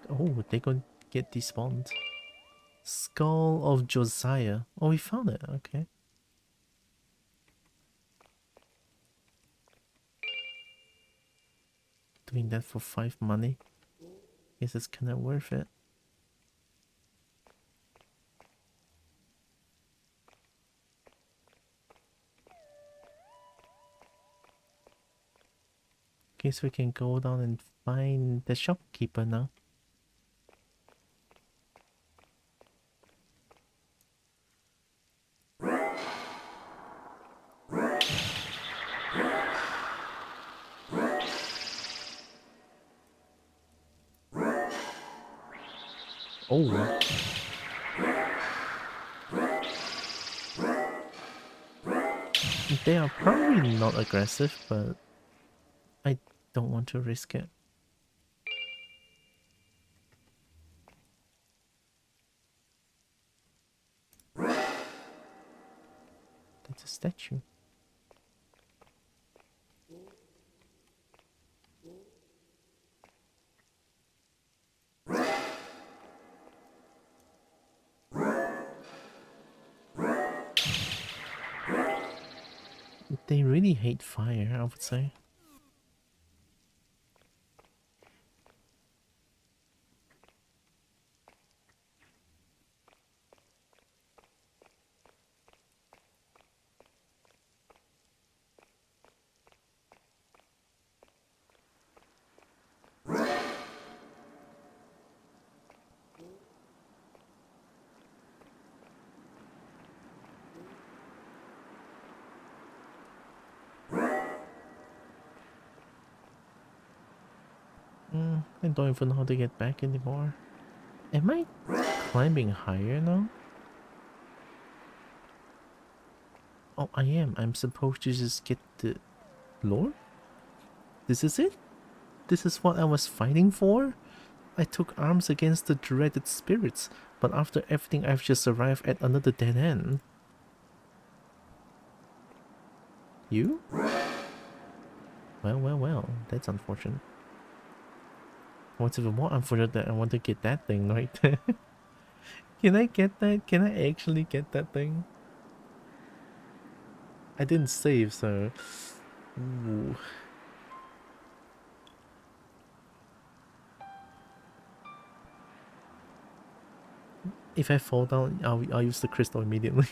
Oh, they're gonna get despawned. Skull of Josiah. Oh, we found it. Okay. Doing that for 5 money. Guess it's kinda worth it. Guess we can go down and find the shopkeeper now. Oh. They are probably not aggressive, but I don't want to risk it. That's a statue. They really hate fire, I would say. I don't even know how to get back anymore. Am I climbing higher now? Oh, I am. I'm supposed to just get the lore? This is it? This is what I was fighting for? I took arms against the dreaded spirits, but after everything I've just arrived at another dead end. You? Well, that's unfortunate. What's even more unfortunate that I want to get that thing right there. Can I get that? Can I actually get that thing? I didn't save, so... Ooh. If I fall down, I'll use the crystal immediately.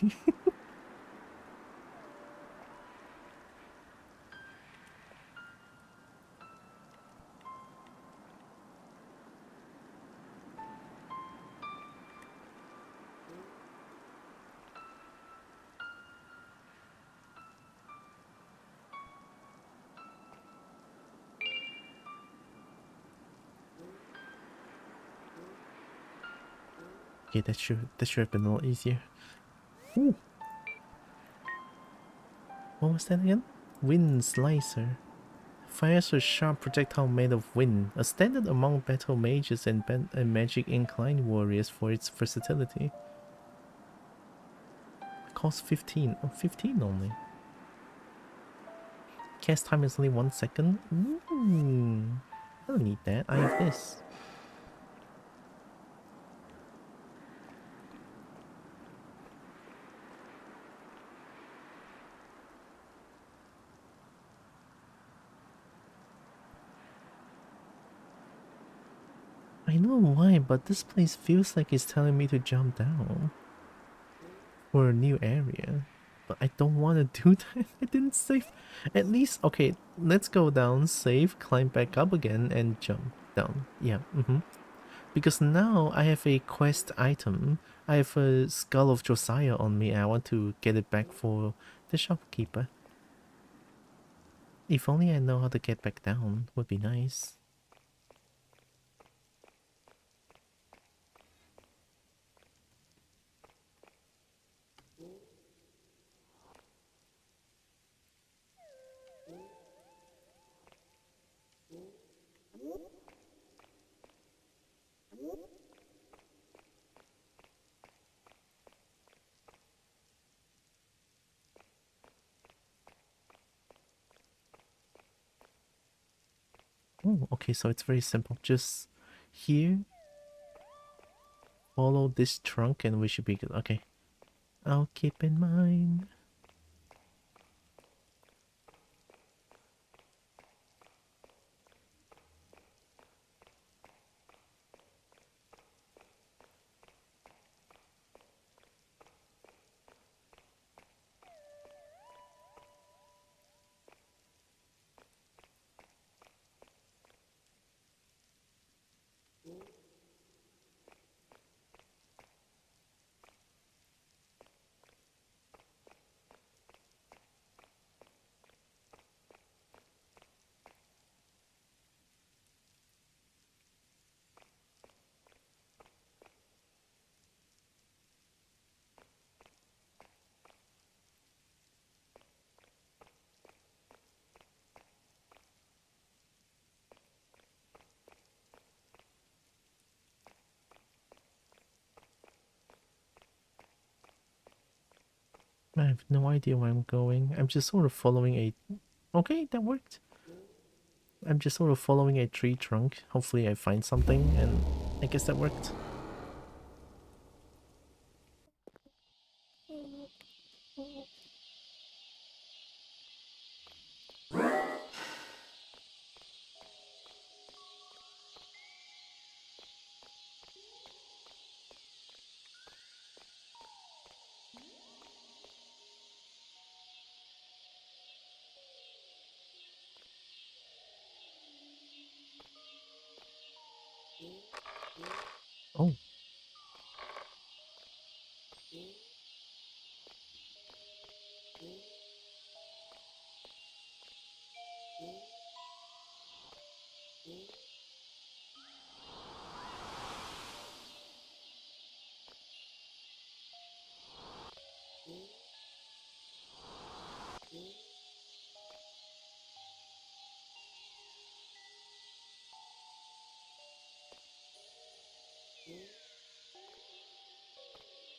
Okay, that should have been a lot easier. Ooh. What was that again? Wind Slicer. Fires a sharp projectile made of wind, a standard among battle mages and magic inclined warriors for its versatility. Cost 15. Oh, 15 only. Cast time is only 1 second. Ooh. I don't need that. I have this. I know why, but this place feels like it's telling me to jump down for a new area. But I don't want to do that. I didn't save. At least, okay, let's go down, save, climb back up again, and jump down. Yeah, Because now I have a quest item. I have a Skull of Josiah on me, and I want to get it back for the shopkeeper. If only I know how to get back down, would be nice. Oh, okay, so it's very simple. Just here, follow this trunk and we should be good. Okay, I'll keep in mind. I have no idea where I'm going. I'm just sort of following a... Okay, that worked. I'm just sort of following a tree trunk. Hopefully I find something, and I guess that worked. Oh.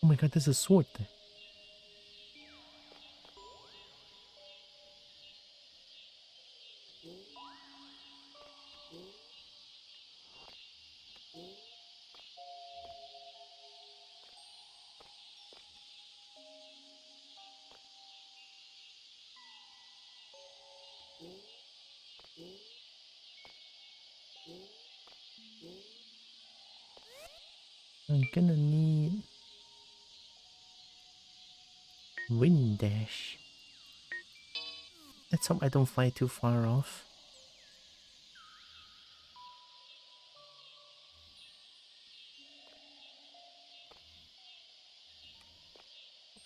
Oh my god, there's a sword there. I'm gonna need wind dash. Let's hope I don't fly too far off.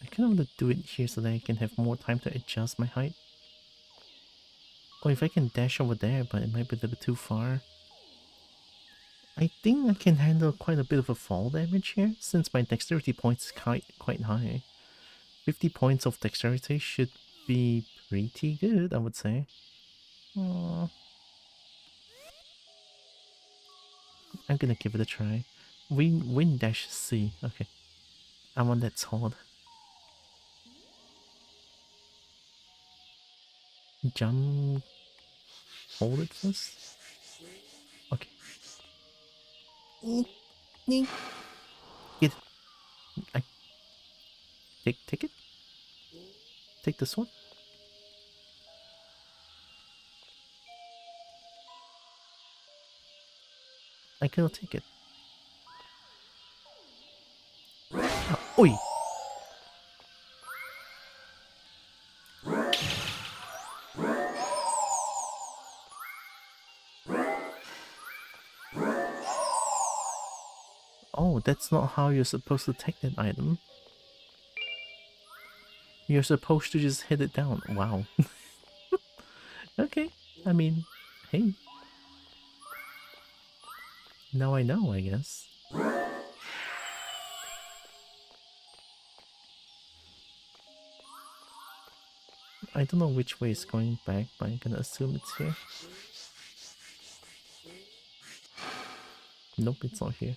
I kind of want to do it here so that I can have more time to adjust my height. Or if I can dash over there, but it might be a little bit too far. I think I can handle quite a bit of a fall damage here, since my dexterity points is quite high. 50 points of dexterity should be pretty good, I would say. Aww. I'm gonna give it a try. Wind dash C. Okay. I want that sword. Jump. Hold it first. Okay. Get it. I take it. Take this one. I cannot take it. Ah, oi! Oh, that's not how you're supposed to take that item. You're supposed to just hit it down. Wow. Okay. I mean, hey. Now I know, I guess. I don't know which way it's going back, but I'm gonna assume it's here. Nope, it's not here.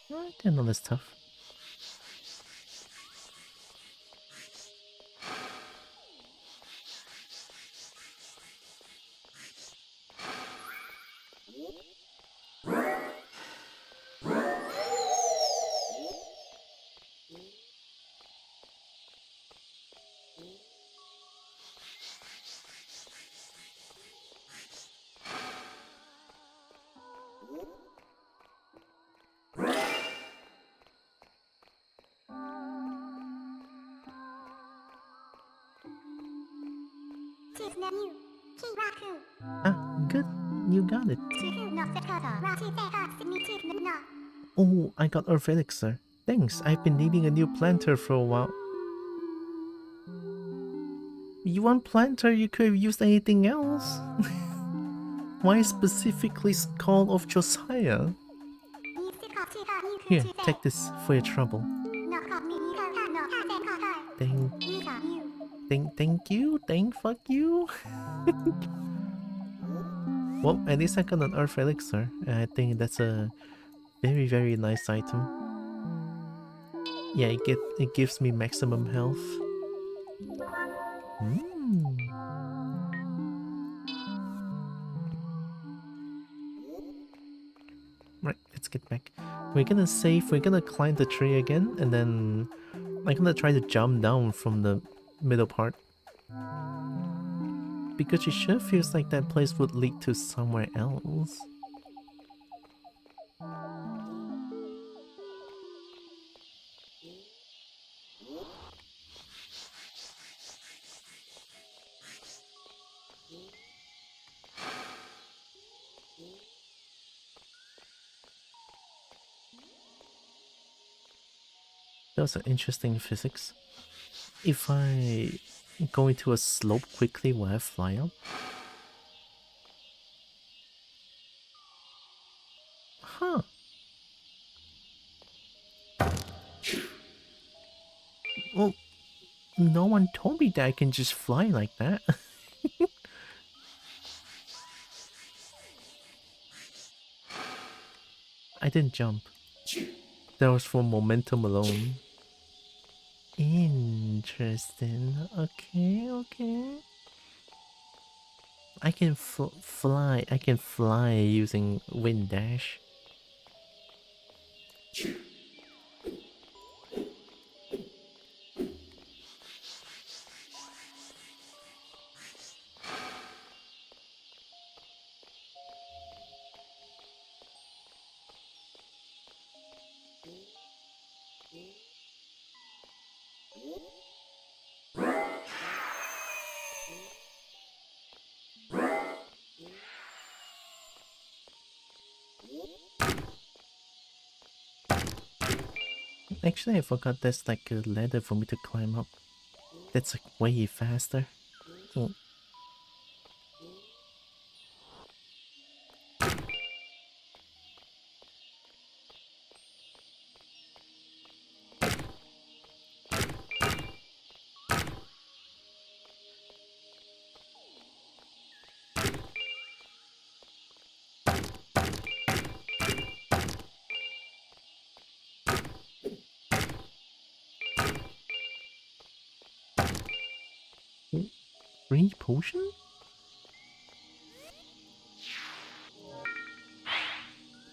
I didn't know that's tough. Ah, good. You got it. Oh, I got Earth Elixir. Thanks, I've been needing a new planter for a while. You want planter? You could have used anything else. Why specifically Skull of Josiah? Here, take this for your trouble. Thank you? Fuck you? Well, at least I got an Earth Elixir. I think that's a very nice item. Yeah, it gives me maximum health. Right, let's get back. We're gonna save, we're gonna climb the tree again, and then I'm gonna try to jump down from the middle part. Because it sure feels like that place would lead to somewhere else. That was an interesting physics. If I go into a slope quickly, will I fly up? Huh. Well, no one told me that I can just fly like that. I didn't jump. That was for momentum alone. Interesting. Okay, okay. I can fly. I can fly using wind dash. Actually, I forgot there's like a ladder for me to climb up. That's like way faster. Oh. Free potion?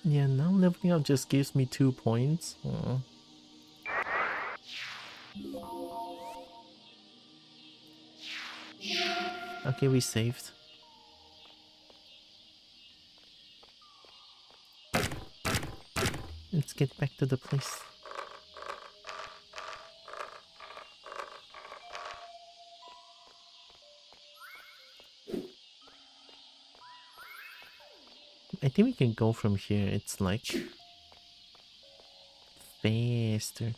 Yeah, now leveling up just gives me 2 points. Okay, we saved. Let's get back to the place. I think we can go from here. It's like faster.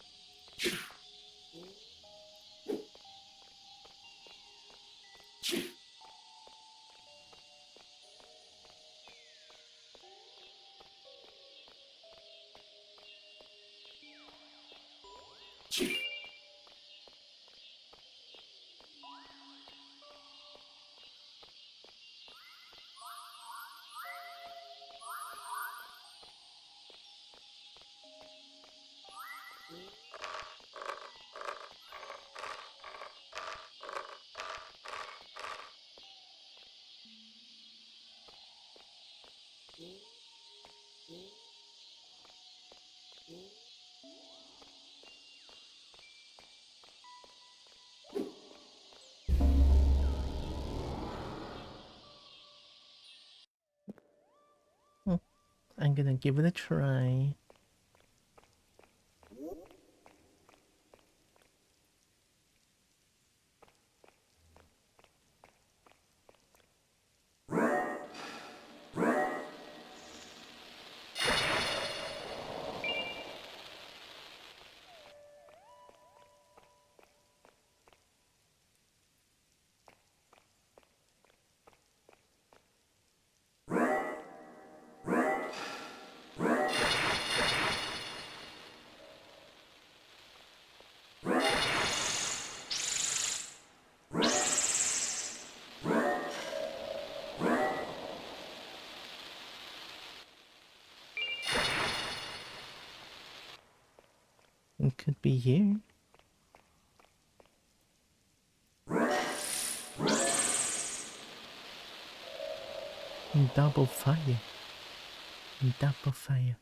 I'm gonna give it a try. It could be here. Double fire. Double fire.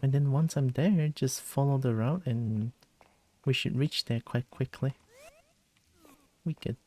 And then once I'm there, just follow the route and we should reach there quite quickly. We could.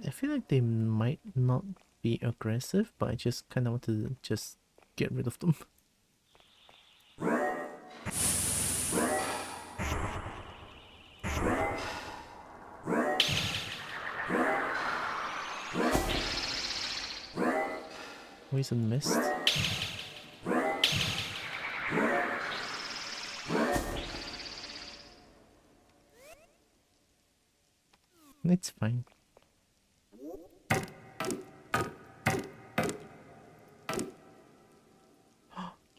I feel like they might not be aggressive, but I just kind of want to just get rid of them. Poison mist. It's fine.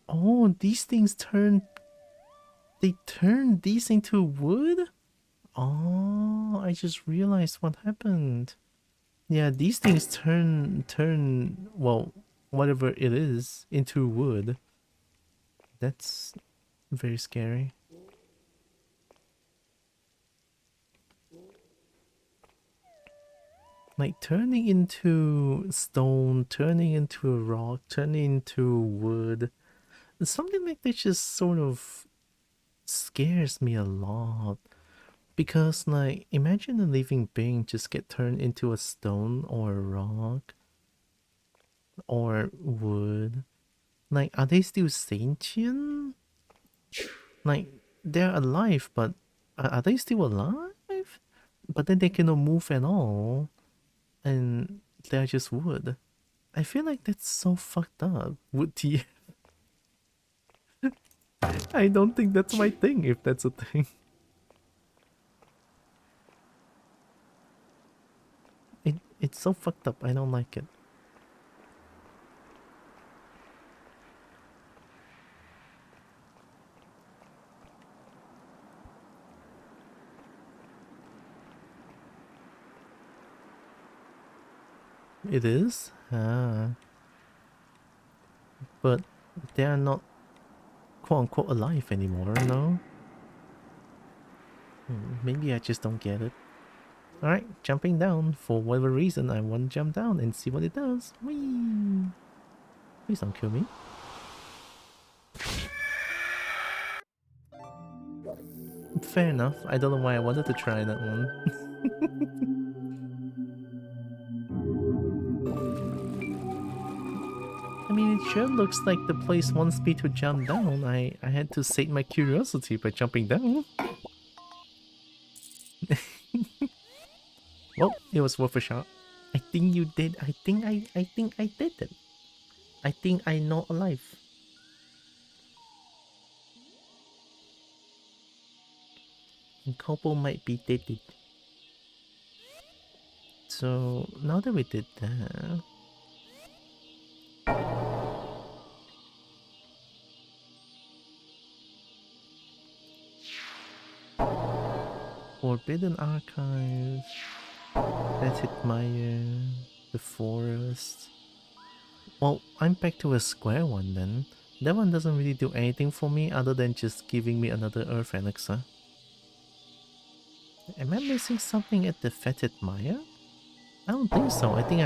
Oh, these things turn... They turn these into wood? Oh, I just realized what happened. Yeah, these things turn, well, whatever it is, into wood. That's very scary. Like turning into stone, turning into a rock, turning into wood. Something like that just sort of scares me a lot. Because like, imagine a living being just get turned into a stone or a rock or wood. Like, are they still sentient? Like, they're alive, but are they still alive? But then they cannot move at all. And they're just wood. I feel like that's so fucked up. Wood tea. I don't think that's my thing, if that's a thing. It's so fucked up. I don't like it. It is? Ah. But they are not quote-unquote alive anymore, no? Maybe I just don't get it. Alright, jumping down. For whatever reason, I want to jump down and see what it does. Whee! Please don't kill me. Fair enough. I don't know why I wanted to try that one. I mean, it sure looks like the place wants me to jump down. I had to sate my curiosity by jumping down. Well, it was worth a shot. I think you did. I think I did it. I think I'm not alive. And Kobo might be dead. So now that we did that, Forbidden Archive, Fetid Mire, the Forest. Well, I'm back to a square one then. That one doesn't really do anything for me other than just giving me another Earth Elixir. Am I missing something at the Fetid Mire? I don't think so. I think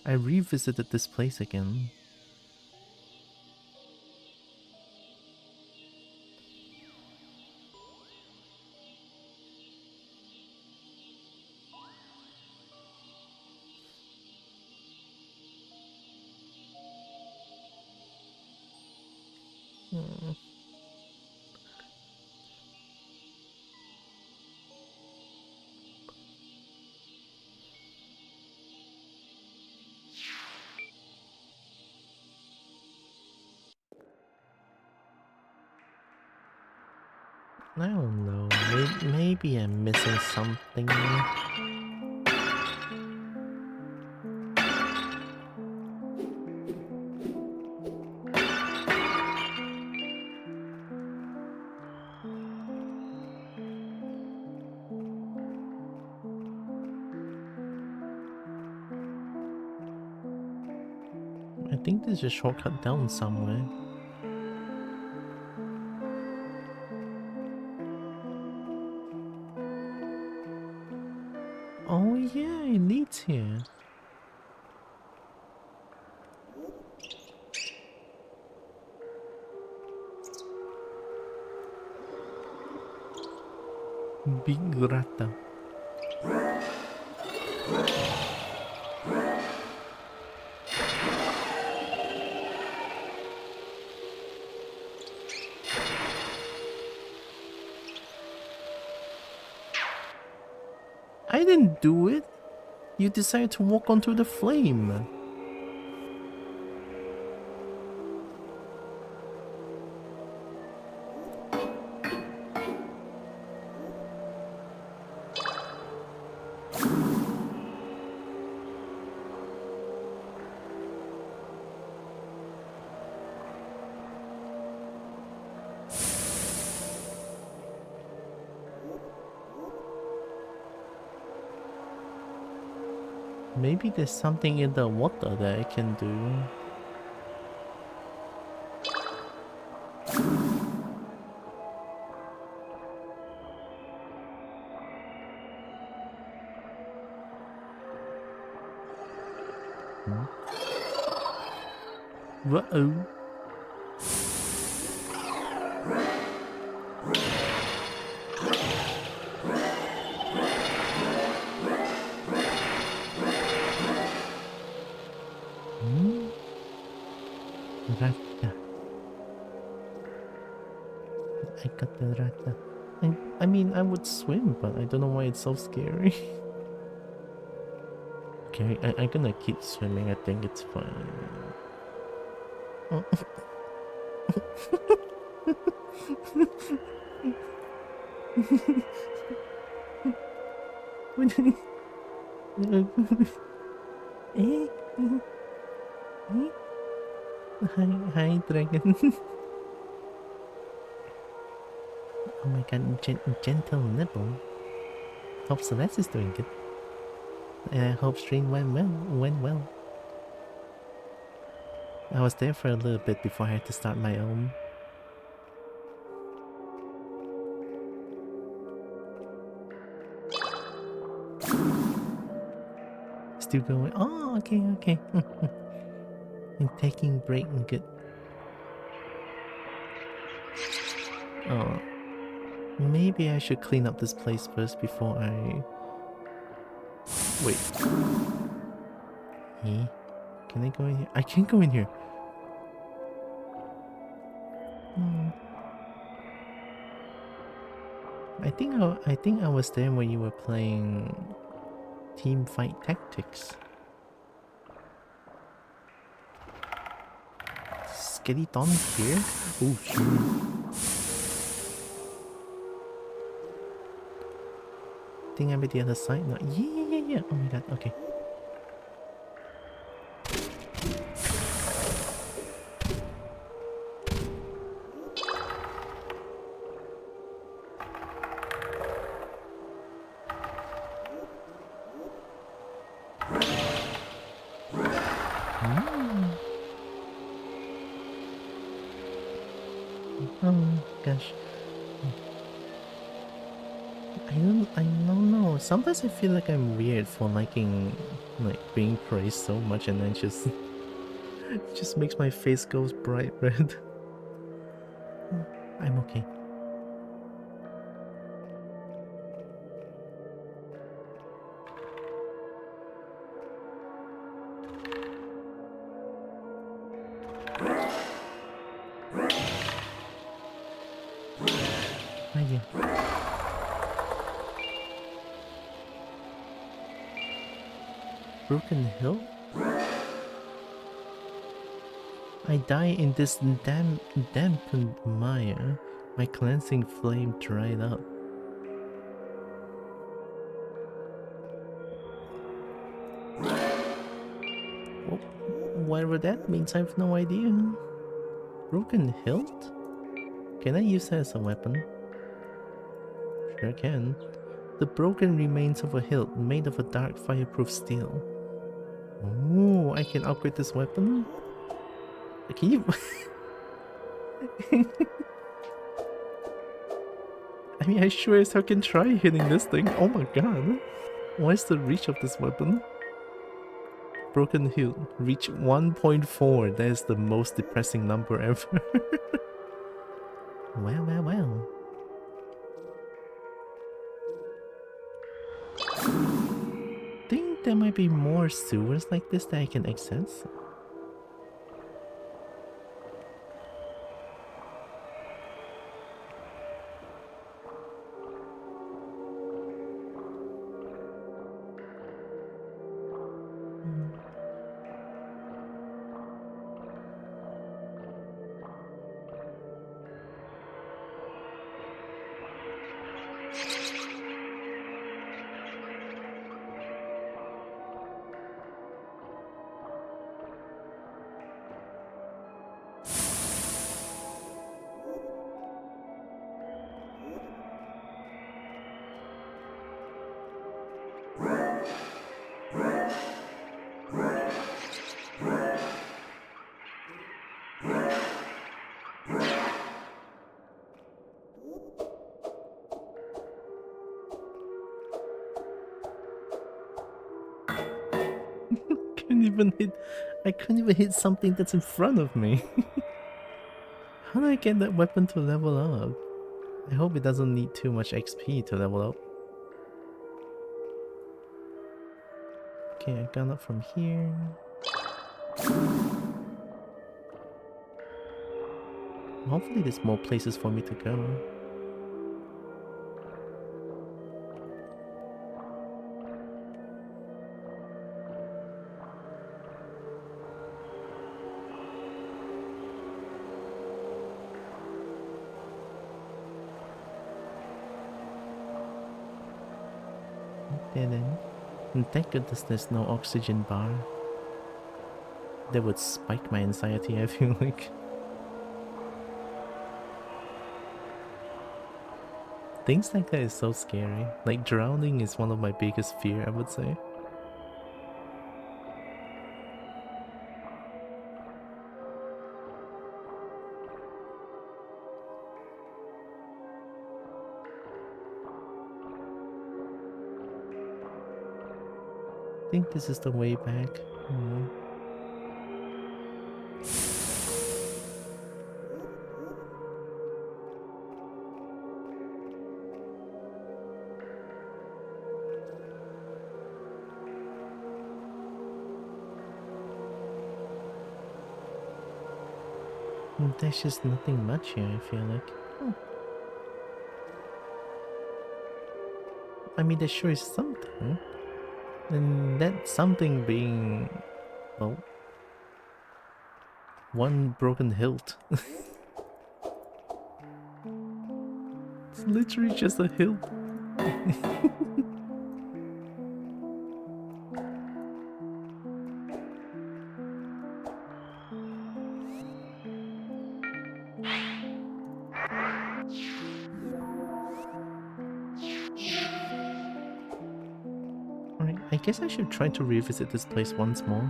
I revisited this place again. I don't know. Maybe I'm missing something. I think there's a shortcut down somewhere. Oh yeah, it leads here. Big Rata. I didn't do it. You decided to walk onto the flame. Maybe there's something in the water that I can do. Uh-oh. Rata. I got the rata. I mean, I would swim, but I don't know why it's so scary. Okay, I'm gonna keep swimming. I think it's fine. Oh. Hi, dragon. Oh my god, gentle nibble. Hope Celeste is doing good. And I hope stream went well. I was there for a little bit before I had to start my own. Still going. Oh, okay. And taking break and good. Oh, maybe I should clean up this place first before I... Wait. Hey, can I go in here? I can't go in here. I think I was there when you were playing Team Fight Tactics. Skeleton here? Oh shoot. Think I'm at the other side now. Yeah. Oh my god, okay. Oh gosh. I don't know. Sometimes I feel like I'm weird for liking being praised so much, and then just it just makes my face go bright red. I'm okay. Yeah. Broken Hill? I die in this dampened mire. My cleansing flame dried up. Well, whatever that means, I have no idea. Broken hilt? Can I use that as a weapon? Sure can. The broken remains of a hilt made of a dark fireproof steel. Oh, I can upgrade this weapon? Can you... I mean, I sure as hell can try hitting this thing. Oh my god. What is the reach of this weapon? Broken hilt. Reach 1.4. That is the most depressing number ever. Well. Think there might be more sewers like this that I can access. I couldn't even hit something that's in front of me. How do I get that weapon to level up? I hope it doesn't need too much XP to level up. Okay, I got up from here. Hopefully there's more places for me to go. Dead end. And thank goodness there's no oxygen bar. That would spike my anxiety, I feel like. Things like that is so scary. Like drowning is one of my biggest fear, I would say. I think this is the way back. There's just nothing much here, I feel like. I mean, there sure is something. And that something being... well... one broken hilt. It's literally just a hilt. Alright, I guess I should try to revisit this place once more.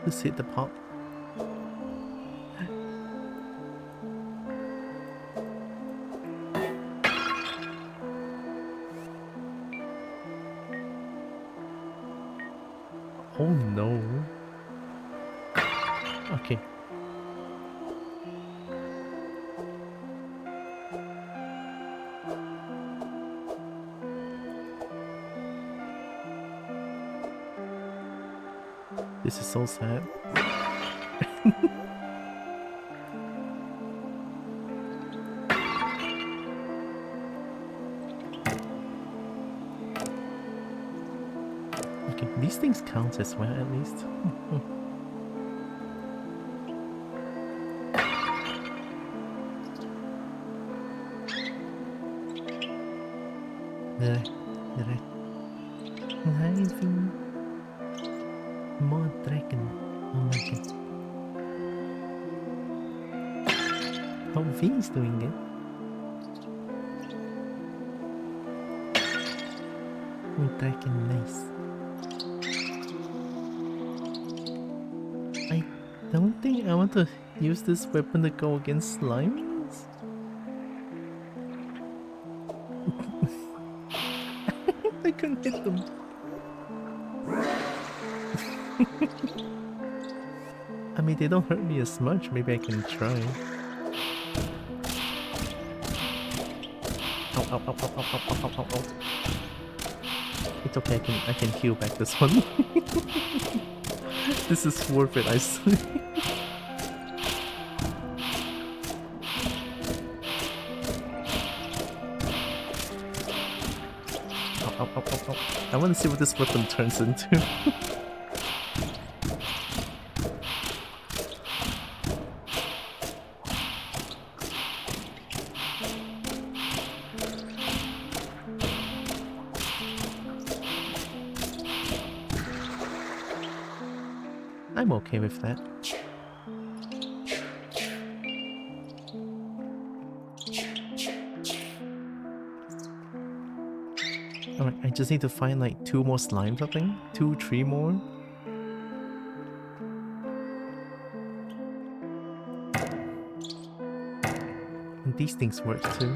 Just hit the pot. Oh no. Okay. This is so sad. Okay, these things count as well at least. Living more dragon. Oh my god. Oh, V's doing it. Oh, dragon, nice. I don't think I want to use this weapon to go against slimes. I couldn't hit them. I mean, they don't hurt me as much. Maybe I can try. Ow, ow, ow, ow, ow, ow, ow, ow, ow. It's okay, I can heal back this one. This is worth it, I swear. Ow, ow, ow, ow, ow. I want to see what this weapon turns into. I'm okay with that. Alright, I just need to find like 2 more slimes, I think? 2, 3 more? And these things work too.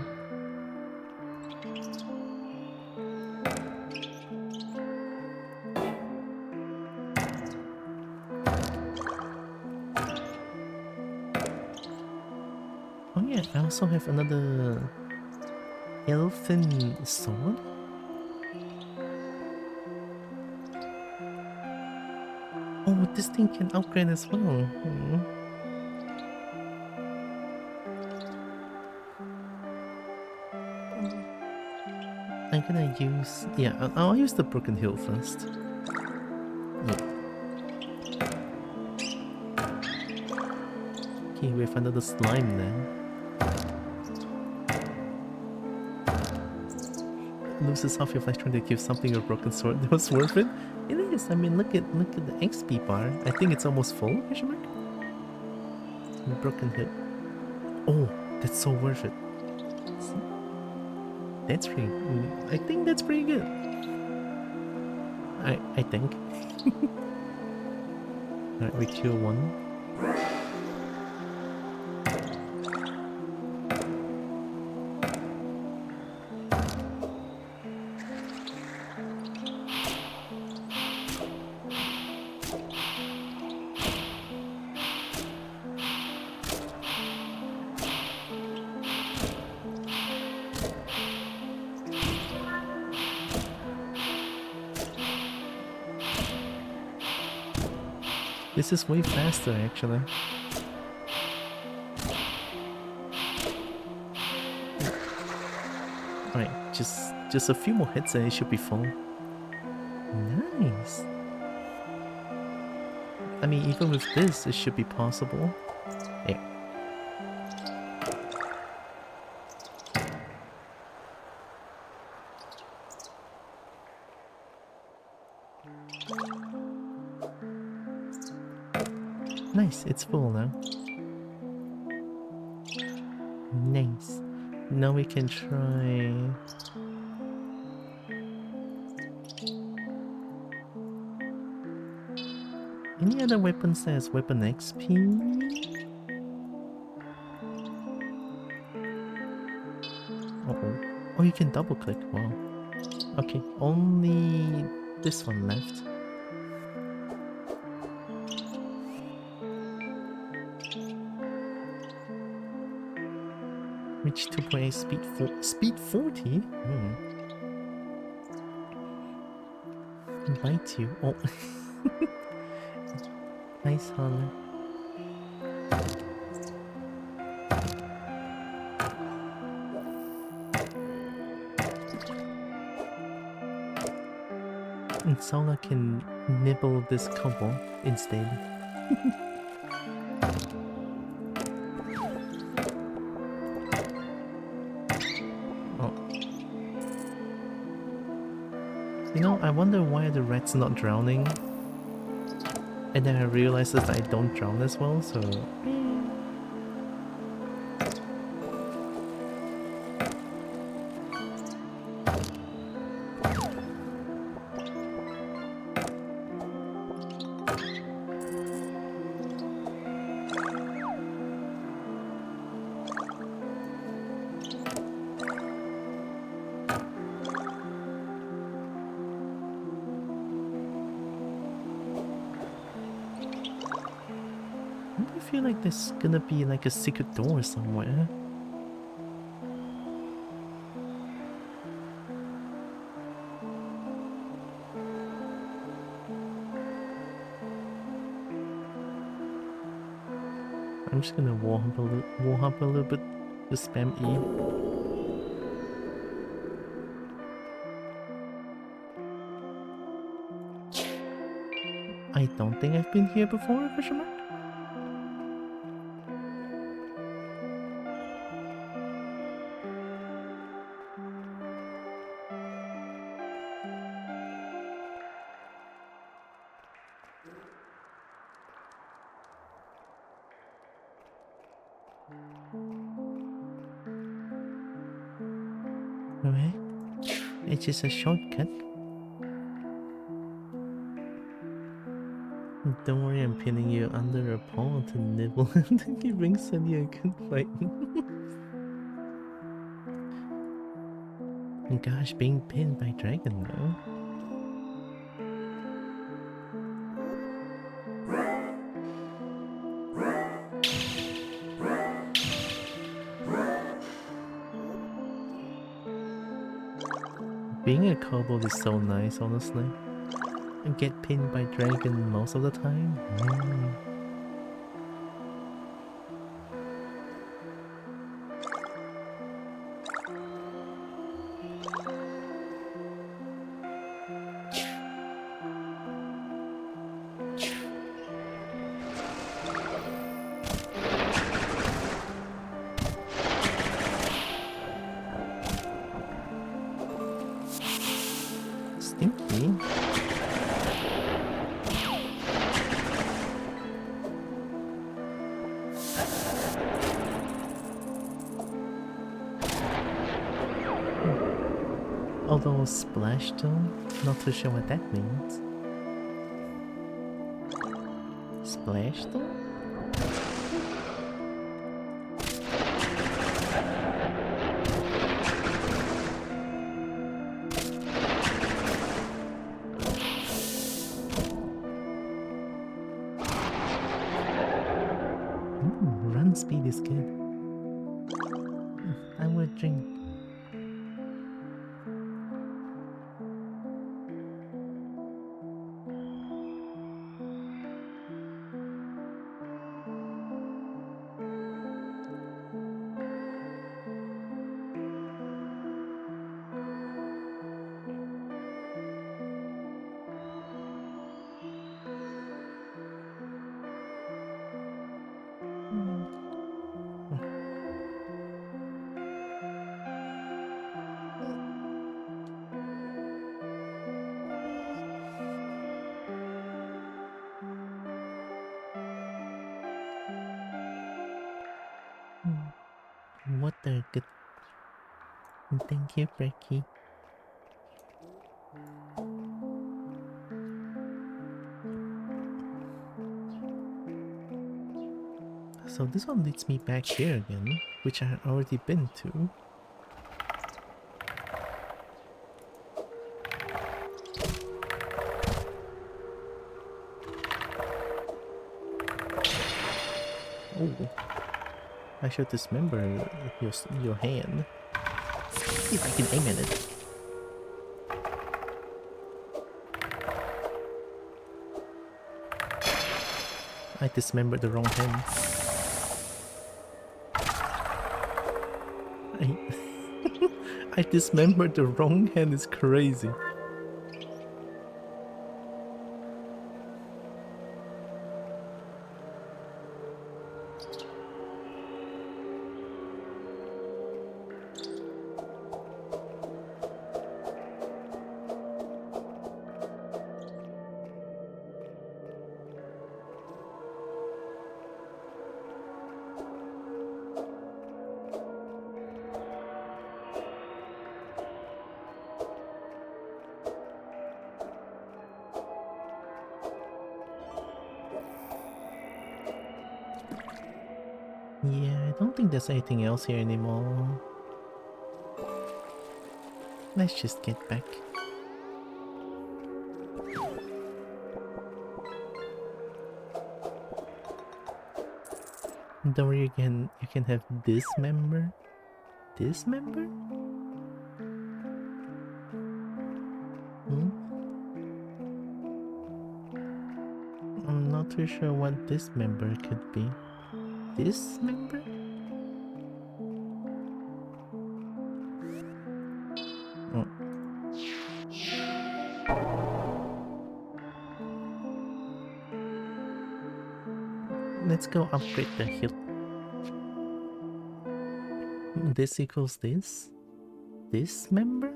also have another elfin sword. Oh, this thing can upgrade as well. I'm gonna use... yeah, I'll use the broken hill first. Yeah. Okay, we have another slime then. Loses half your life trying to give something a broken sword. That was worth it. It is. I mean, look at the XP bar. I think it's almost full. Question mark. Broken hit. Oh, that's so worth it. That's pretty. I think that's pretty good. I think. Alright, we kill one. This is way faster, actually. Alright, just a few more hits and it should be full. Nice. I mean, even with this, it should be possible. Yeah. Nice, it's full now. Nice. Now we can try... any other weapons that has weapon XP? Uh-oh. Oh, you can double click, wow. Okay, only this one left. Reach 2.8 speed 40? Invite you. Oh. Nice, Harley. And Sola can nibble this kobo instead. Oh. You know, I wonder why the rat's not drowning. And then I realized that I don't drown as well, so... I feel like there's gonna be like a secret door somewhere. I'm just gonna wall hop a little bit, just spam E. I don't think I've been here before, question mark? Okay. It's just a shortcut. Don't worry, I'm pinning you under a paw to nibble and giving Sunny a good fight. Gosh, being pinned by dragon though. Being a kobold is so nice, honestly. And get pinned by dragon most of the time. Stinky. Although splash stone, not too sure what that means. Splash stone? Run speed is good. I would drink. What a good. Thank you, Brecky. So this one leads me back here again, which I had already been to. Oh, I should dismember your hand. See if I can aim at it. I dismembered the wrong hand. I dismembered the wrong hand, is crazy. Yeah, I don't think there's anything else here anymore. Let's just get back. Don't worry, you can have this member. This member? I'm not too sure what this member could be. This member? Oh. Let's go upgrade the hill. This equals this? This member?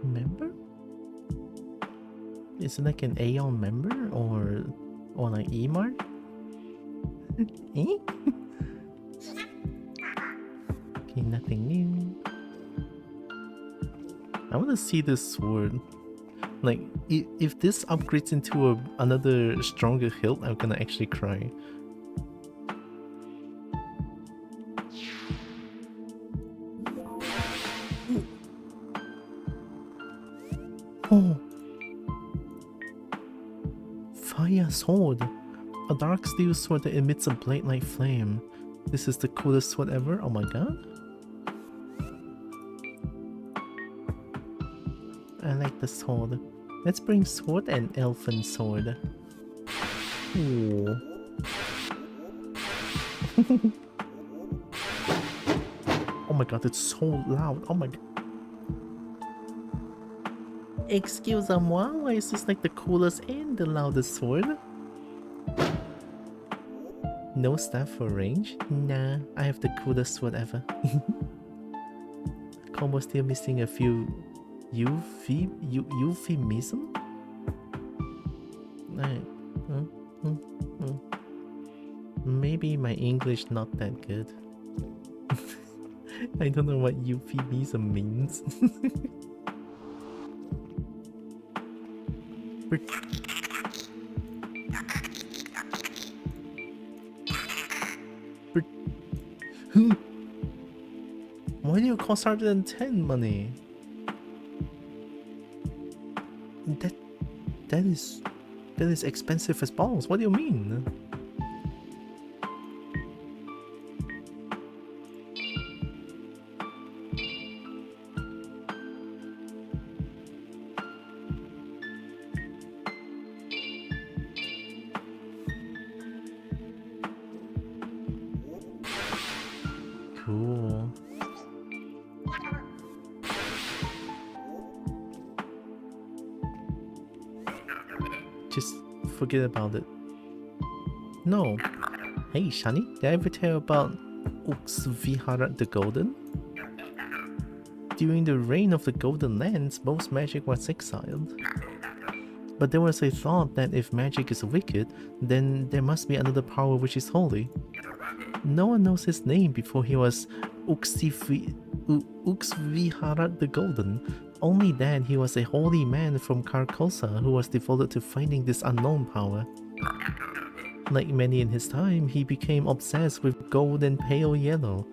Member? Is it like an Aeon member or like Emar? Eh? Okay, nothing new. I want to see this sword. Like, if this upgrades into another stronger hilt, I'm gonna actually cry. sword. A dark steel sword that emits a blade-like flame. This is the coolest sword ever. Oh my god. I like the sword. Let's bring sword and elfin sword. Ooh. Oh my god, it's so loud. Oh my god. Excuse-moi, why is this like the coolest and the loudest sword? No staff for range? Nah, I have the coolest sword ever. Combo still missing a few euphemism? Maybe my English not that good. I don't know what euphemism means. Why do you cost harder than 10 money? That is expensive as balls. What do you mean? Cool. Just forget about it. No. Hey, Shani, did I ever tell you about Vihara the Golden? During the reign of the Golden Lands, most magic was exiled. But there was a thought that if magic is wicked, then there must be another power which is holy. No one knows his name before he was Uxvihara the Golden. Only that he was a holy man from Carcosa who was devoted to finding this unknown power. Like many in his time, he became obsessed with gold and pale yellow.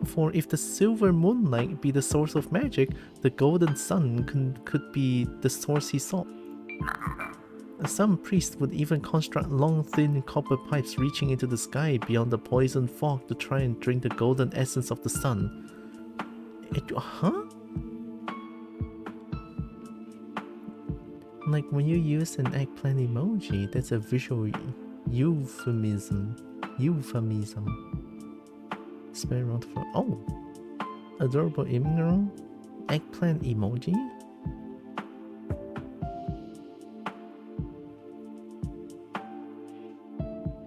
For if the silver moonlight be the source of magic, the golden sun could be the source he sought. Some priests would even construct long thin copper pipes reaching into the sky beyond the poison fog to try and drink the golden essence of the sun. Huh? Like when you use an eggplant emoji, that's a visual euphemism. Spell around for adorable immigrant eggplant emoji.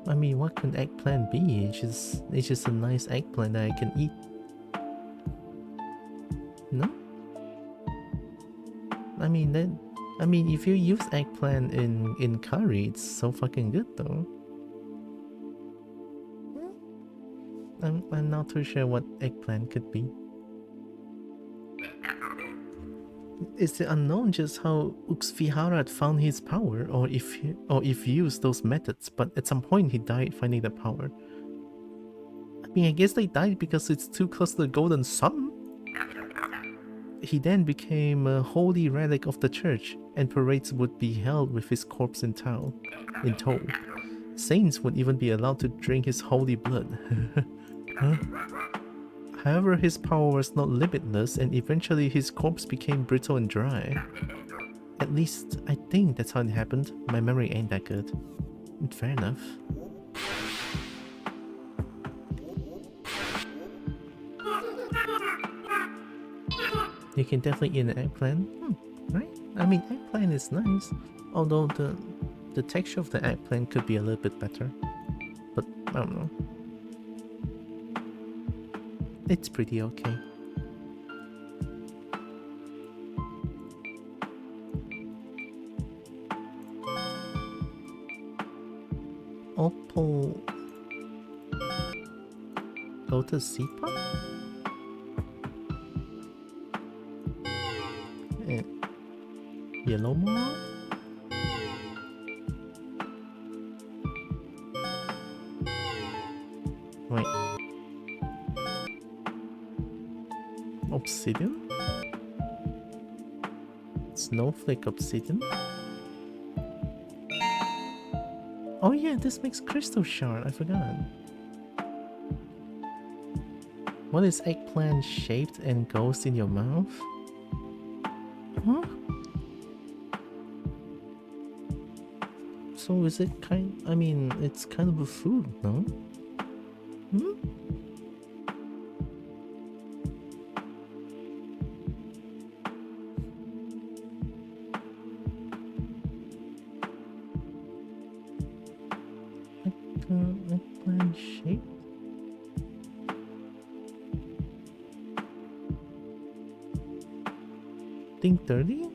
I mean, what can eggplant be? It's just a nice eggplant that I can eat. No? I mean, if you use eggplant in curry, it's so fucking good though. I'm not too sure what eggplant could be. It's unknown just how Uxvihara found his power, or if he used those methods, but at some point he died finding the power. I mean, I guess they died because it's too close to the golden sun. He then became a holy relic of the church, and parades would be held with his corpse in tow. Saints would even be allowed to drink his holy blood. Huh? However, his power was not limitless, and eventually his corpse became brittle and dry. At least, I think that's how it happened. My memory ain't that good. Fair enough. You can definitely eat an eggplant, right? I mean, eggplant is nice, although the texture of the eggplant could be a little bit better. But I don't know. It's pretty okay. Opal. Go to seed pot? Yellow more? Wait. Obsidian? Snowflake obsidian? Oh yeah, this makes crystal shard. I forgot. What is eggplant shaped and goes in your mouth? Huh? So is it I mean, it's kind of a food, no? Hmm? Eggplant shape? Think 30?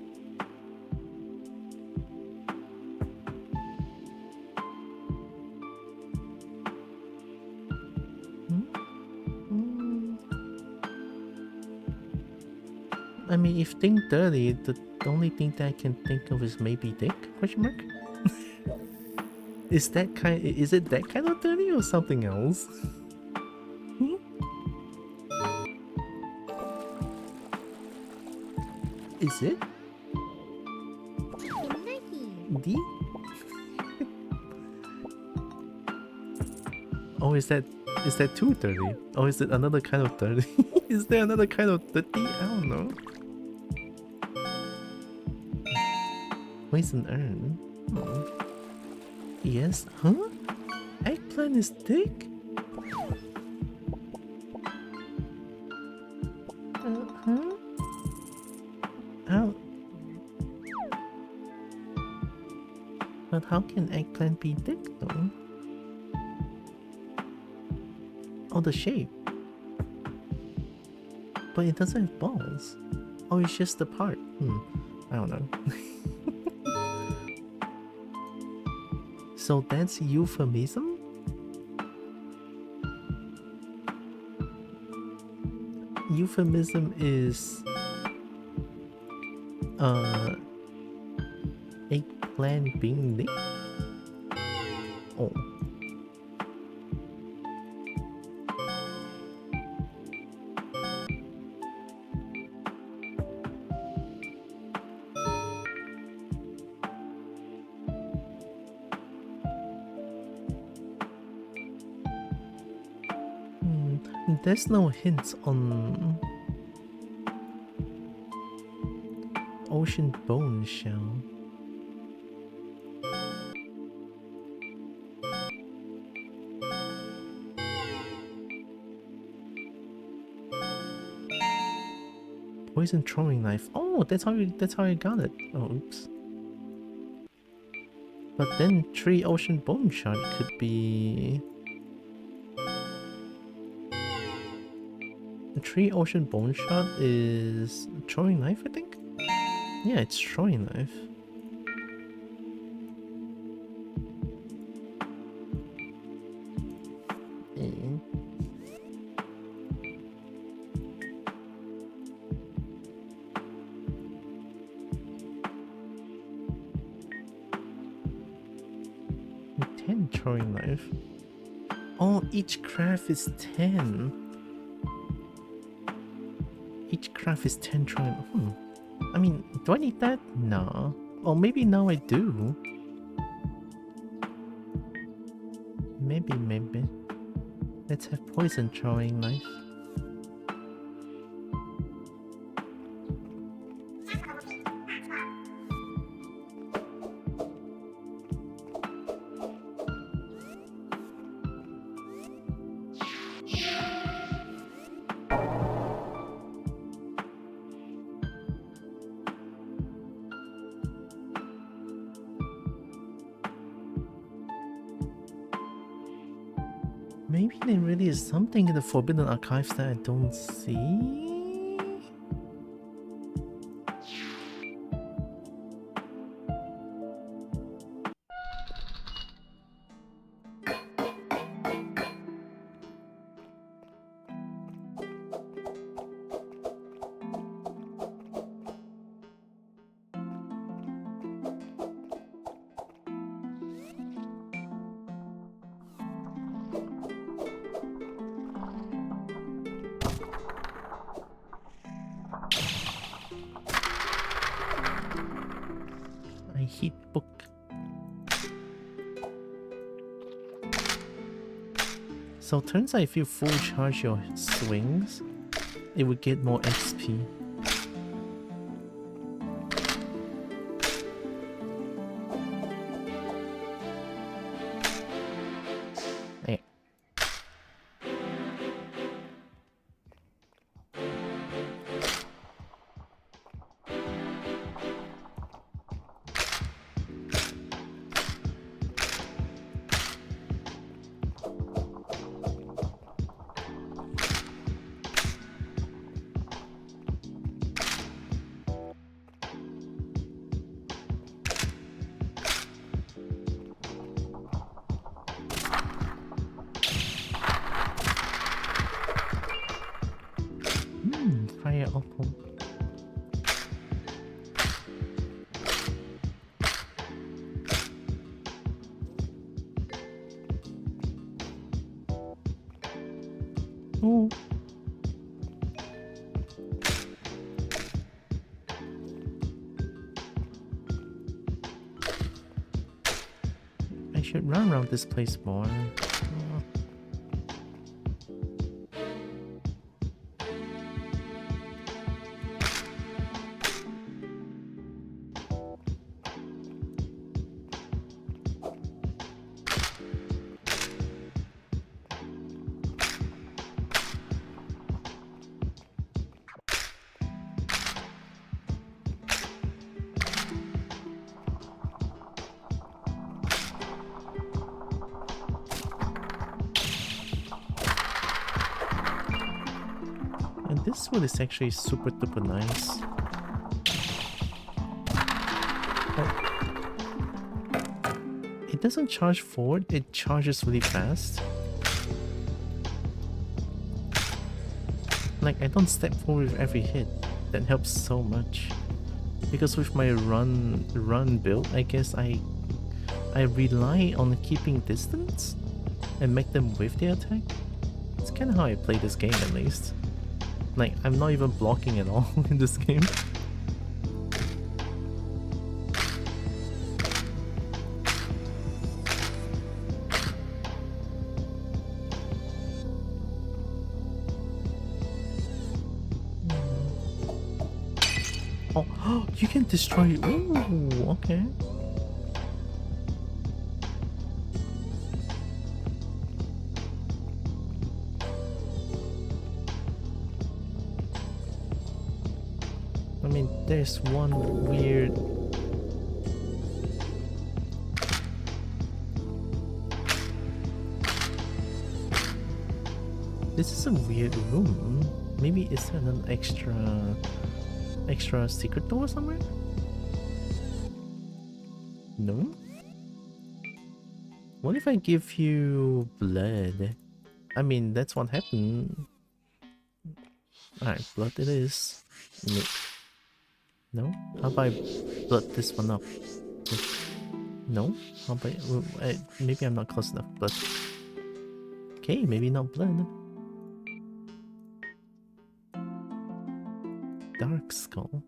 I mean, if think 30, the only thing that I can think of is maybe dick? Question mark? Is it that kind of 30 or something else? Hmm? Is it? D? Oh, is that 230? Or is it another kind of 30? Is there another kind of 30? I don't know. Poison urn? Hmm. Yes? Huh? Eggplant is thick? Huh? How? But how can eggplant be thick though? Oh, the shape. But it doesn't have balls. Oh, it's just the part. I don't know. So that's euphemism? Euphemism is eggplant being thick? Oh. There's no hints on ocean bone shell. Poison throwing knife. Oh, that's how I got it. Oh, oops. But then 3 ocean bone shard could be 3 ocean bone shard is throwing knife, I think? Yeah, it's throwing knife. Throwing knife. Oh, each craft is 10. Each craft is 10 throwing. I mean, do I need that? No. Or maybe now I do. Maybe. Let's have poison throwing knife. Maybe there really is something in the Forbidden Archives that I don't see? I hate book. So turns out if you full charge your swings, it would get more XP. Fire opal. Oh. I should run around this place more. This one is actually super duper nice. Oh. It doesn't charge forward, it charges really fast. Like, I don't step forward with every hit. That helps so much. Because with my run build, I guess I rely on keeping distance and make them with the attack. It's kind of how I play this game, at least. Like, I'm not even blocking at all in this game. Oh, you can destroy. Ooh, okay. I mean, there's one weird... This is a weird room. Maybe is there an extra secret door somewhere? No? What if I give you blood? I mean, that's what happened. Alright, blood it is. No? How about I blood this one up? No? How about... maybe I'm not close enough, but... Okay, maybe not blood. Dark skull.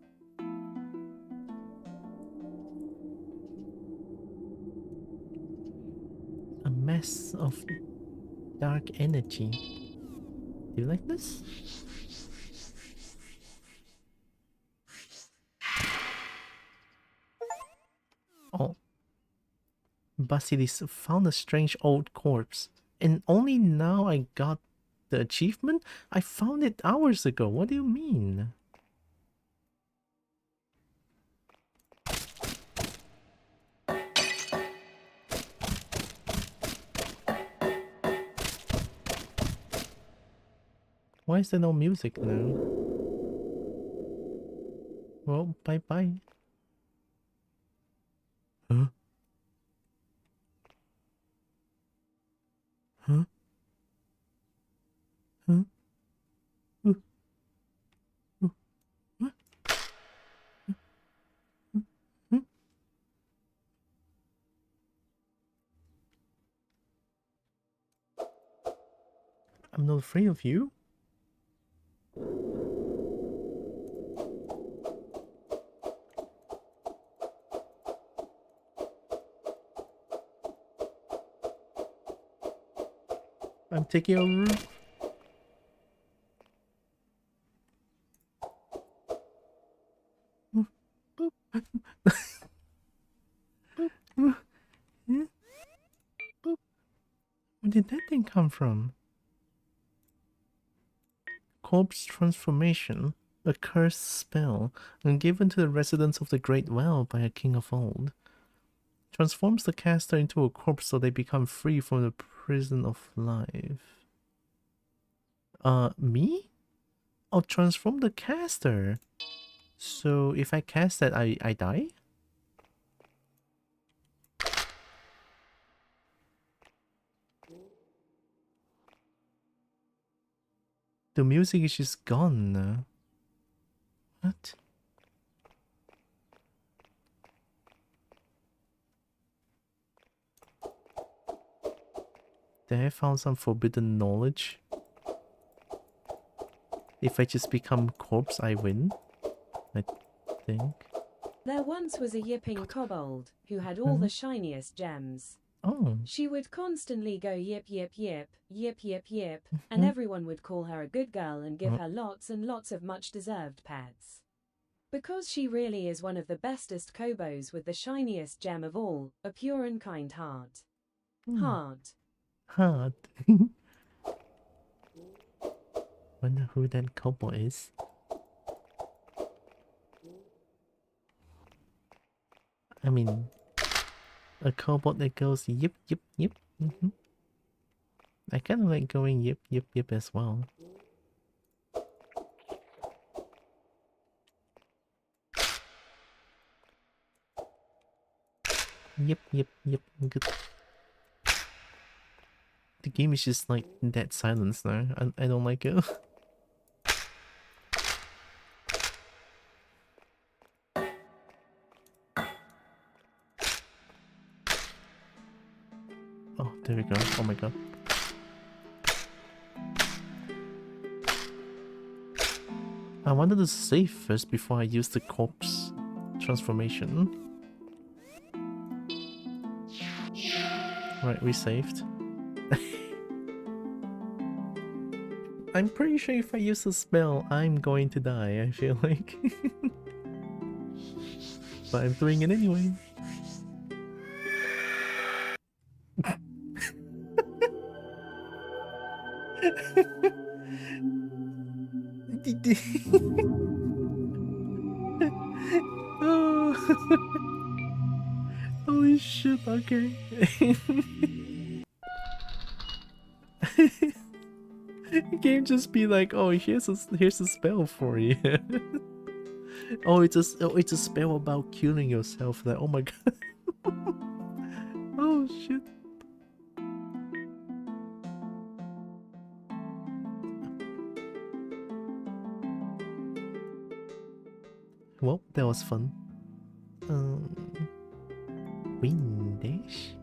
A mess of dark energy. Do you like this? Oh. Basilis found a strange old corpse. And only now I got the achievement? I found it hours ago. What do you mean? Why is there no music now? Well, bye-bye. Huh? Huh? Huh? What? I'm not afraid of you. I'm Take it over. Where did that thing come from? Corpse transformation, a cursed spell, and given to the residents of the Great Well by a king of old. Transforms the caster into a corpse so they become free from the prison of life. Me? I'll transform the caster. So if I cast that, I die? The music is just gone now. What? Did I found some forbidden knowledge? If I just become corpse, I win? I think. There once was a yipping kobold who had all the shiniest gems. Oh. She would constantly go yip yip yip, yip yip yip, and everyone would call her a good girl and give her lots and lots of much deserved pets. Because she really is one of the bestest kobos with the shiniest gem of all, a pure and kind heart. Heart. Wonder who that kobo is. I mean, a kobold that goes yip yip yip. I kind of like going yip yip yip as well. Yip yip yip. Good. The game is just like dead silence now. I don't like it. Oh, there we go. Oh my god. I wanted to save first before I use the corpse transformation. Right, we saved. I'm pretty sure if I use a spell, I'm going to die, I feel like. But I'm doing it anyway. Oh. Holy shit, okay. The game just be like, oh, here's a spell for you. Oh, it's a spell about killing yourself. Like, oh my god. Oh shit. Well, that was fun. Windish.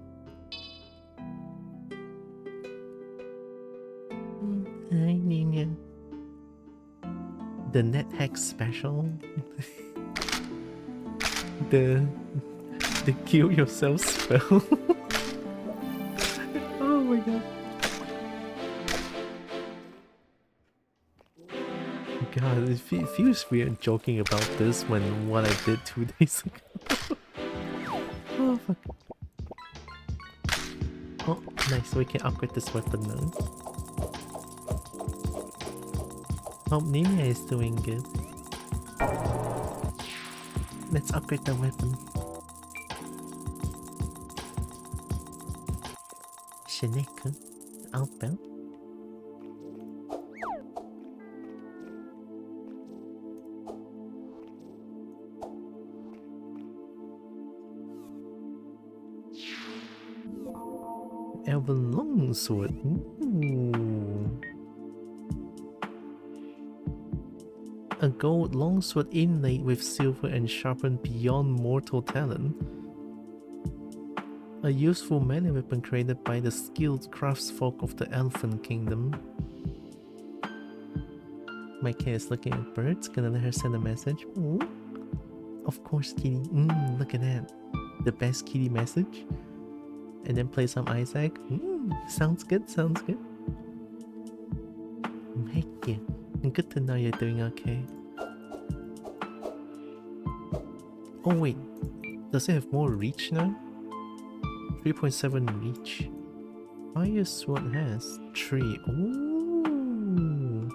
Hi, Nina. The NetHack special. the kill yourself spell. Oh my god. God, it feels weird joking about this when what I did 2 days ago. Oh fuck. Oh, nice, we can upgrade this weapon now. Hope Nina is doing good. Let's upgrade the weapon. Shineka, outbound. Elven longsword. Ooh. A gold longsword inlaid with silver and sharpened beyond mortal talent. A useful melee weapon created by the skilled craftsfolk of the Elfin Kingdom. My cat is looking at birds. Gonna let her send a message. Ooh. Of course, kitty. Look at that. The best kitty message. And then play some Isaac. Sounds good, sounds good. you. And good to know you're doing okay. Oh wait, does it have more reach now? 3.7 reach. Fire sword has 3. Ooh.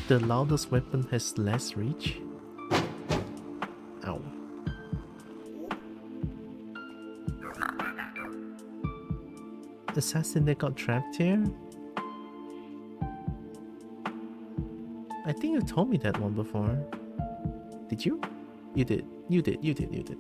The loudest weapon has less reach. Ow. Assassin that got trapped here? I think you told me that one before. Did you? You did. You did.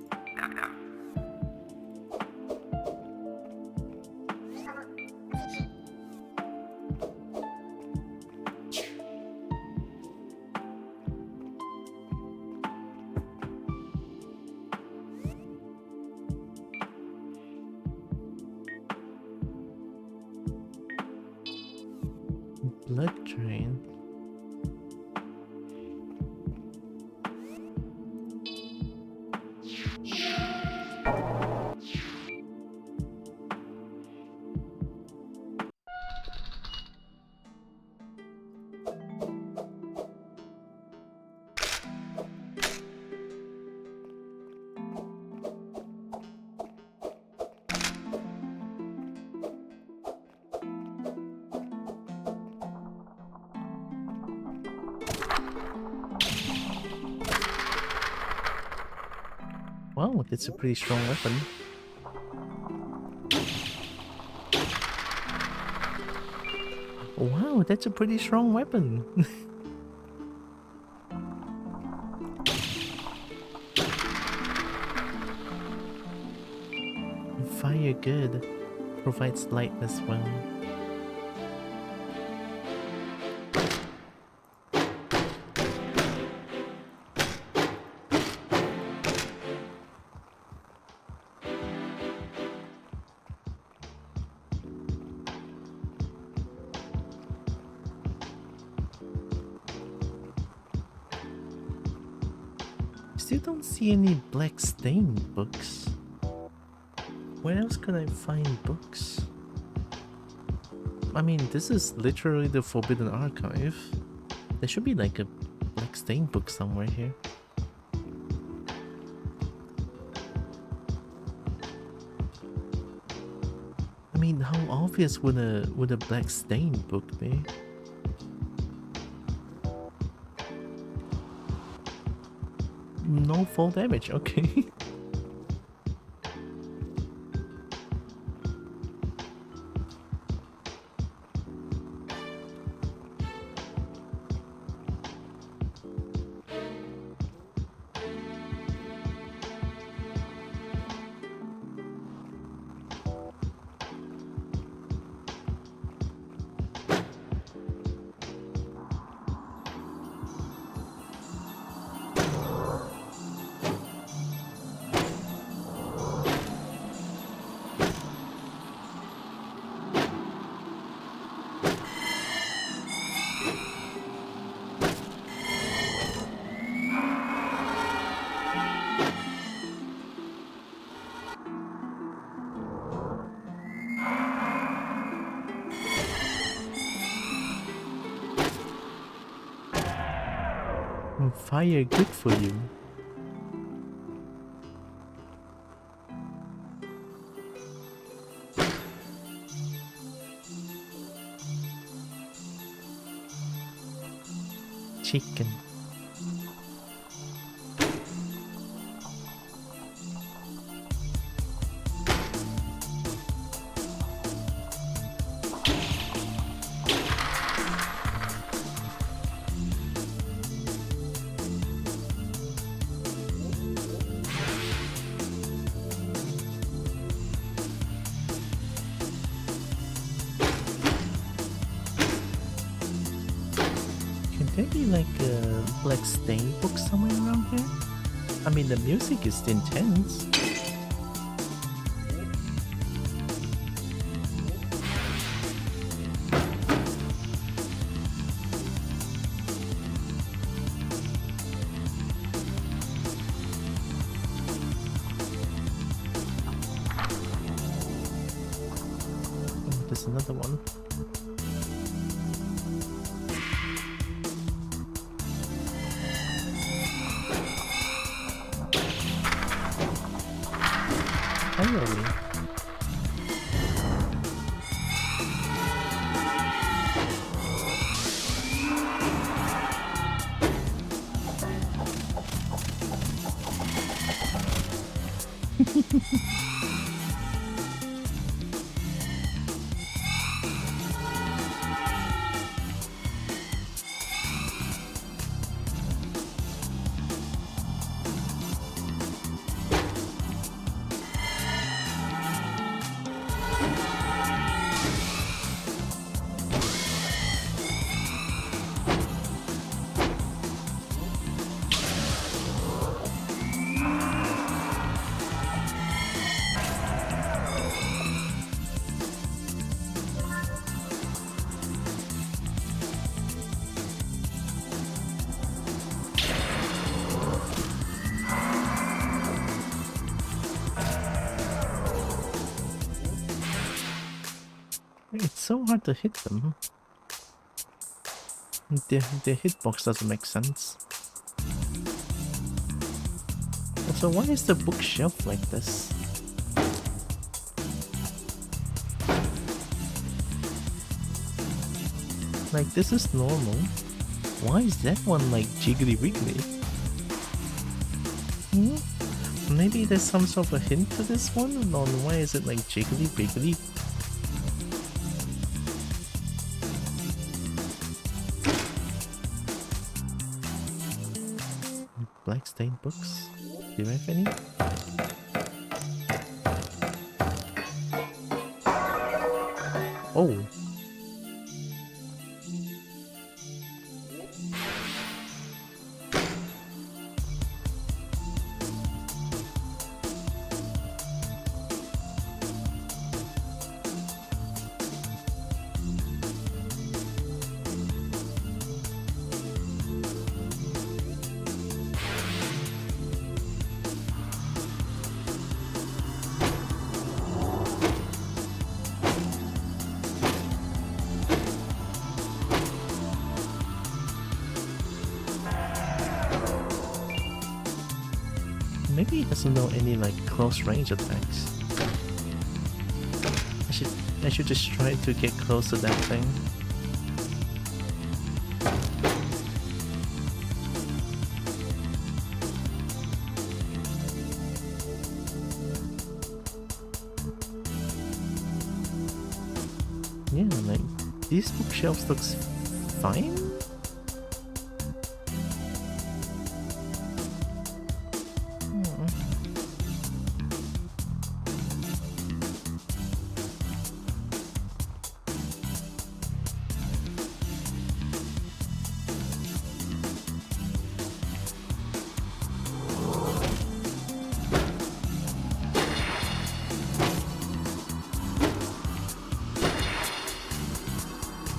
Blood drain. Wow, that's a pretty strong weapon. Wow, that's a pretty strong weapon. Fire good. Provides light as well. Still don't see any black stain books. Where else can I find books? I mean, this is literally the Forbidden Archive. There should be like a black stain book somewhere here. I mean, how obvious would a black stain book be? No fall damage, okay. Fire good for you. Chicken. Maybe like a black stain book somewhere around here? I mean, the music is intense. Oh, there's another one. entirely. It's so hard to hit them. Their hitbox doesn't make sense. Also, why is the bookshelf like this? Like, this is normal. Why is that one like jiggly wiggly? Maybe there's some sort of a hint to this one on why is it like jiggly wiggly? Black stained books? Do you have any? Oh! Maybe he doesn't know any like close range attacks. I should just try to get close to that thing. Yeah, like these bookshelves looks fine.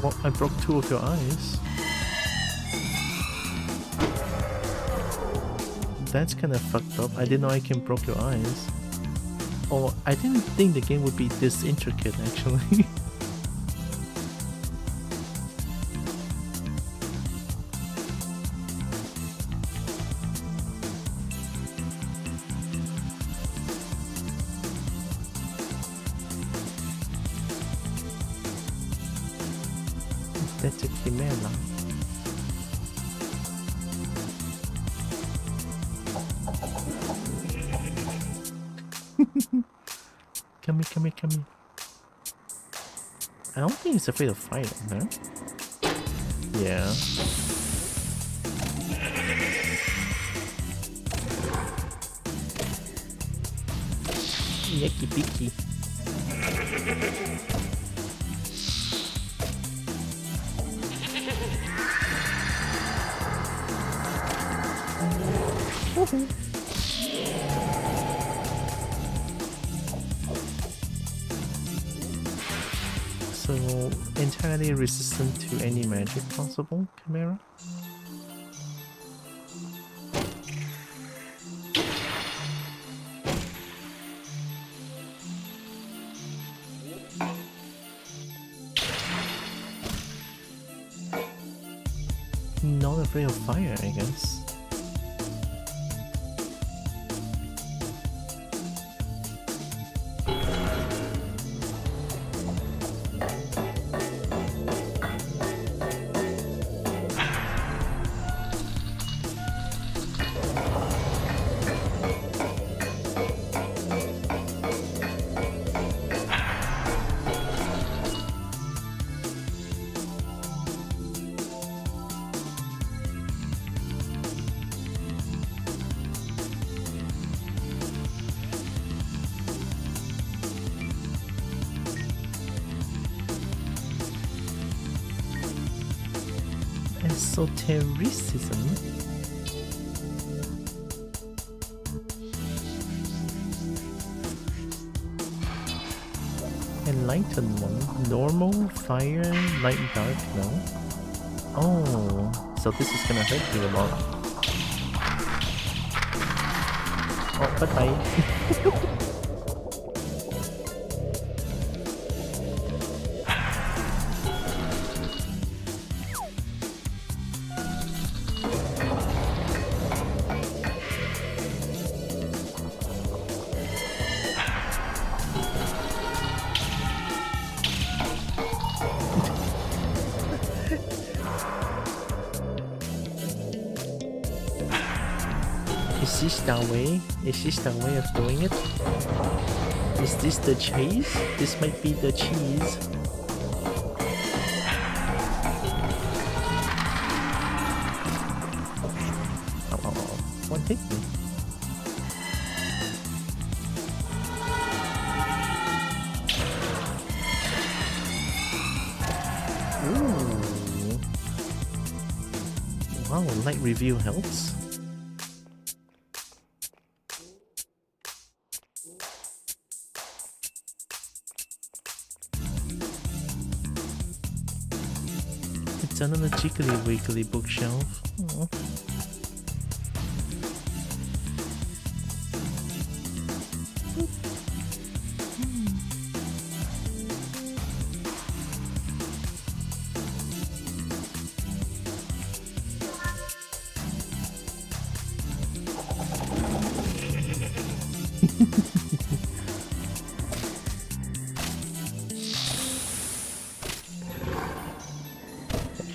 Well, I broke 2 of your eyes. That's kind of fucked up. I didn't know I can broke your eyes. Oh, I didn't think the game would be this intricate actually. That's a chimera. Come here, come here, come here. I don't think it's afraid of fire, huh? Yeah. Yucky picky. So, entirely resistant to any magic possible, Chimera? Not afraid of fire, I guess. Esotericism. Enlightenment. Normal, fire, light, dark, no? Oh, so this is gonna hurt me a lot. Oh, bye-bye. Is this the way? Is this the way of doing it? Is this the cheese? This might be the cheese. Oh, one hit me. Ooh. Wow, light review helps. Another jiggly wiggly bookshelf. Aww.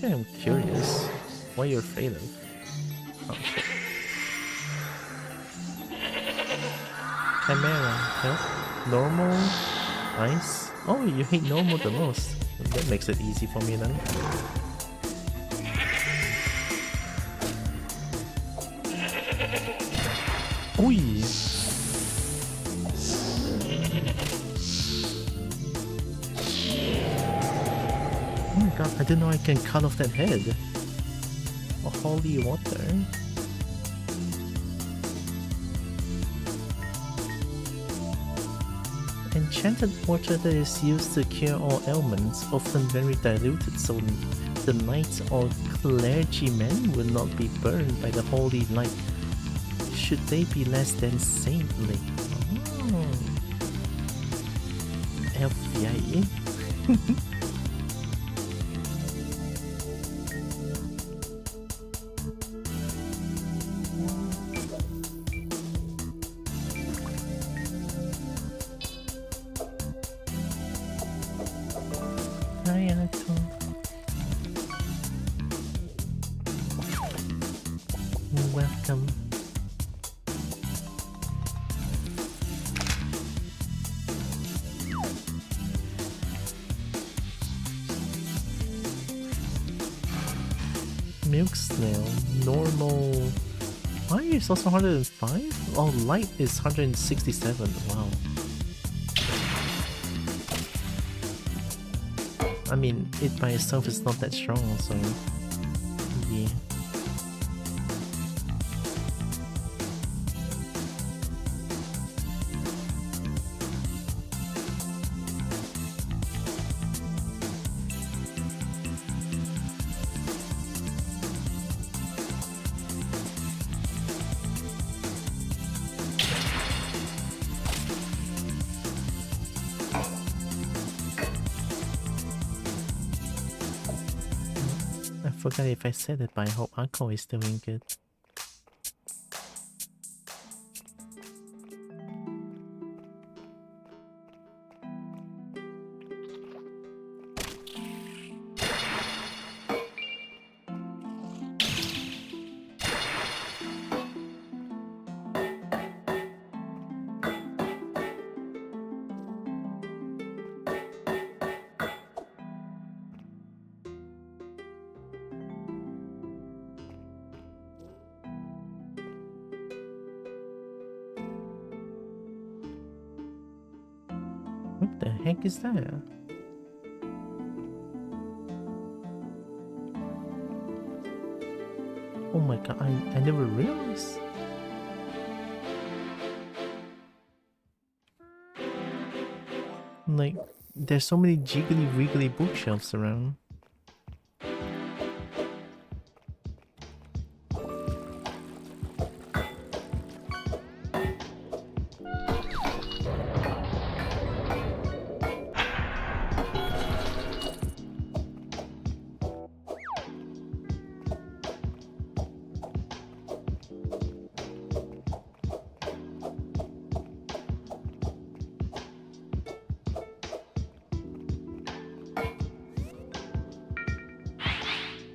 I'm curious why you're failing. Oh shit. Chimera, health, normal, ice. Oh, you hate normal the most. That makes it easy for me then. Oi! Oh my god, I didn't know I can cut off that head. Oh, holy water. Enchanted water that is used to cure all ailments, often very diluted, so the knights or clergymen will not be burned by the holy light. Should they be less than saintly? Oh. FBI. Welcome. Milk snail, normal. Fire is also 105? Oh, light is 167. Wow. I mean, it by itself is not that strong, so yeah. I forgot if I said it, but I hope Uncle is doing good. What the heck is that? Oh my god, I never realized. Like, there's so many jiggly wiggly bookshelves around.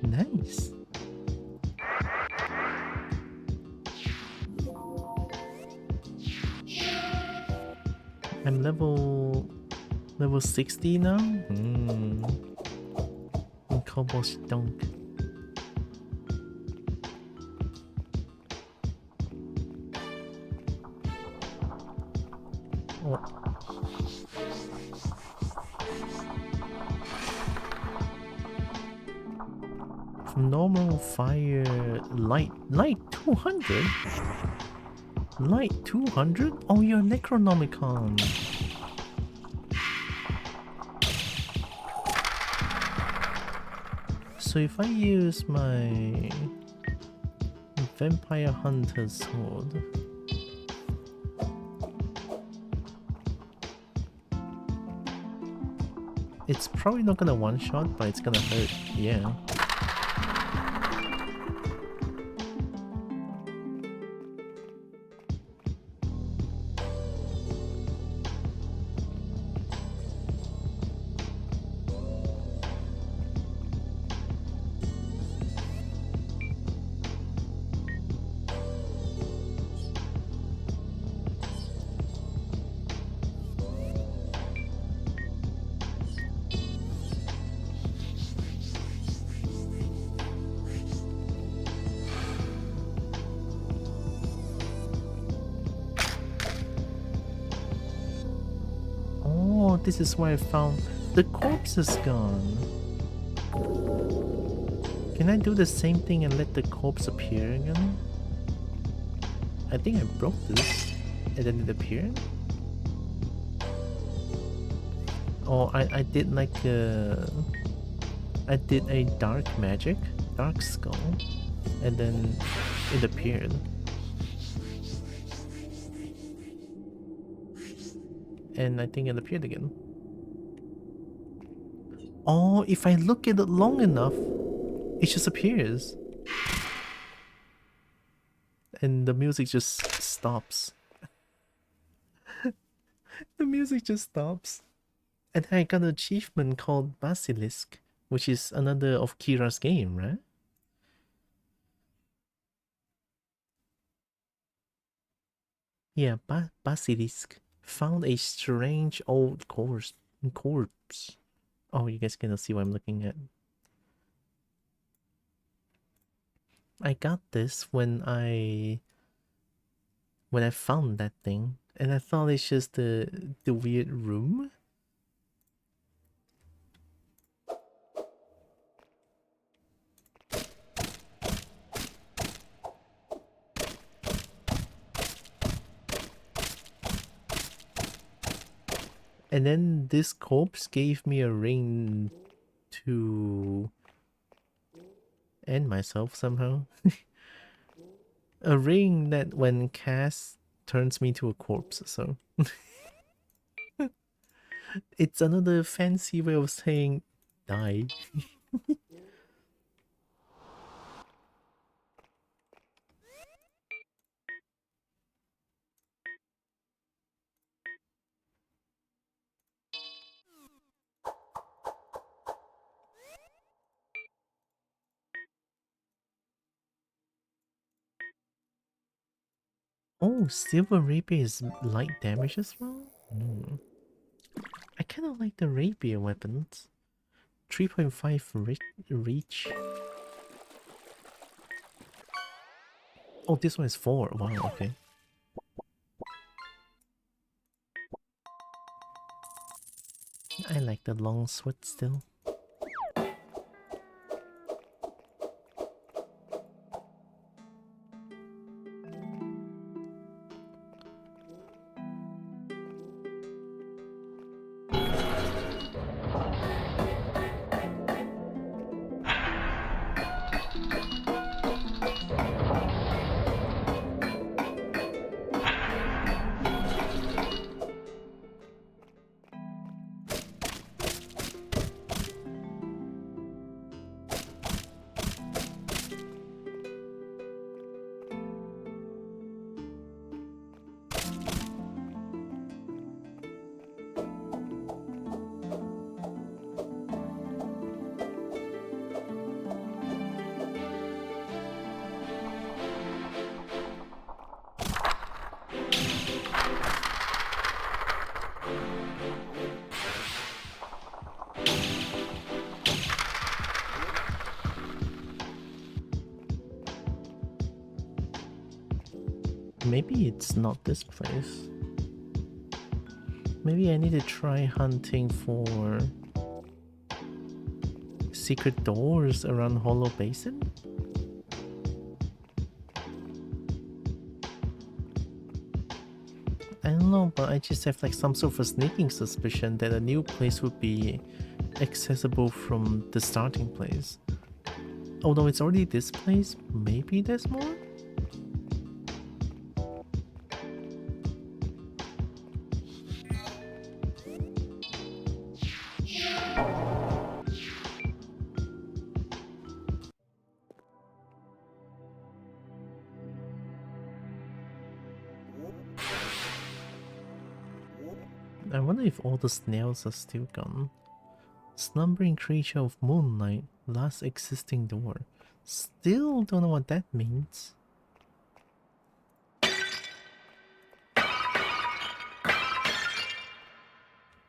Nice. I'm level 60 now. Kobo stunk. Oh. From normal fire light 200. Light 200? Oh, you're Necronomicon. So if I use my Vampire Hunter's sword, it's probably not gonna one-shot, but it's gonna hurt, yeah. This is where I found the corpse is gone. Can I do the same thing and let the corpse appear again? I think I broke this and then it appeared. Oh, I did like I did a dark magic, dark skull, and then it appeared. And I think it appeared again. Oh, if I look at it long enough, it just appears. And the music just stops. The music just stops. And I got an achievement called Biiiiiig, which is another of Kira's game, right? Yeah, Biiiiiig. Found a strange old corpse. Oh, you guys cannot see what I'm looking at. I got this when I found that thing, and I thought it's just the weird room. And then this corpse gave me a ring to end myself somehow. A ring that when cast turns me to a corpse, so it's another fancy way of saying die. Oh, silver rapier is light damage as well? I kind of like the rapier weapons. 3.5 reach. Oh, this one is 4. Wow, okay. I like the long sword still. Maybe it's not this place. Maybe I need to try hunting for secret doors around Hollow Basin? I don't know, but I just have like some sort of a sneaking suspicion that a new place would be accessible from the starting place. Although it's already this place, maybe there's more? I wonder if all the snails are still gone. Slumbering creature of moonlight, last existing door. Still don't know what that means.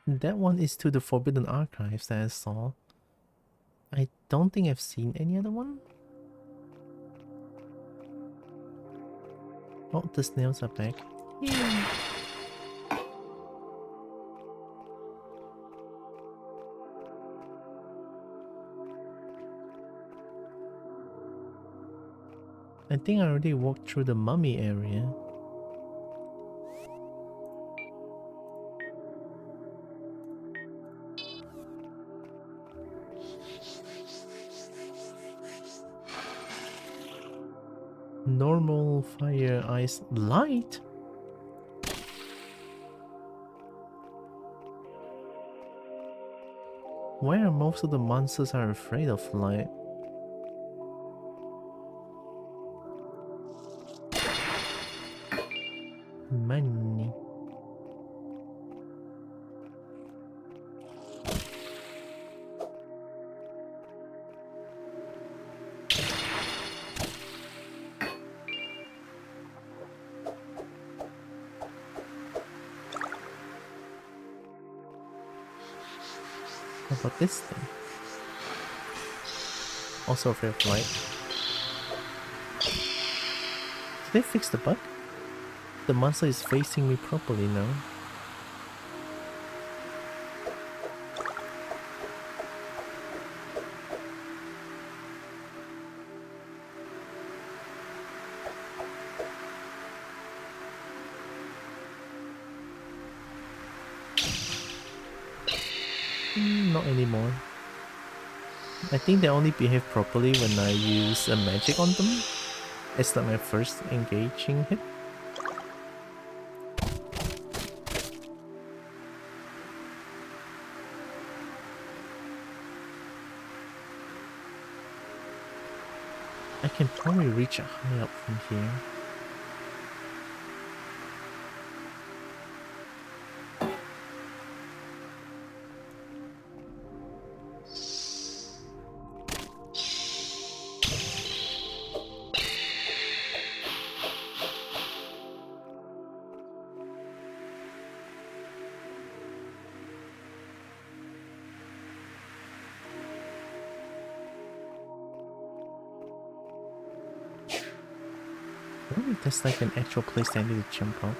That one is to the Forbidden Archives that I saw. I don't think I've seen any other one. Oh, the snails are back. Yay. I think I already walked through the mummy area. Normal, fire, ice, light? Why are most of the monsters are afraid of light? Money. How about this thing? Also afraid of light. Did they fix the bug? The monster is facing me properly now. Not anymore. I think they only behave properly when I use a magic on them. It's like my first engaging hit. I can probably reach high up from here. I wonder if there's like an actual place that I need to jump up.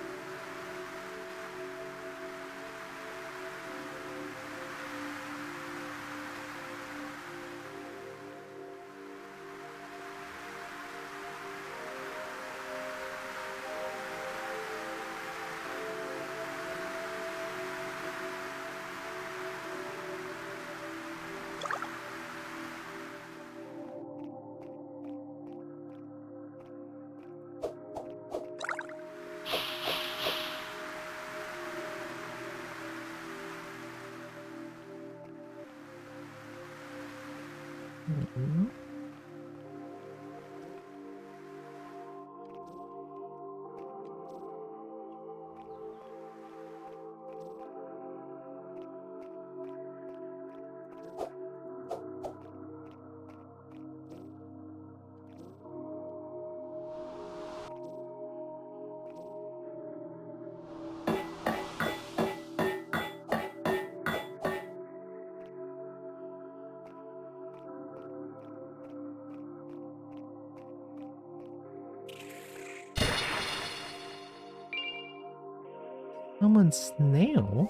someone's snail?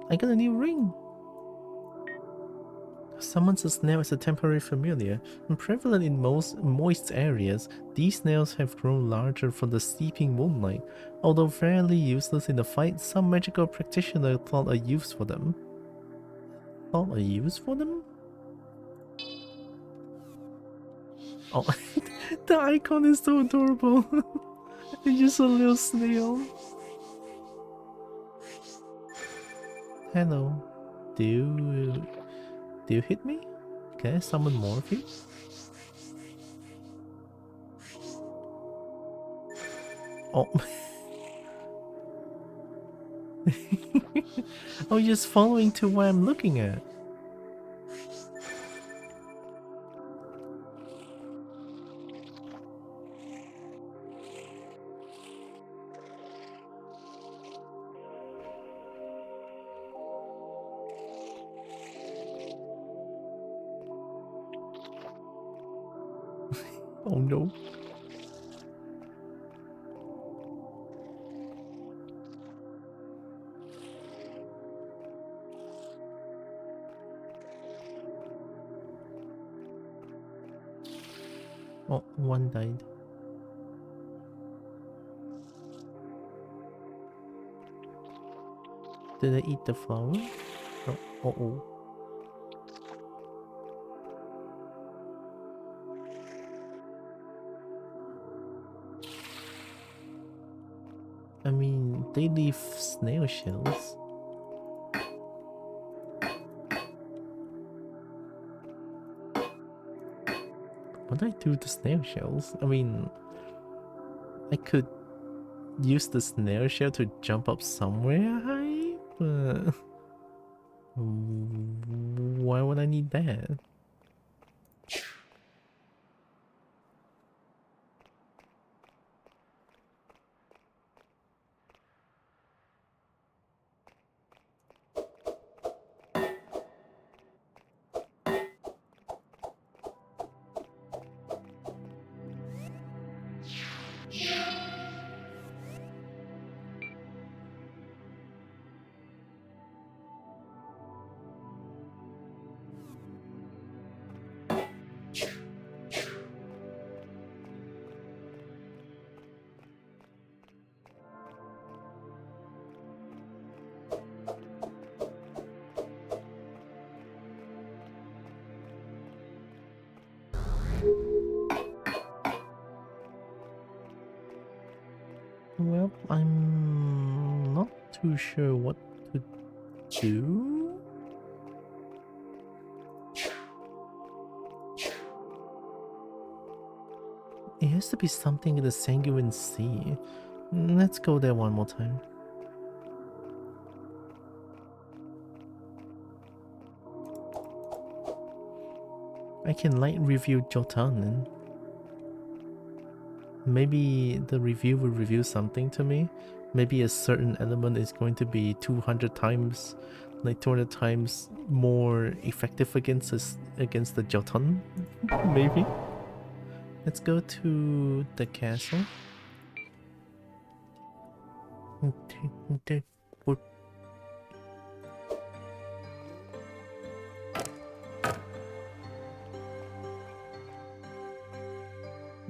I got a new ring. Summons a snail as a temporary familiar. Prevalent in most moist areas, these snails have grown larger from the steeping moonlight. Although fairly useless in the fight, some magical practitioner thought a use for them. Thought a use for them? Oh, the icon is so adorable. It's just a little snail. Hello. Do you hit me? Can I summon more of you? Oh. Oh, you're just following to what I'm looking at. Oh no. Oh, one died. Did I eat the flower? Oh, uh-oh. I mean, they leave snail shells. What do I do with the snail shells? I mean, I could use the snail shell to jump up somewhere high, but why would I need that? Well, I'm not too sure what to do. It has to be something in the Sanguine Sea. Let's go there one more time. I can light review Jotan. Maybe the review will reveal something to me. Maybe a certain element is going to be 200 times, like 200 times more effective against the Jotun. Maybe. Let's go to the castle.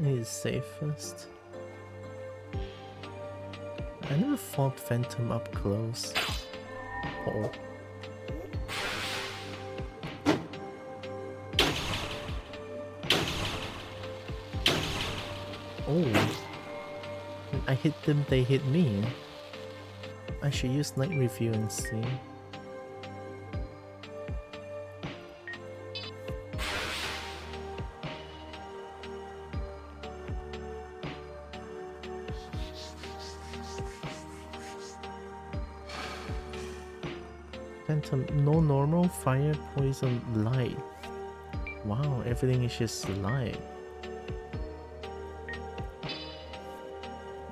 He's safest. I never fought Phantom up close. Uh-oh. Oh. I hit them, they hit me. I should use Night Review and see. Phantom, no normal, fire, poison, light. Wow, everything is just light.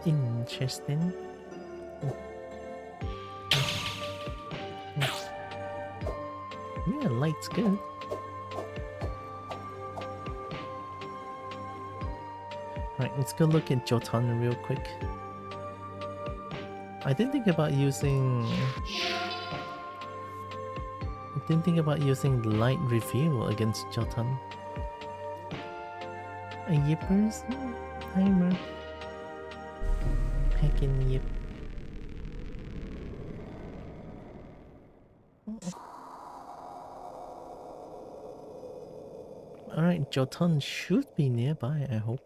Interesting. Yeah, light's good. Right, let's go look at Jotun real quick. I didn't think about using light reveal against Jotun. A yippers timer. Heckin' yip. Alright, Jotun should be nearby, I hope.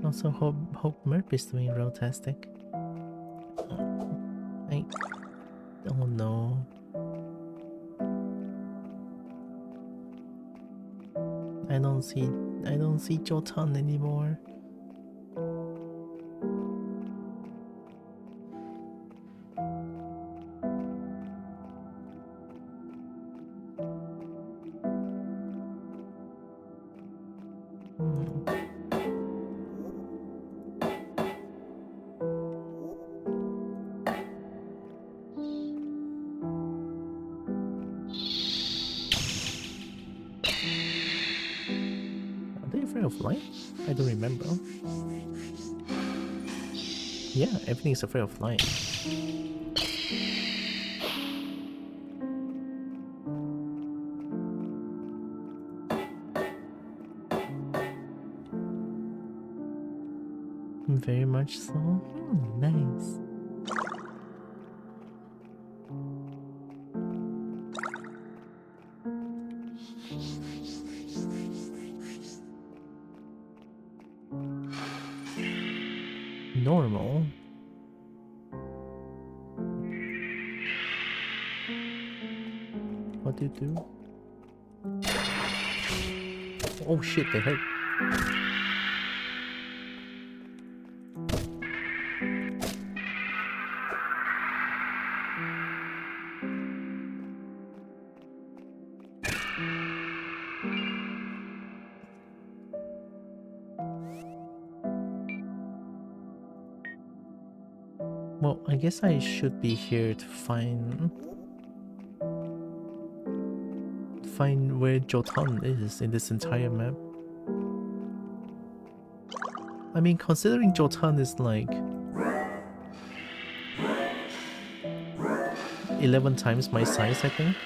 Also hope Merp is doing real-tastic. Oh no. I don't see Jotun anymore. Of light? I don't remember. Yeah, everything is afraid of light. Very much so. Nice. Normal. What do you do? Oh shit, they hurt. Well, I guess I should be here to find where Jotun is in this entire map. I mean, considering Jotun is like 11 times my size, I think.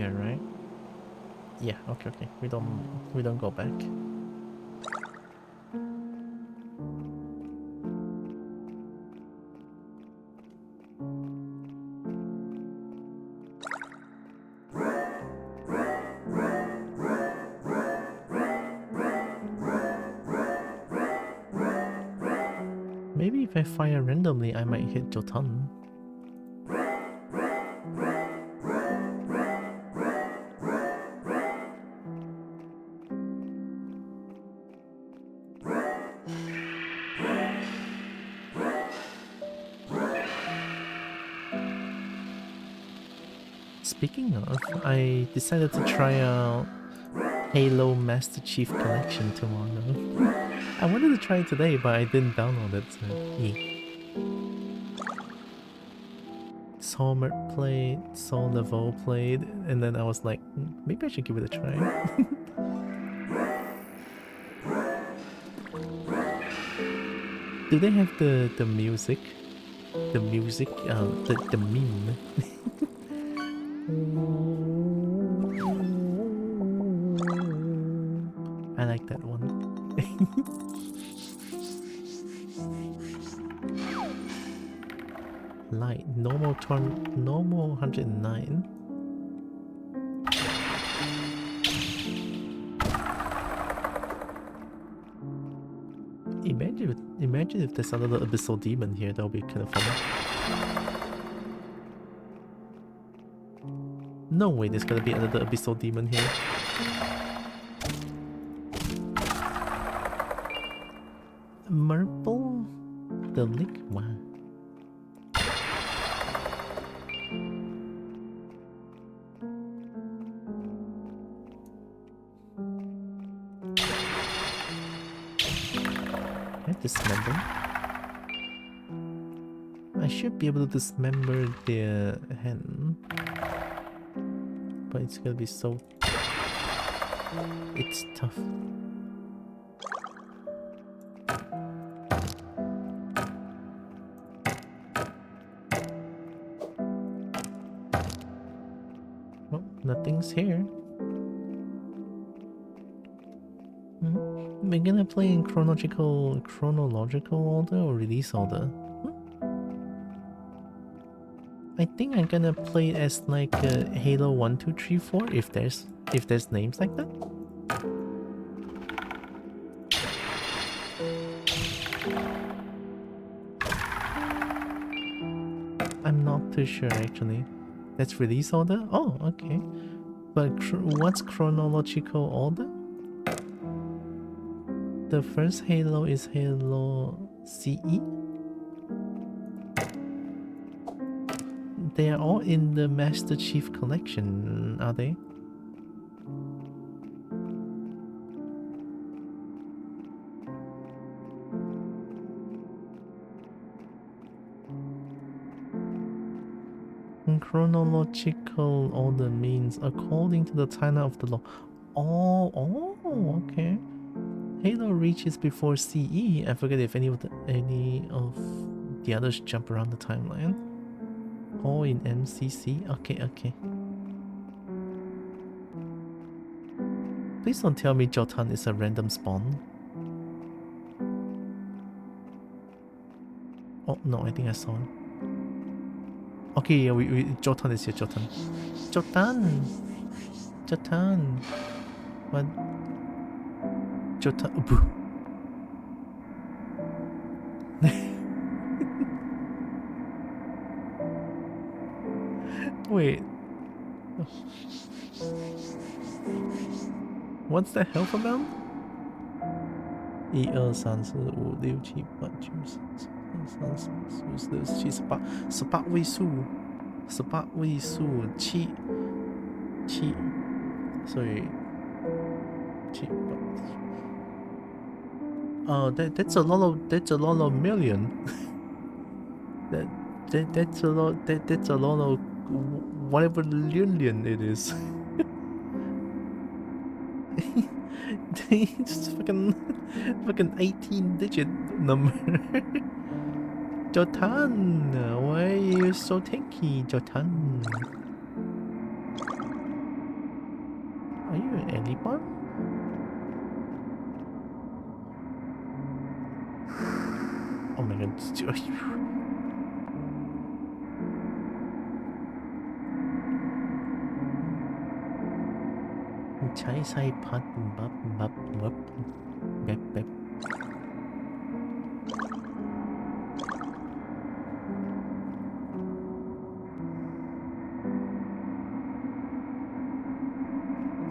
Right? Yeah, okay. We don't go back. Maybe if I fire randomly, I might hit Jotun. Speaking of, I decided to try out Halo Master Chief Collection tomorrow. I wanted to try it today, but I didn't download it, so yeah. Saw Mert played, saw Laveau played, and then I was like, maybe I should give it a try. Do they have the music? The music, the meme? I like that one. Light, normal 109. Imagine if there's another abyssal demon here, that would be kind of funny. No way there's gonna be another abyssal demon here. Marble? The lick? Wow. Can I dismember? I should be able to dismember the hand. But it's gonna be so... It's tough. Oh, nothing's here. We're gonna play in chronological order or release order? I think I'm gonna play it as like Halo 1, 2, 3, 4 if there's names like that. I'm not too sure actually. That's release order? Oh, okay. But what's chronological order? The first Halo is Halo CE? They are all in the Master Chief Collection, are they? Chronological order means according to the timeline of the law. Oh, okay. Halo reaches before CE. I forget if any of the others jump around the timeline. All in MCC. Okay. Please don't tell me Jotan is a random spawn. Oh no, I think I saw him. Okay, yeah, we Jotan is here. Jotan. What? Jotan. Wait. What's the health amount? 1, 2, 3, 4, 5, 6, 7, 8, 9, 10, 11, 12, 13, 14, 15, 18位数18位数7所以7 that's a lot of million. that's a lot of whatever million it is. It's fucking 18-digit number. Jotan, why are you so tanky, Jotan? Are you an Elipon? Oh my god. Chai sai pat bap bap bap bap bap.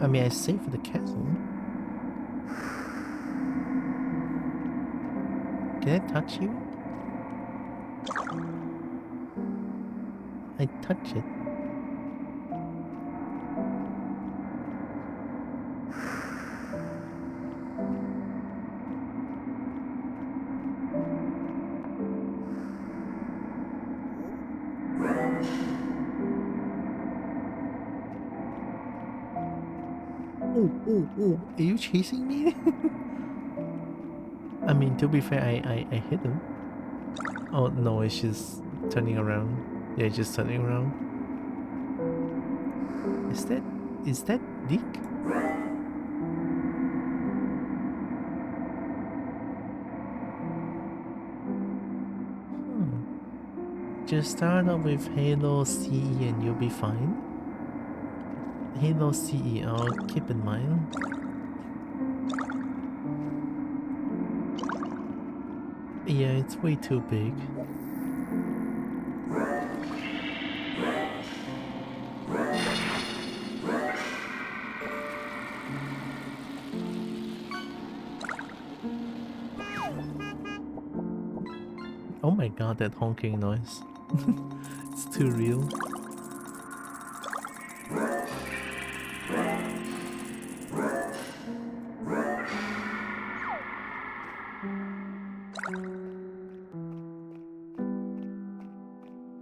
I mean, I saved the castle. Can I touch you? I touch it. Oh, are you chasing me? I mean, to be fair, I hit him. Oh no, it's just turning around. Yeah, just turning around. Is that Dick? Just start off with Halo CE and you'll be fine. Halo CE, I'll keep in mind. Yeah, it's way too big. Oh my god, that honking noise. It's too real.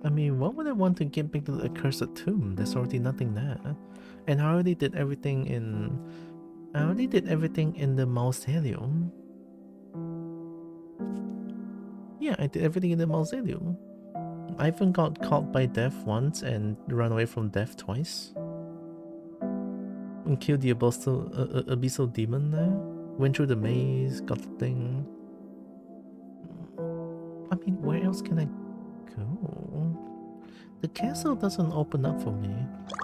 I mean, what would I want to get back to the accursed tomb? There's already nothing there. And I already did everything in... I already did everything in the mausoleum. Yeah, I did everything in the mausoleum. I even got caught by death once and run away from death twice. And killed the abyssal demon there. Went through the maze, got the thing. I mean, where else can I go? The castle doesn't open up for me.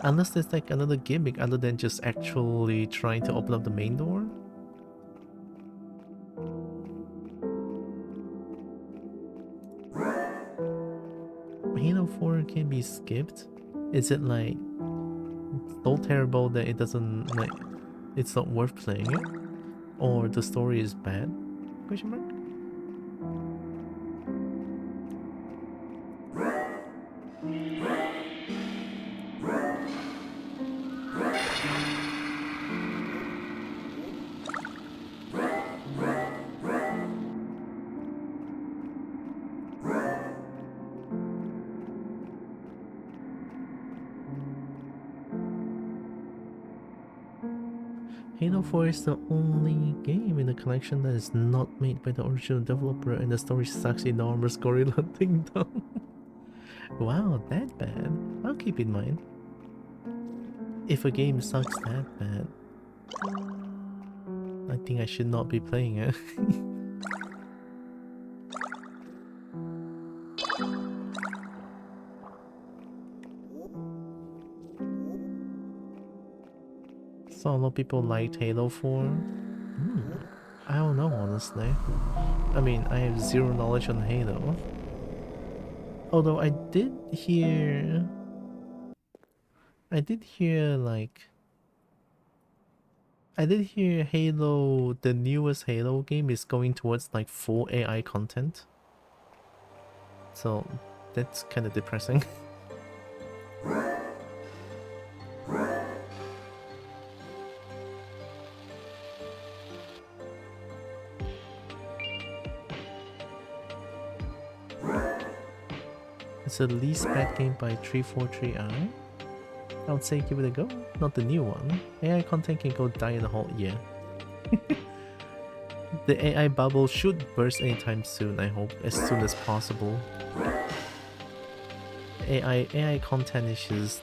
Unless there's like another gimmick other than just actually trying to open up the main door. Halo 4 can be skipped? Is it like so terrible that it doesn't like it's not worth playing it? Or the story is bad? Question mark? Halo 4 is the only game in the collection that is not made by the original developer and the story sucks enormous gorilla thing down. Wow, that bad? I'll keep in mind. If a game sucks that bad, I think I should not be playing it. So a lot of people liked Halo 4. I don't know, honestly. I mean, I have zero knowledge on Halo. Although I did hear like... I did hear Halo, the newest Halo game is going towards like full AI content. So that's kind of depressing. It's the least bad game by 343i. I would say give it a go, not the new one. AI content can go die in a hole, yeah. The AI bubble should burst anytime soon, I hope, as soon as possible. AI content is just...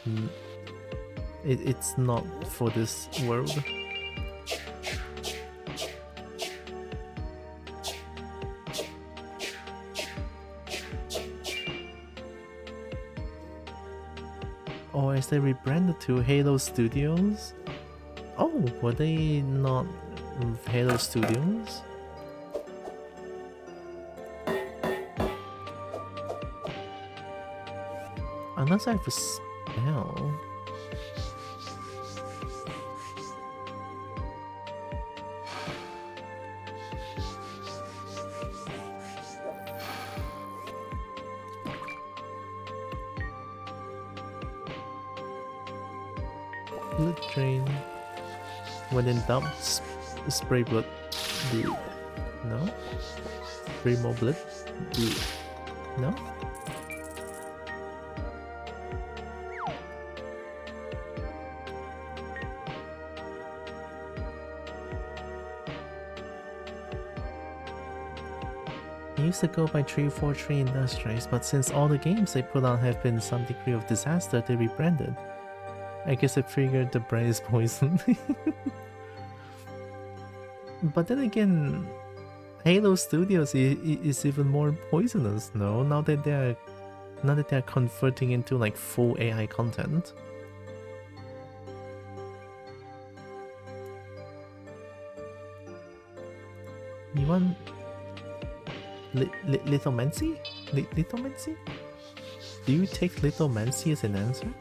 It's not for this world. Or is they rebranded to Halo Studios? Oh, were they not Halo Studios? Unless I have a spell. Blood drain. When in doubt, spray blood. No? Spray more blood? No? I used to go by 343 Industries, but since all the games they put out have been some degree of disaster, they rebranded. I guess I figured the brand is poisoned. But then again, Halo Studios is even more poisonous, no? Now that they're converting into like full AI content. You want Lithomancy? Lithomancy? Do you take lithomancy as an answer?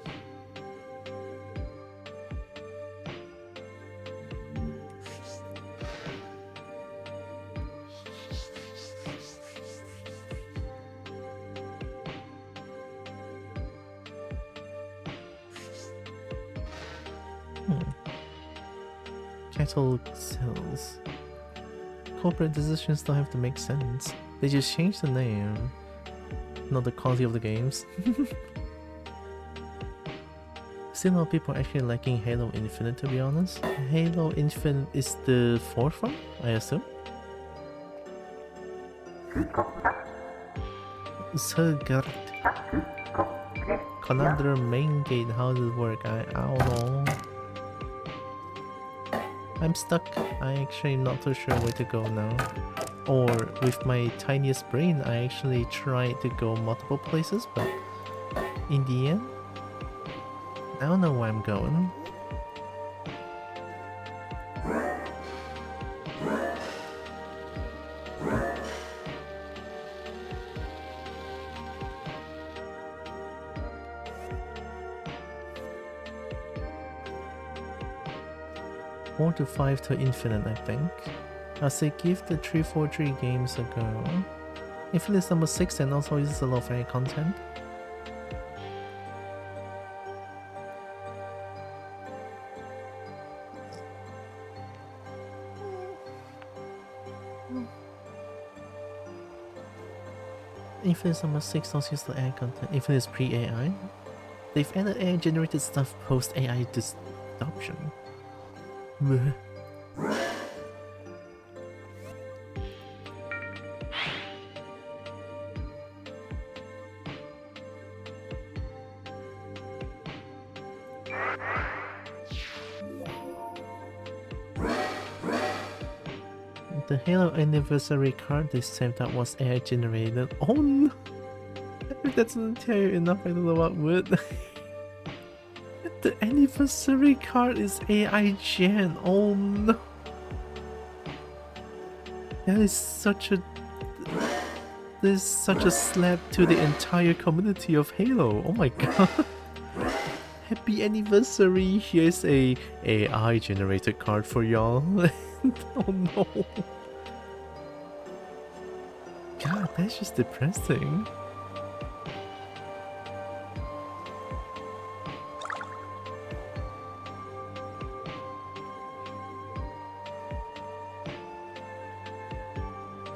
Cattle cells. Corporate decisions don't have to make sense. They just change the name, not the quality of the games. Still, a lot of people are actually liking Halo Infinite, to be honest. Halo Infinite is the fourth one, I assume. Sugart. Conundrum main gate, how does it work? I don't know. I'm stuck. I actually am not too sure where to go now. Or with my tiniest brain, I actually tried to go multiple places, but in the end, I don't know where I'm going. Four to 5 to infinite, I think. I'll say give the 343 games a go. Infinite is number 6 and also uses a lot of AI content. Infinite is number 6 also uses the AI content. Infinite is pre-AI. They've added AI generated stuff post AI adoption. The Halo anniversary card they sent out was AI generated. Oh no! If that doesn't tell you enough, I don't know what would. The anniversary card is AI gen. Oh no! That is such a... This is such a slap to the entire community of Halo. Oh my god. Happy anniversary. Here's a AI generated card for y'all. Oh no. God, that's just depressing.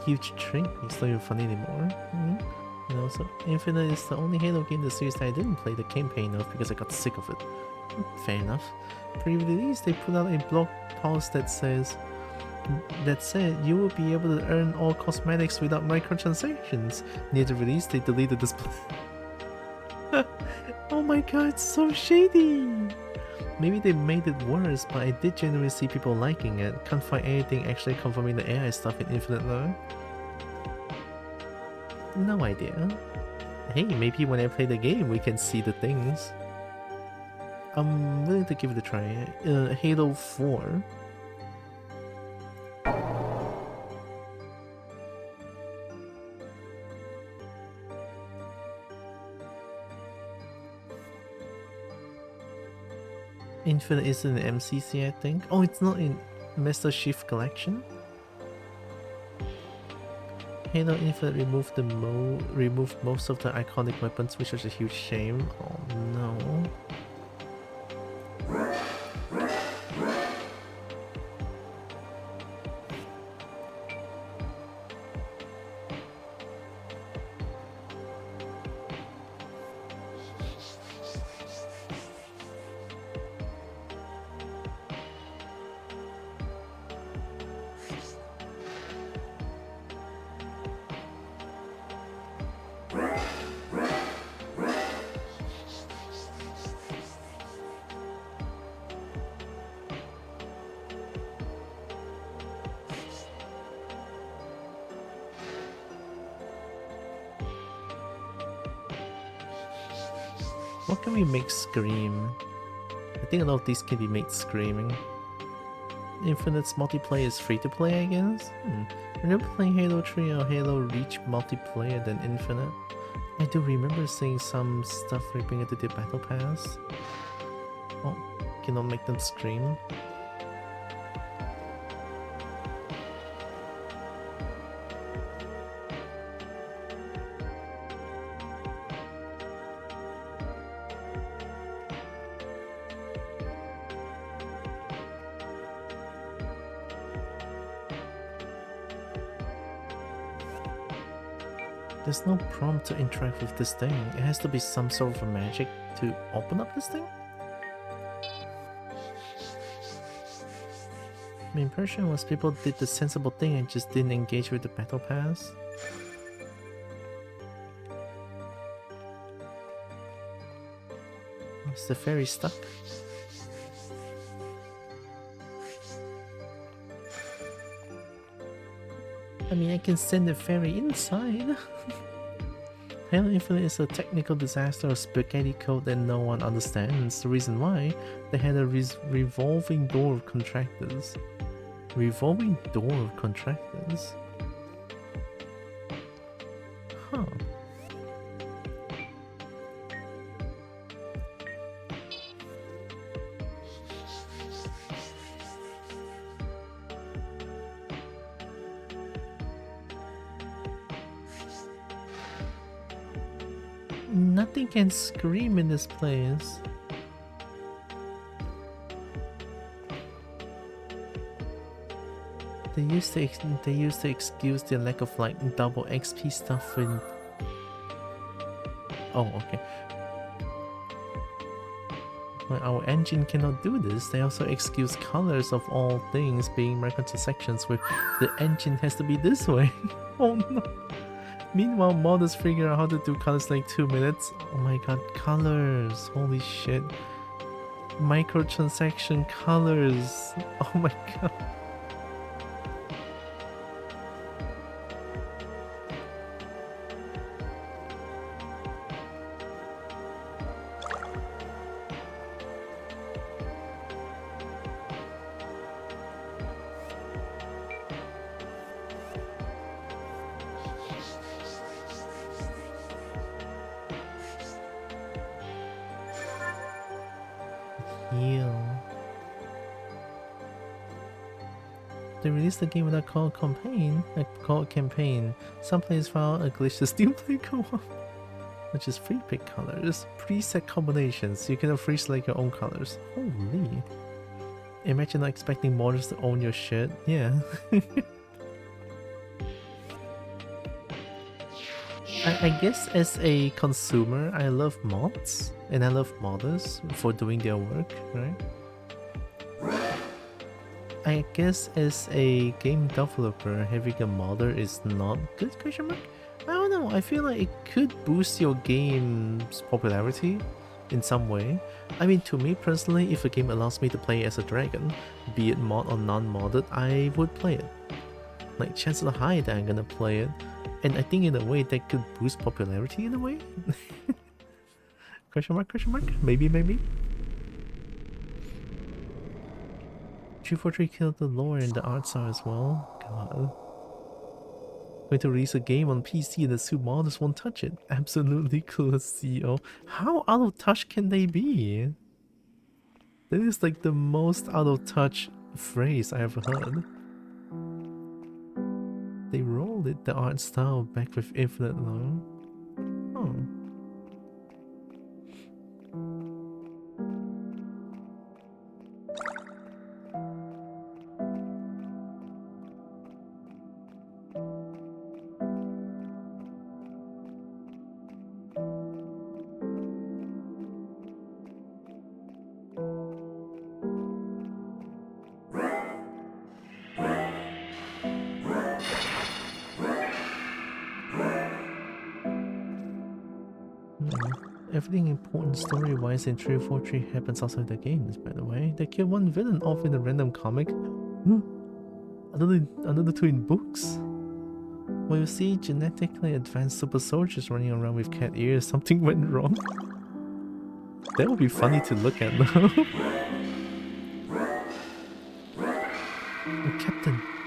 Huge trick, it's not even funny anymore. And also, Infinite is the only Halo game in the series that I didn't play the campaign of because I got sick of it. Fair enough. Pre-release, they put out a blog post that says, that said, you will be able to earn all cosmetics without microtransactions. Near the release, they deleted this. Oh my god, it's so shady! Maybe they made it worse, but I did genuinely see people liking it. Can't find anything actually confirming the AI stuff in Infinite though. No idea. Hey, maybe when I play the game we can see the things. I'm willing to give it a try. Halo 4. Infinite is in the MCC, I think. Oh, it's not in Master Chief Collection. Halo Infinite removed most of the iconic weapons, which was a huge shame. Oh no. What can we make scream? I think a lot of these can be made screaming. Infinite's multiplayer is free to play, I guess? Remember playing Halo 3 or Halo Reach multiplayer than Infinite? I do remember seeing some stuff ripping into the battle pass. Oh, cannot make them scream. There's no prompt to interact with this thing. It has to be some sort of a magic to open up this thing? My impression was people did the sensible thing and just didn't engage with the battle pass. Is the ferry stuck? I mean, I can send the ferry inside. Halo Infinite is a technical disaster of spaghetti code that no one understands. The reason why, they had a revolving door of contractors. Revolving door of contractors? Huh. Nothing can scream in this place. They used to excuse the lack of like double XP stuff in. Oh, okay. Well, our engine cannot do this. They also excuse colors of all things being microtransactions with the engine has to be this way. Oh no. Meanwhile, modders figure out how to do colors in like 2 minutes. Oh my god, colors! Holy shit. Microtransaction colors! Oh my god. They released the game without called campaign. Some players found a glitch to still play co-op, which is free pick colors, preset combinations. You can free select your own colors. Holy! Imagine not expecting modders to own your shit. Yeah. I guess as a consumer, I love mods and I love modders for doing their work, right? I guess as a game developer, having a modder is not good, question mark? I don't know, I feel like it could boost your game's popularity in some way. I mean, to me personally, if a game allows me to play as a dragon, be it mod or non-modded, I would play it. Like, chances are high that I'm gonna play it, and I think in a way that could boost popularity in a way? Question mark, maybe, maybe? 343 killed the lore and the art style as well. God. Going to release a game on PC and the two modders won't touch it. Absolutely cool, CEO. How out of touch can they be? That is like the most out of touch phrase I ever heard. They rolled it, the art style, back with Infinite though. Oh. Everything important story-wise in 343 happens outside the games, by the way. They kill one villain off in a random comic. Another two in books? When you see genetically advanced super soldiers running around with cat ears, something went wrong. That would be funny to look at though.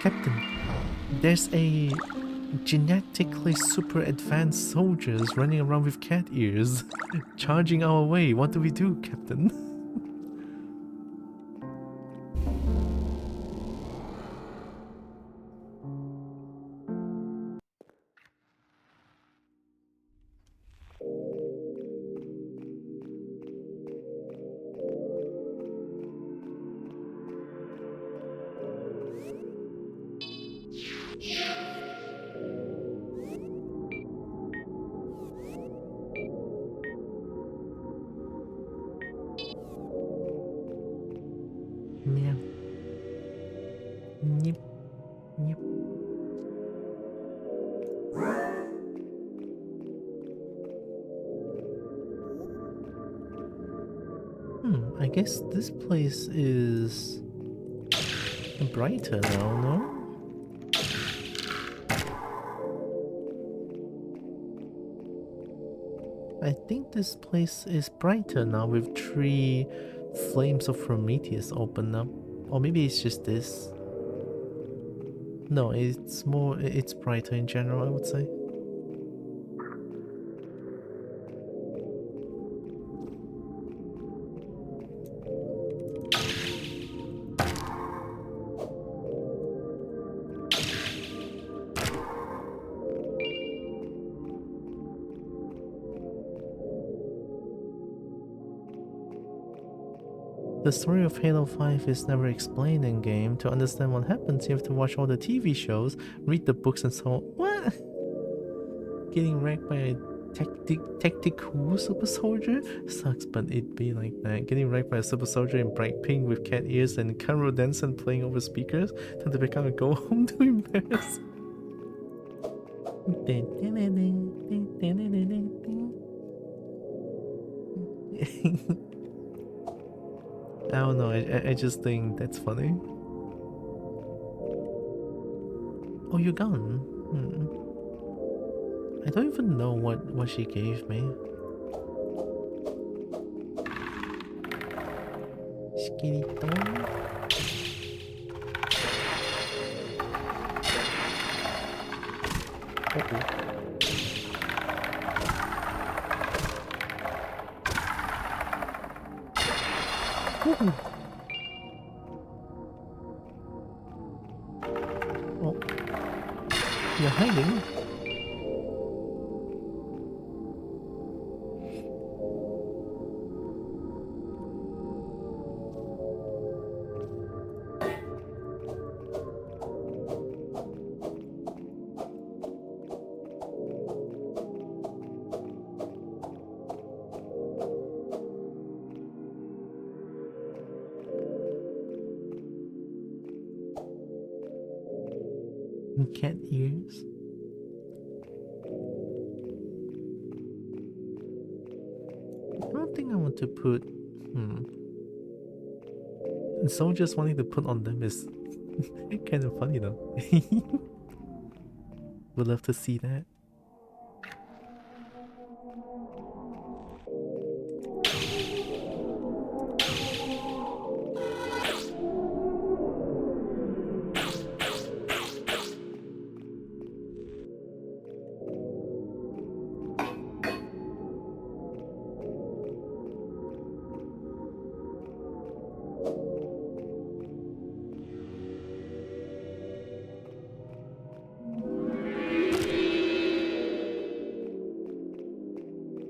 Captain, there's a genetically super advanced soldiers running around with cat ears, charging our way. What do we do, Captain? Meow. Nip. Nip. I guess this place is brighter now, no? I think this place is brighter now with 3 flames of Prometheus open up. Or maybe it's just this. No, it's brighter in general, I would say. The story of Halo 5 is never explained in game. To understand what happens, you have to watch all the TV shows, read the books and so on. What? Getting wrecked by a tactical super soldier? Sucks, but it'd be like that. Getting wrecked by a super soldier in bright pink with cat ears and Carol Denson playing over speakers. Time to pick up and go home to embarrass. I don't know, I just think that's funny. Oh, you're gone? I don't even know what she gave me. Skeleton. Uh-oh. Ooh. Oh, you're hiding. Cat ears. I don't think I want to put. Soldiers wanting to put on them is kind of funny though. Would love to see that.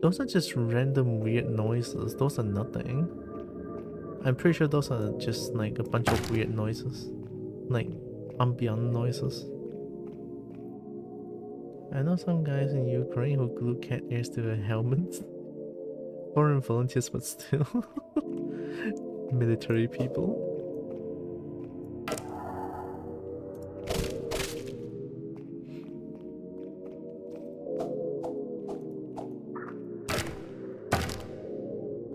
Those are just random weird noises. Those are nothing. I'm pretty sure those are just like a bunch of weird noises. Like ambient noises. I know some guys in Ukraine who glue cat ears to their helmets. Foreign volunteers, but still. Military people.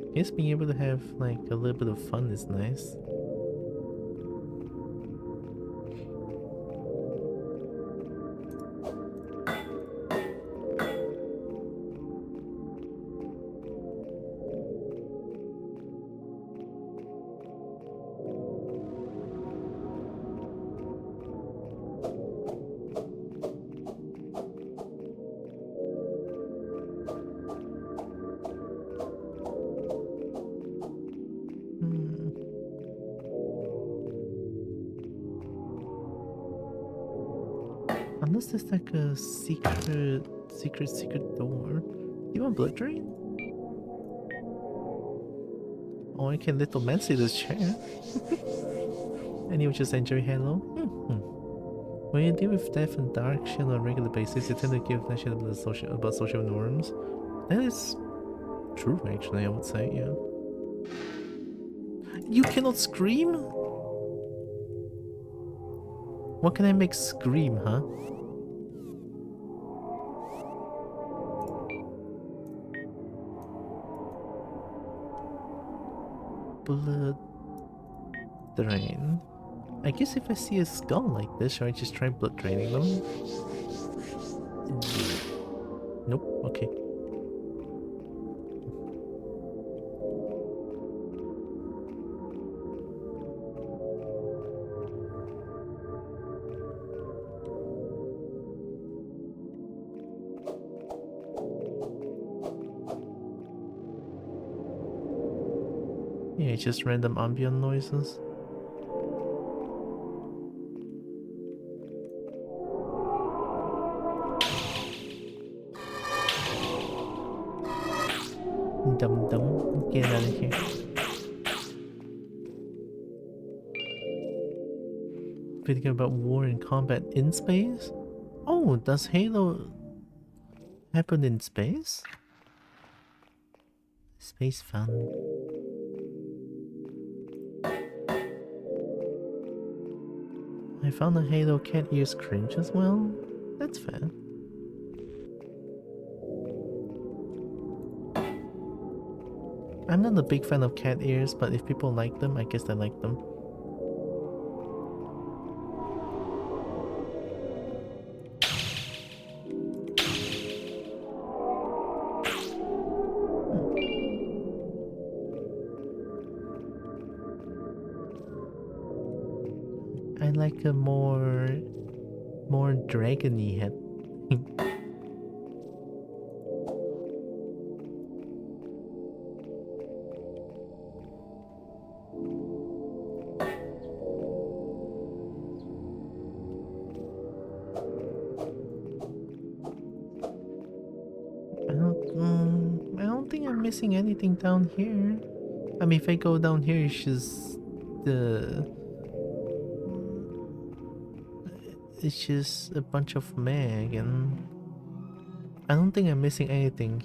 I guess being able to have like a little bit of fun is nice. Unless there's like a secret door. You want blood drain? Oh, I can little man see this chair. And you just enjoy Halo? When you deal with death and dark shit on a regular basis, you tend to give that shit about social norms. That is true, actually, I would say, yeah. You cannot scream? What can I make scream, huh? Blood drain. I guess if I see a skull like this, should I just try blood draining them? Nope, okay. Yeah, just random ambient noises. Dum dum, get out of here. Video about war and combat in space? Oh, does Halo happen in space? Space fun. I found a Halo cat ears cringe as well. That's fair. I'm not a big fan of cat ears, but if people like them, I guess they like them. I like a more dragony head. I don't think I'm missing anything down here. I mean, if I go down here, it's just it's just a bunch of mag, and I don't think I'm missing anything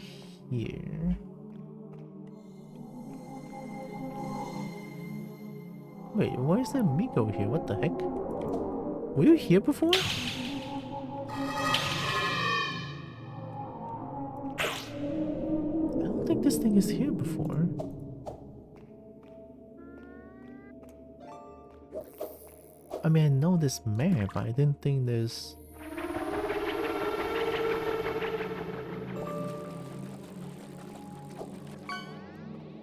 here. Wait, why is there Migo here? What the heck? Were you here before? I don't think this thing is here before. I mean, I know this mare, but I didn't think there's...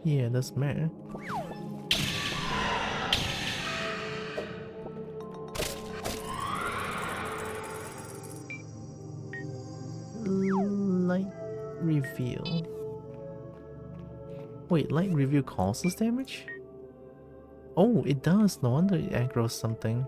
Yeah, that's mare. Light reveal. Wait, light reveal causes damage? Oh, it does. No wonder it aggroes something.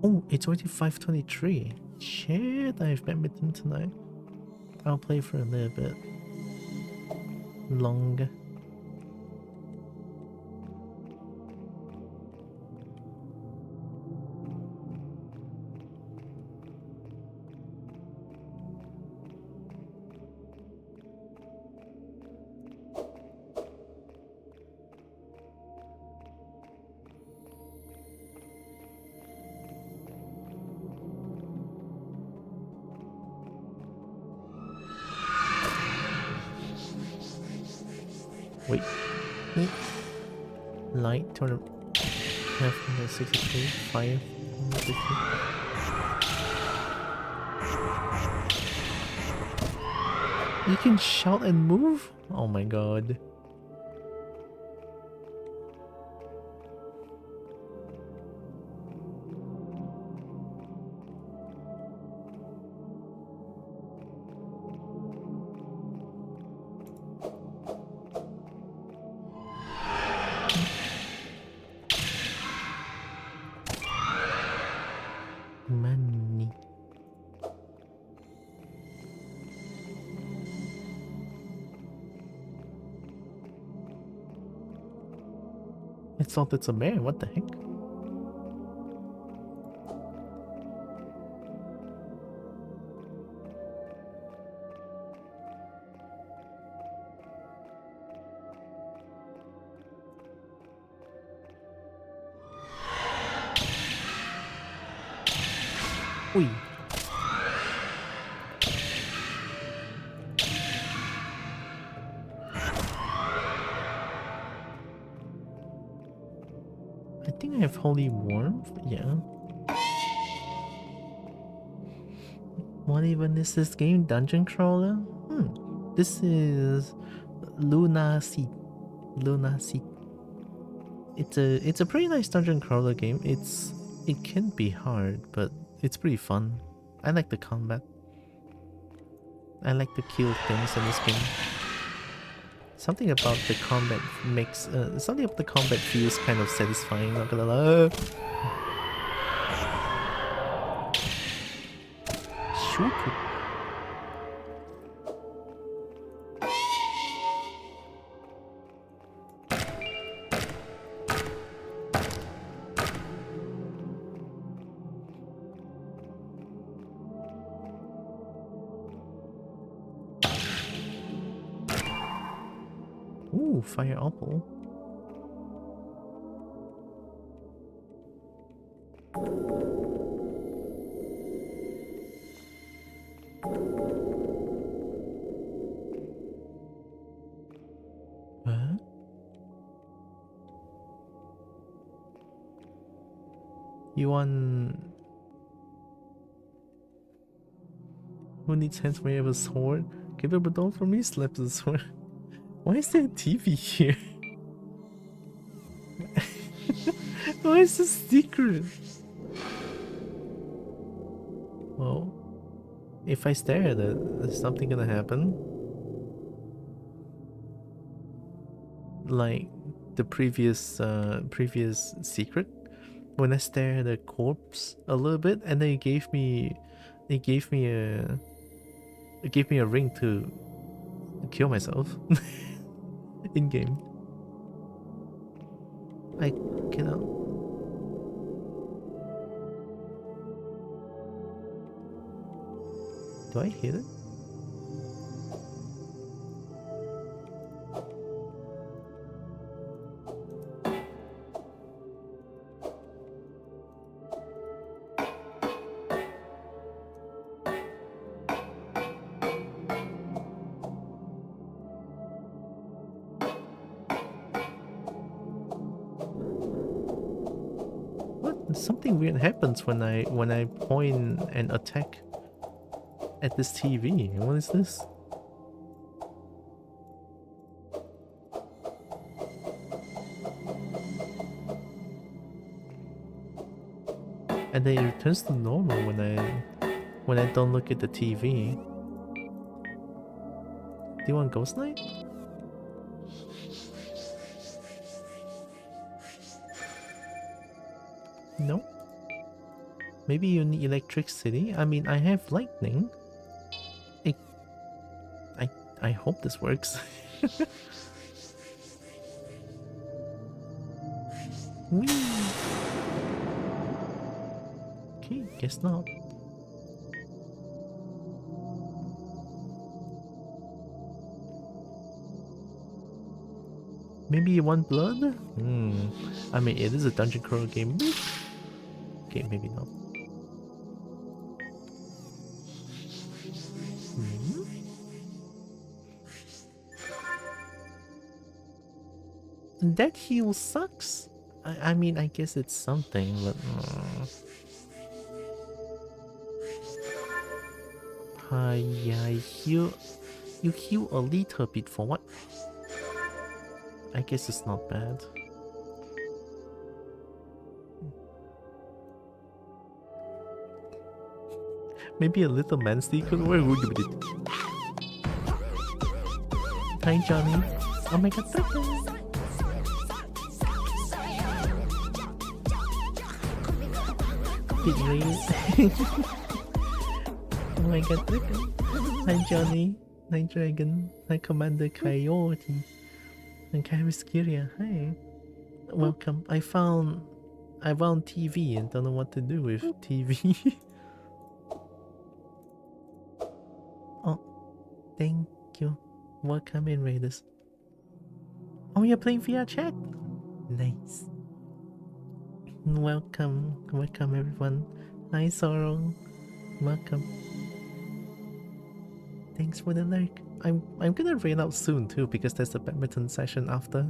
Oh, it's already 5:23. Shit, I have badminton tonight. I'll play for a little bit longer. Wait. Light 263, fire 150. You can shout and move? Oh my god. thought it's a bear. What the heck? Ui. I think I have Holy Warmth, yeah. What even is this game? Dungeon crawler? This is Lunacid. Lunacid. It's a pretty nice dungeon crawler game. It can be hard, but it's pretty fun. I like the combat. I like to kill things in this game. Something about the combat makes something about the combat feels kind of satisfying, not gonna lie. Shoot. Ooh, fire apple. Huh? You want... Who needs hands when you have a sword? Give up a doll for me, slaps the sword. Why is there a TV here? Why is this secret? Well, if I stare at it, is something gonna happen? Like the previous secret? When I stare at a corpse a little bit and then it gave me a ring to kill myself. In game. I cannot. Do I hit it? Something weird happens when I point and attack at this TV. What is this? And then it returns to normal when I don't look at the TV. Do you want Ghost Knight? No? Maybe you need electricity? I mean, I have lightning. I hope this works. Whee! Okay, guess not. Maybe you want blood? I mean, it is a dungeon crawler game. Okay, maybe not. That heal sucks. I mean, I guess it's something, but... yeah, you heal a little bit for what? I guess it's not bad. Maybe a little man's-tea could work. Hi, Johnny. Oh my god, Big raise. Oh my god, hi, Johnny. Hi, Dragon. Hi, Commander Coyote. And Kairiskyria. Hi. Welcome. I found TV and don't know what to do with TV. Oh, thank you. Welcome in, Raiders. Oh, you're playing VR chat? Nice. Welcome everyone. Hi Sorrow. Welcome. Thanks for the lurk. I'm gonna raid out soon too because there's a badminton session after.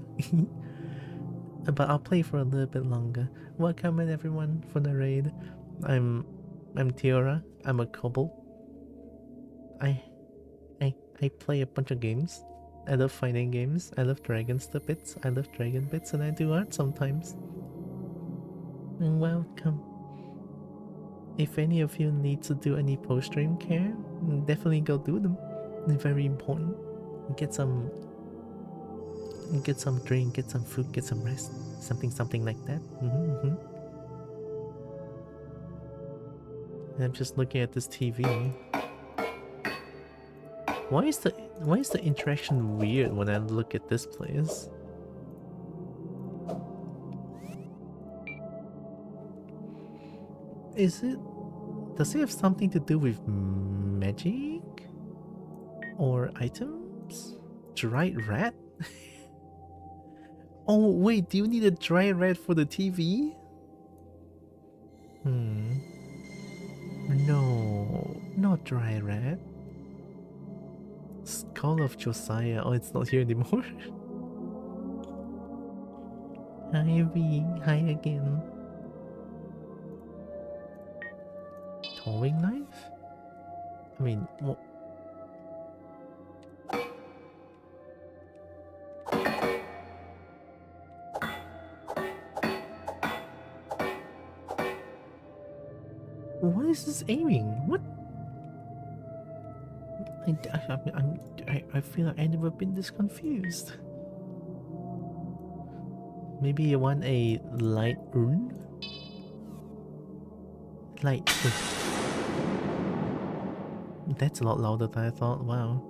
But I'll play for a little bit longer. Welcome in everyone for the raid. I'm Tiora. I'm a kobo. I play a bunch of games. I love fighting games. I love dragons to bits. I love dragon bits, and I do art sometimes. Welcome. If any of you need to do any post-stream care, definitely go do them. It's very important. Get some drink, get some food, get some rest. Something like that. And I'm just looking at this TV. Why is the interaction weird when I look at this place? Does it have something to do with magic? Or items? Dried rat? Oh wait, do you need a dried rat for the TV? No, not dry rat. Skull of Josiah. Oh, it's not here anymore. Hi V, hi again. Towing knife? I mean, what? What is this aiming? What? I feel like I've never been this confused. Maybe you want a light rune? Light. That's a lot louder than I thought. Wow.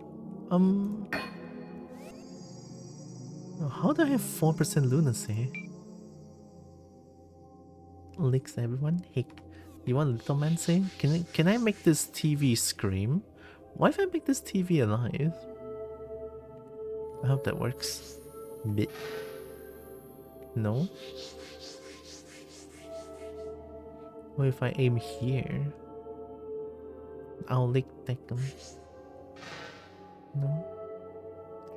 How do I have 4% lunacy? Licks everyone. Hey, you want little man say? Can I make this TV scream? Why if I make this TV alive? I hope that works. Bit. No? What if I aim here? I'll lick them. No?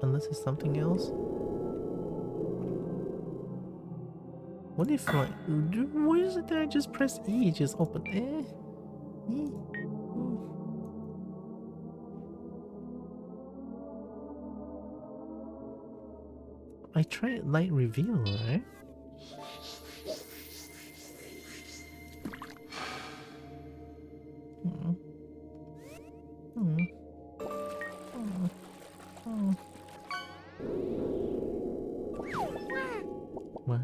Unless it's something else? What if like... Why is it that I just press E? Just open... E? I tried light reveal, right? What?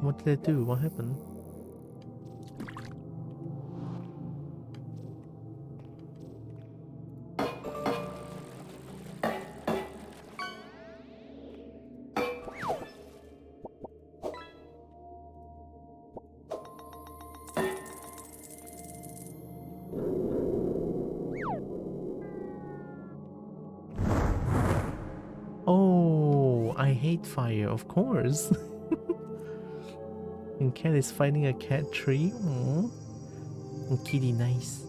What did I do? What happened? Oh, I hate fire, of course. And cat is fighting a cat tree. Aww. And kitty nice.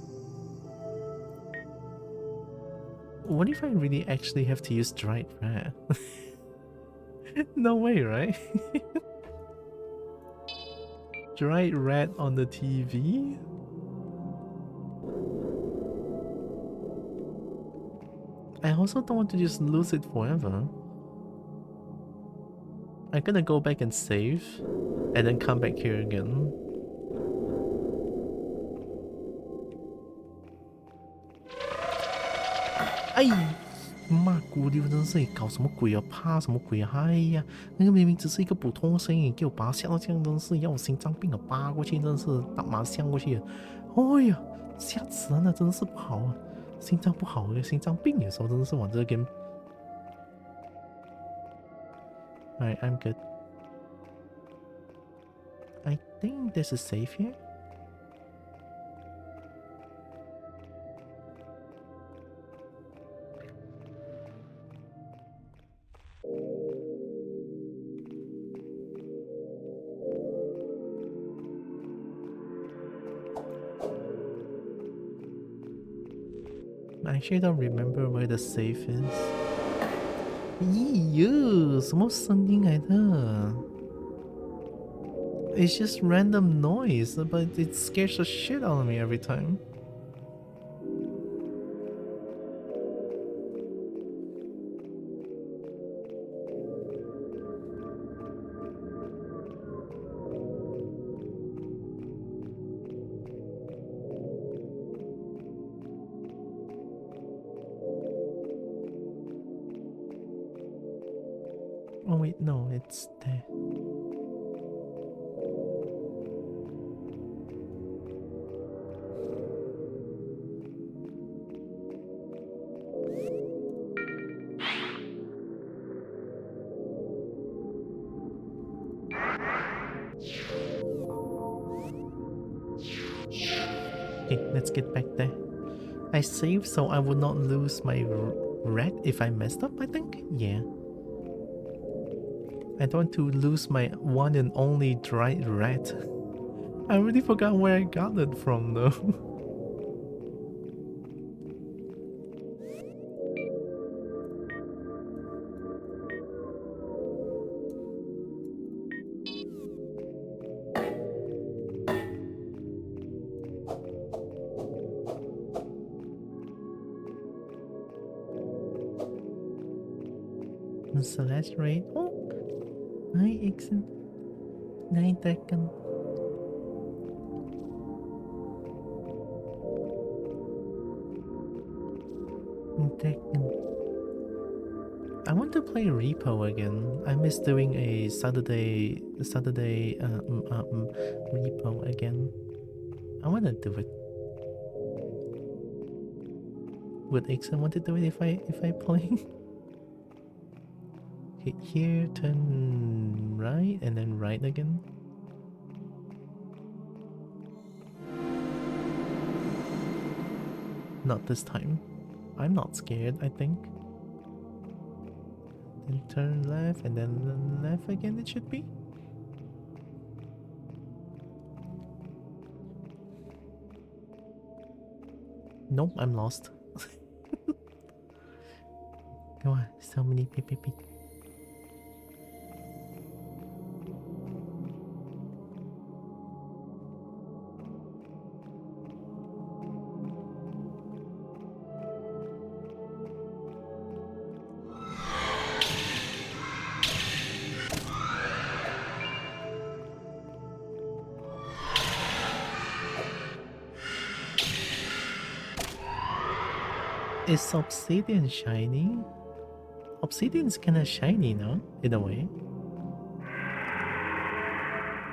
What if I really actually have to use dried rat? No way, right? Dried rat on the TV? I also don't want to just lose it forever. I'm gonna go back and save, and then come back here again. Aye! 骂咕溜，真是搞什么鬼啊？怕什么鬼啊？哎呀，那个明明只是一个普通的声音，给我把它吓到这样，真是要我心脏病了，扒过去，真是打麻将过去。哎呀，吓死人了，真的是不好啊！心脏不好，心脏病有时候真的是玩这个 game。Alright, I'm good. I think there's a safe here. I actually don't remember where the safe is. 咦，什么声音来的？ It's just random noise, but it scares the shit out of me every time. Oh wait, no, it's there. Okay, let's get back there. I saved so I would not lose my rat if I messed up, I think? Yeah. I don't want to lose my one and only dried rat. I already forgot where I got it from though. Celeste Raid. Oh! Hi, Ixen. Hi, Tekken. I want to play Repo again. I miss doing a Saturday Repo again. I want to do it. Would Ixen want to do it if I play? Okay, here, turn right, and then right again. Not this time. I'm not scared, I think. Then turn left, and then left again it should be. Nope, I'm lost. Come on, so many beep. Is obsidian shiny? Obsidian's kinda shiny, no? In a way.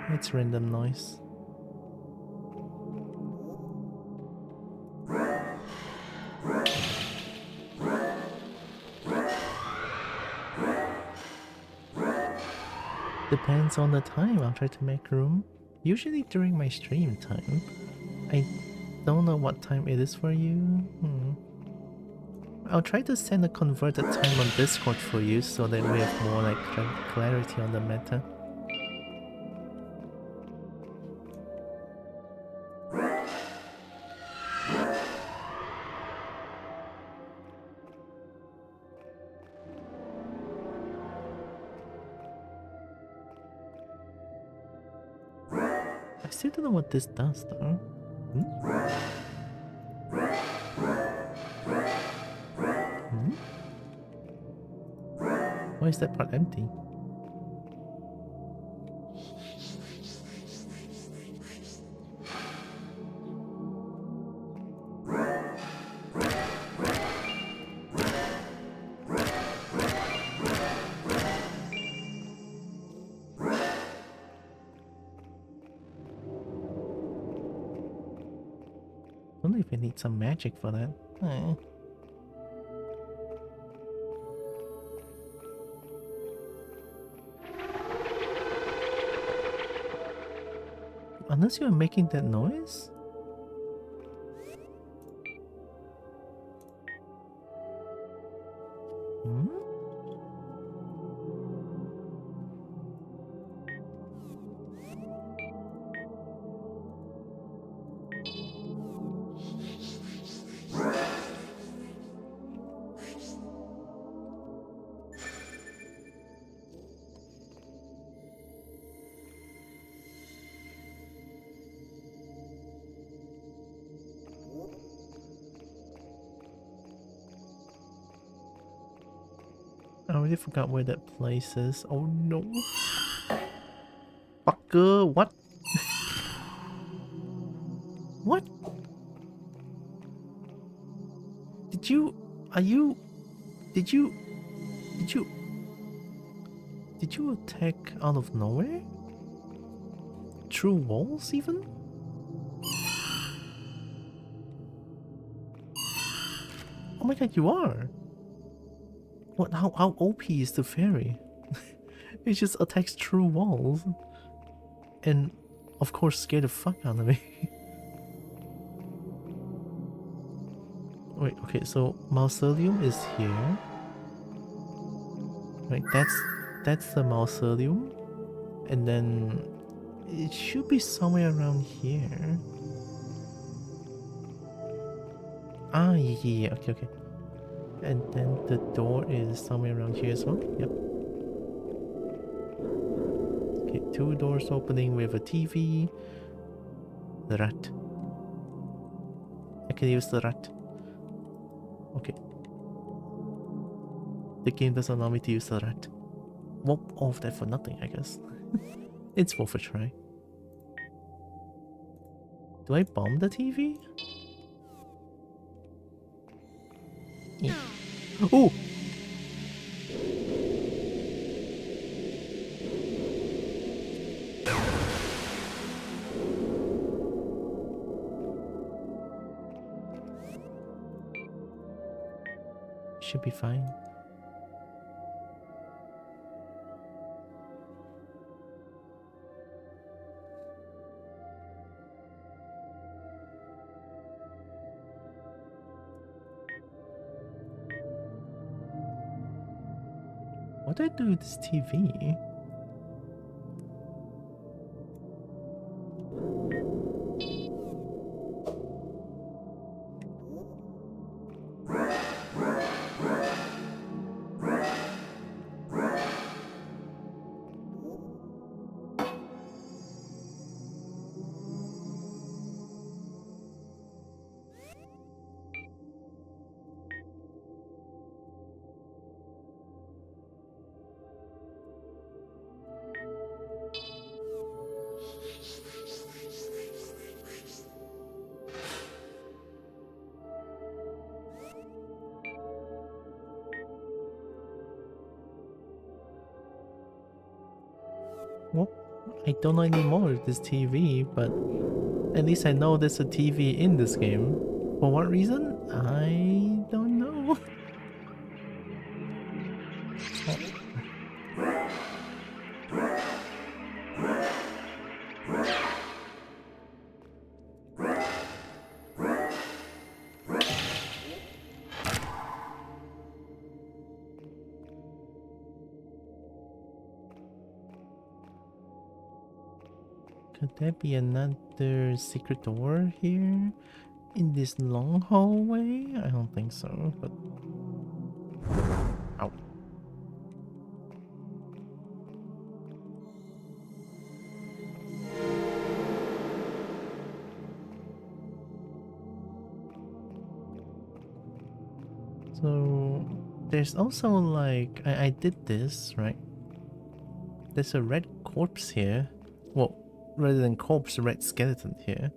It's random noise. Depends on the time, I'll try to make room. Usually during my stream time. I don't know what time it is for you. I'll try to send a converted time on Discord for you so that we have more like clarity on the meta. I still don't know what this does though. Why is that part empty? Don't know if I need some magic for that. Unless you are making that noise? Hmm? I already forgot where that place is. Oh no. Fucker, what? What? Did you... Are you... Did you... Did you... Did you attack out of nowhere? Through walls even? Oh my god, you are! What? How OP is the fairy? It just attacks through walls. And of course scare the fuck out of me. Wait, okay, so mausoleum is here. Right, that's the mausoleum. And then it should be somewhere around here. Ah, yeah, okay, okay. And then the door is somewhere around here as well. Yep. Okay, 2 doors opening with a TV. The rat. I can use the rat. Okay. The game doesn't allow me to use the rat. Well, all of that for nothing, I guess. It's worth a try. Do I bomb the TV? Yeah. Oh! Should be fine. What do I do with this TV? Well, I don't know anymore with this TV, but at least I know there's a TV in this game. For what reason? I don't know. Could there be another secret door here? In this long hallway? I don't think so, but... Ow. So... There's also like... I did this, right? There's a red corpse here. Well, rather than corpse, a red skeleton here.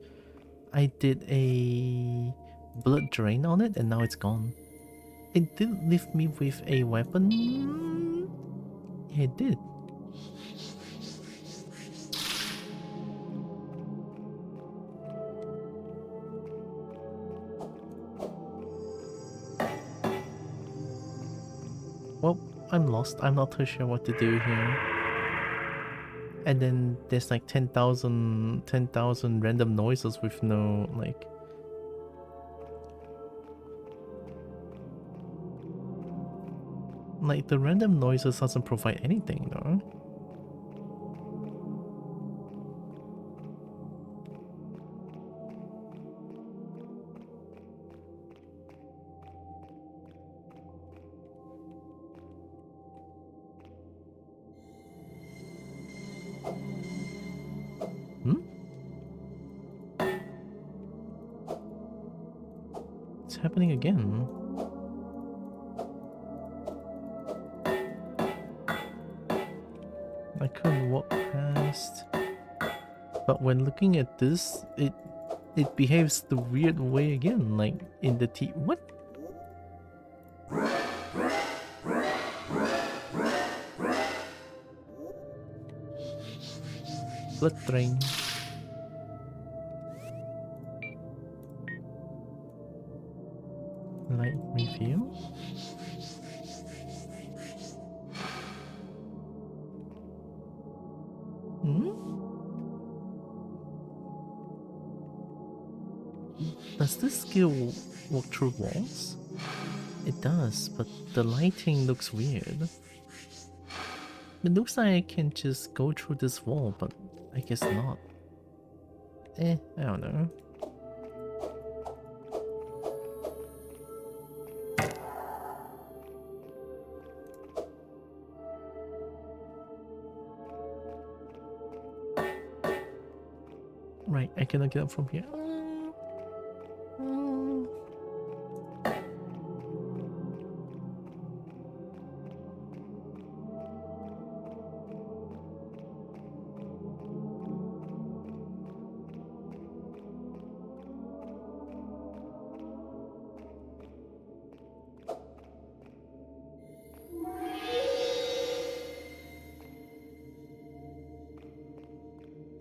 I did a blood drain on it and now it's gone. It didn't leave me with a weapon. Yeah, it did. Well, I'm lost. I'm not too sure what to do here. And then there's like 10,000 random noises with no, like... Like, the random noises doesn't provide anything, though. It's happening again. I couldn't walk past. But when looking at this, it behaves the weird way again, like in the what? Blood drain. Light reveal. Does this skill walk through walls? It does, but the lighting looks weird. It looks like I can just go through this wall, but I guess not. I don't know. Right, I cannot get up from here.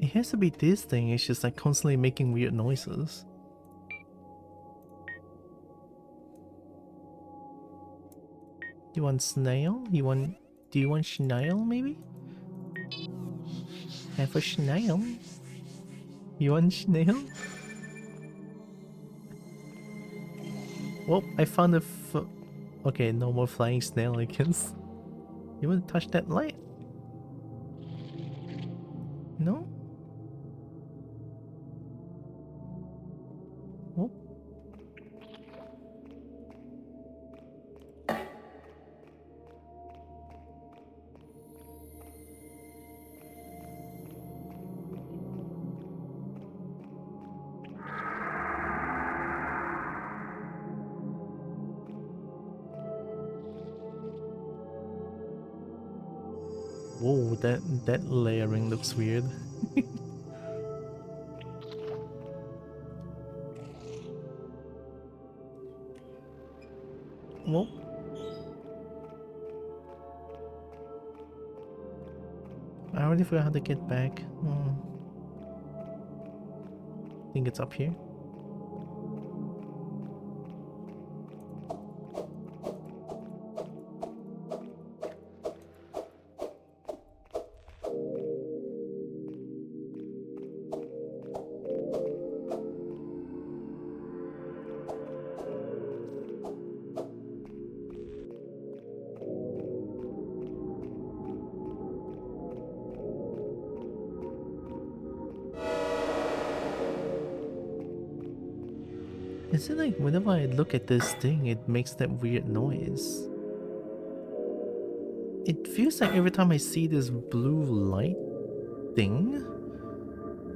It has to be this thing, it's just like constantly making weird noises. You want snail? Do you want snail maybe? Have a snail? You want snail? Well, I found a okay, no more flying snail I guess. You want to touch that light? No? Oh. Whoa, that layering looks weird. Whoa. I already forgot how to get back. I think it's up here. Is it like whenever I look at this thing, it makes that weird noise? It feels like every time I see this blue light thing,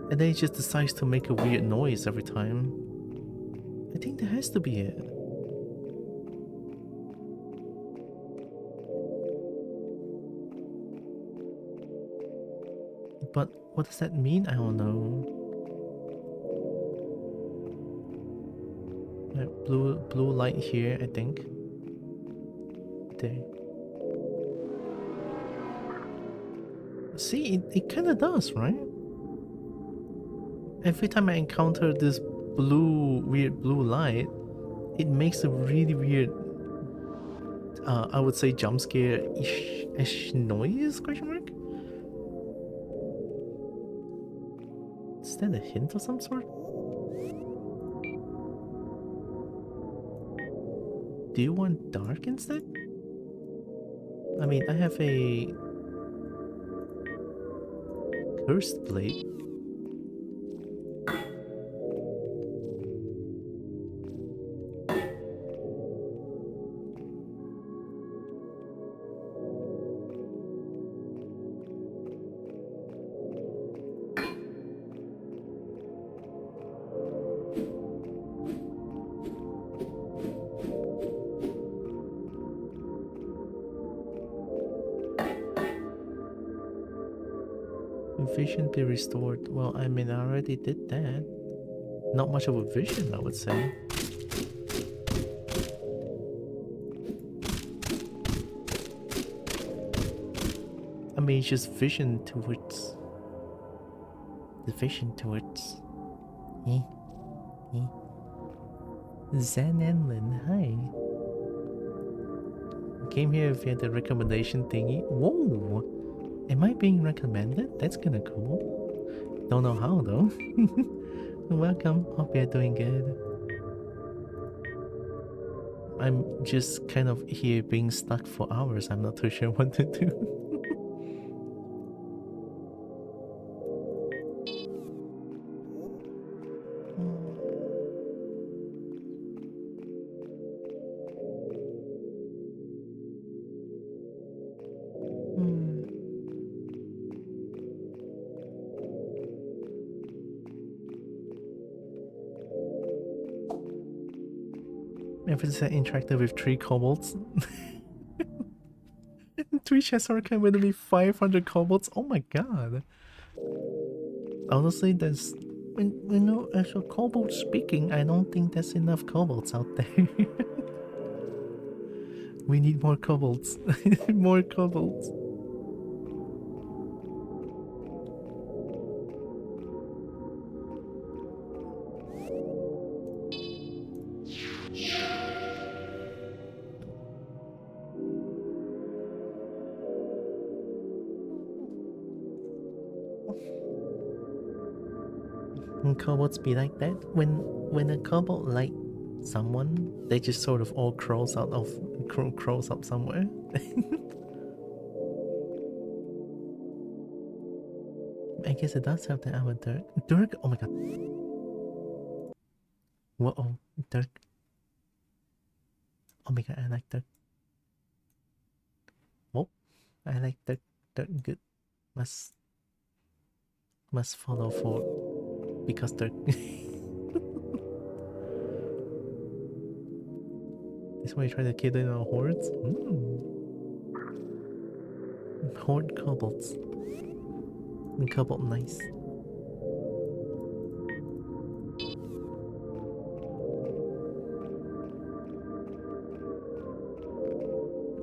and then it just decides to make a weird noise every time. I think that has to be it. But what does that mean? I don't know. Blue light here, I think. There. See, it kind of does, right? Every time I encounter this weird blue light, it makes a really weird I would say jump scare-ish noise, question mark? Is that a hint of some sort? Do you want dark instead? I mean, I have a cursed blade. Vision be restored. Well, I mean, I already did that. Not much of a vision, I would say. I mean, it's just vision towards... The vision towards... Zen and Lin, hi. Came here via the recommendation thingy. Whoa! Am I being recommended? That's kinda cool. Don't know how though. Welcome, hope you're doing good. I'm just kind of here being stuck for hours. I'm not too sure what to do. If it's interactive with 3 kobolds. Twitch has recommended me 500 kobolds. Oh my god. Honestly, there's... You know, as a kobold speaking, I don't think there's enough kobolds out there. We need more kobolds. More kobolds. Kobolds be like that. When a kobold like someone, they just sort of all crawls up somewhere. I guess it does have the armor Dirk. Dirk, oh my god. Whoa, Dirk. Oh my god, I like Dirk. Whoa, I like Dirk. Dirk good. Must follow for because Dirk. This why you try to kill in our hordes? Horde kobolds. And kobold nice.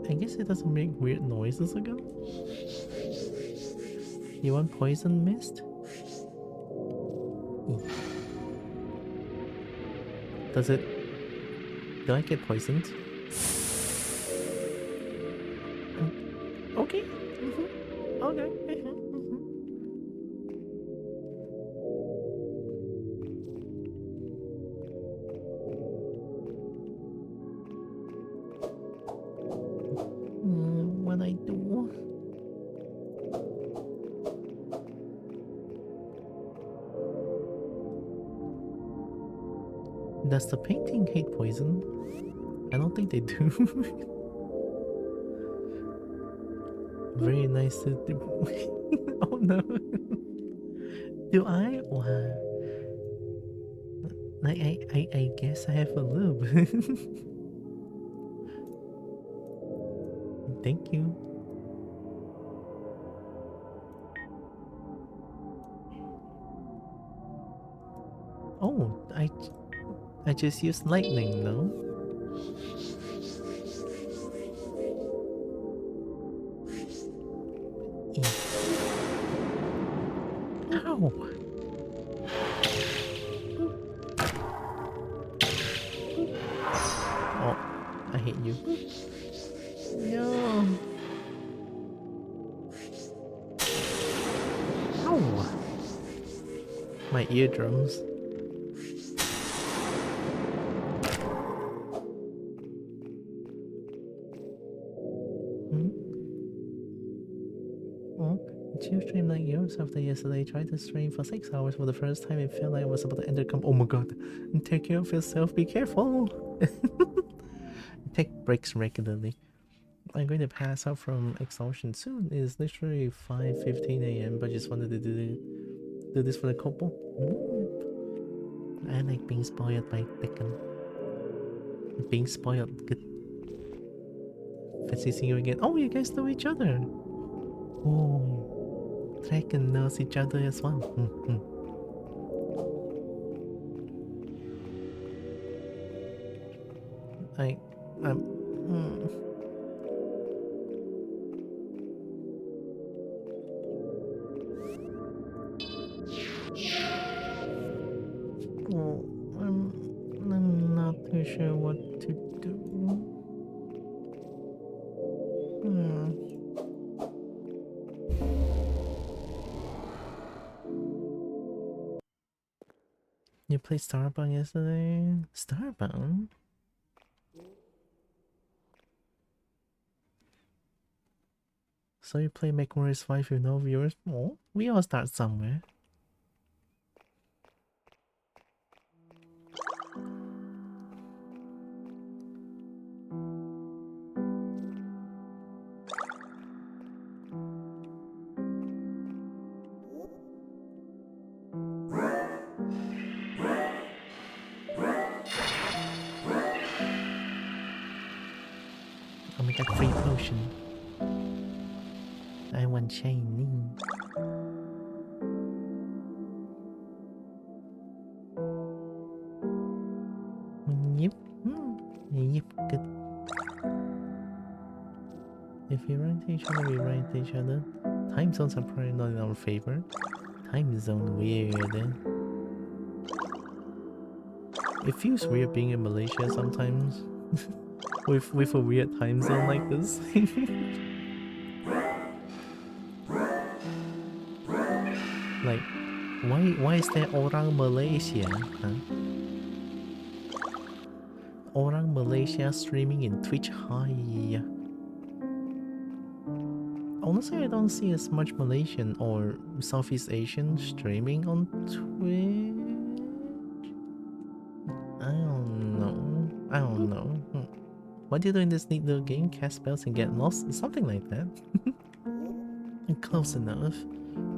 I guess it doesn't make weird noises again. You want poison mist? Does it... Do I get poisoned? Okay. Okay. What I do? Does the painting hate poison? I don't think they do. Very nice to do. Oh no. Do I? Wow. I guess I have a lube. Thank you. Oh, I just used lightning, no? Ow! Oh, I hate you. No. Ow! My eardrums. Oh, did you stream like yours after yesterday? Tried to stream for 6 hours for the first time. It felt like I was about to enter Oh my god. Take care of yourself. Be careful. Take breaks regularly. I'm going to pass out from exhaustion soon. It's literally 5:15 a.m. but just wanted to do this for the couple. I like being spoiled by Tekken. Being spoiled. Good. Fancy seeing you again. Oh, you guys know each other. Oh, Tekken knows each other as well. I'm. Oh, I'm not too sure what to do. You played Starbound yesterday? Starbound? So you play MechWarriors 5 with no viewers? Oh, we all start somewhere. Oh my god, free potion. I want shiny. Yep. Yep, good. If we run to each other, we run to each other. Time zones are probably not in our favor. Time zone weird. It feels weird being in Malaysia sometimes. with a weird time zone like this. Like, why is there orang Malaysia? Huh? Orang Malaysia streaming in Twitch. Hi. Honestly, I don't see as much Malaysian or Southeast Asian streaming on Twitch. I don't know. What do you do in this neat little game? Cast spells and get lost? Something like that. Close enough.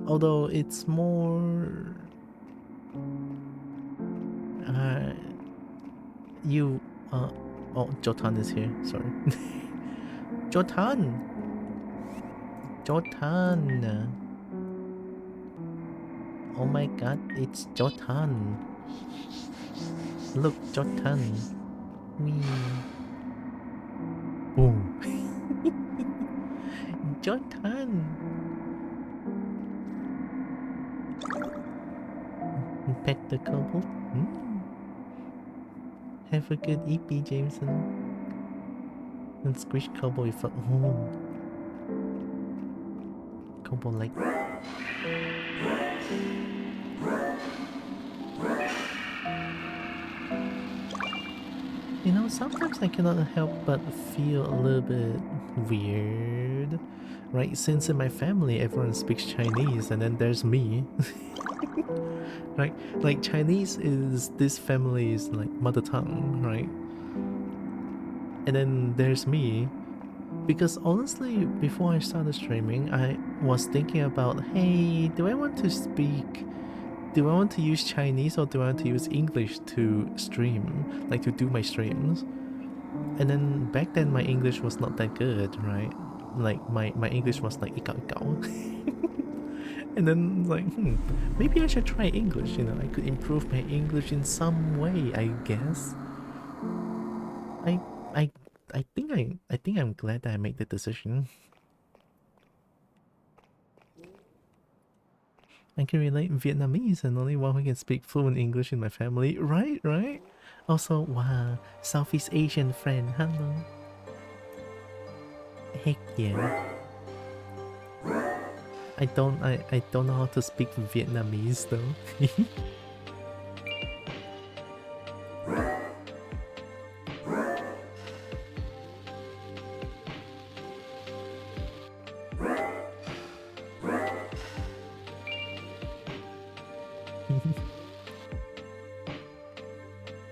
Although it's more... Oh, Jotan is here. Sorry. Jotan! Jotan! Oh my god, it's Jotan. Look, Jotan. Wee. Boom. Jotan! Pet the kobo. Have a good EP, Jameson. And squish kobo if kobo like. You know, sometimes I cannot help but feel a little bit weird, right? Since in my family everyone speaks Chinese and then there's me. Right? Like Chinese is this family's like mother tongue, right? And then there's me. Because honestly, before I started streaming, I was thinking about, hey, do I want to use Chinese or do I want to use English to stream, like to do my streams? And then back then my English was not that good, right? Like my English was like ikao ikao. And then like, maybe I should try English, you know, I could improve my English in some way, I guess. I think I'm glad that I made the decision. I can relate Vietnamese and only one who can speak fluent English in my family. Right? Also, wow, Southeast Asian friend, hello. Heck yeah. I don't know how to speak Vietnamese though.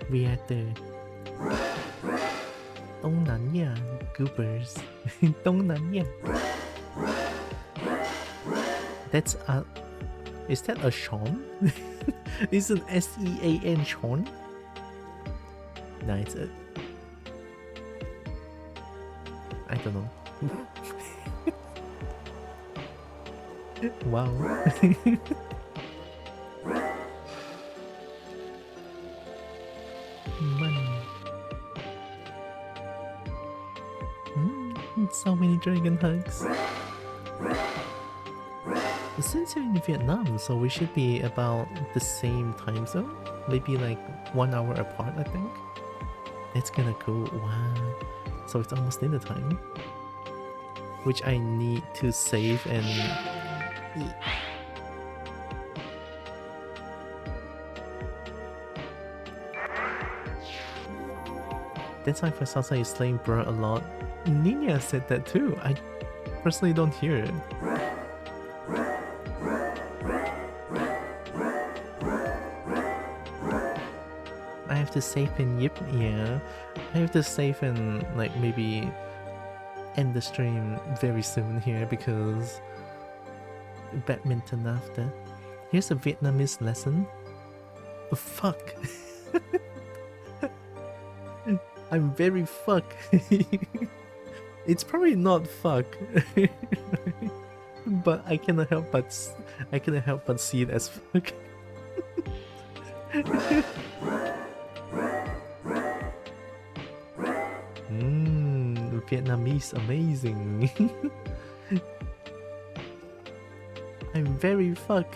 We are the Đông Nam Á goobers. Đông Nam Á. That's a... Is that a Sean? Is it S-E-A-N Sean? No, it's a... I don't know. Wow. Money. So many dragon hugs. Since you're in Vietnam, so we should be about the same time zone. Maybe like 1 hour apart, I think. That's kinda cool. Wow. So it's almost dinner time. Which I need to save and eat. That's why for Salsa is slaying bro a lot. Nina said that too. I personally don't hear it. I have to save in Yip, yeah. I have to save and like maybe end the stream very soon here because badminton after. Here's a Vietnamese lesson. Oh, fuck. I'm very fuck. It's probably not fuck. But I cannot help but see it as fuck. Vietnamese amazing. I'm very fuck.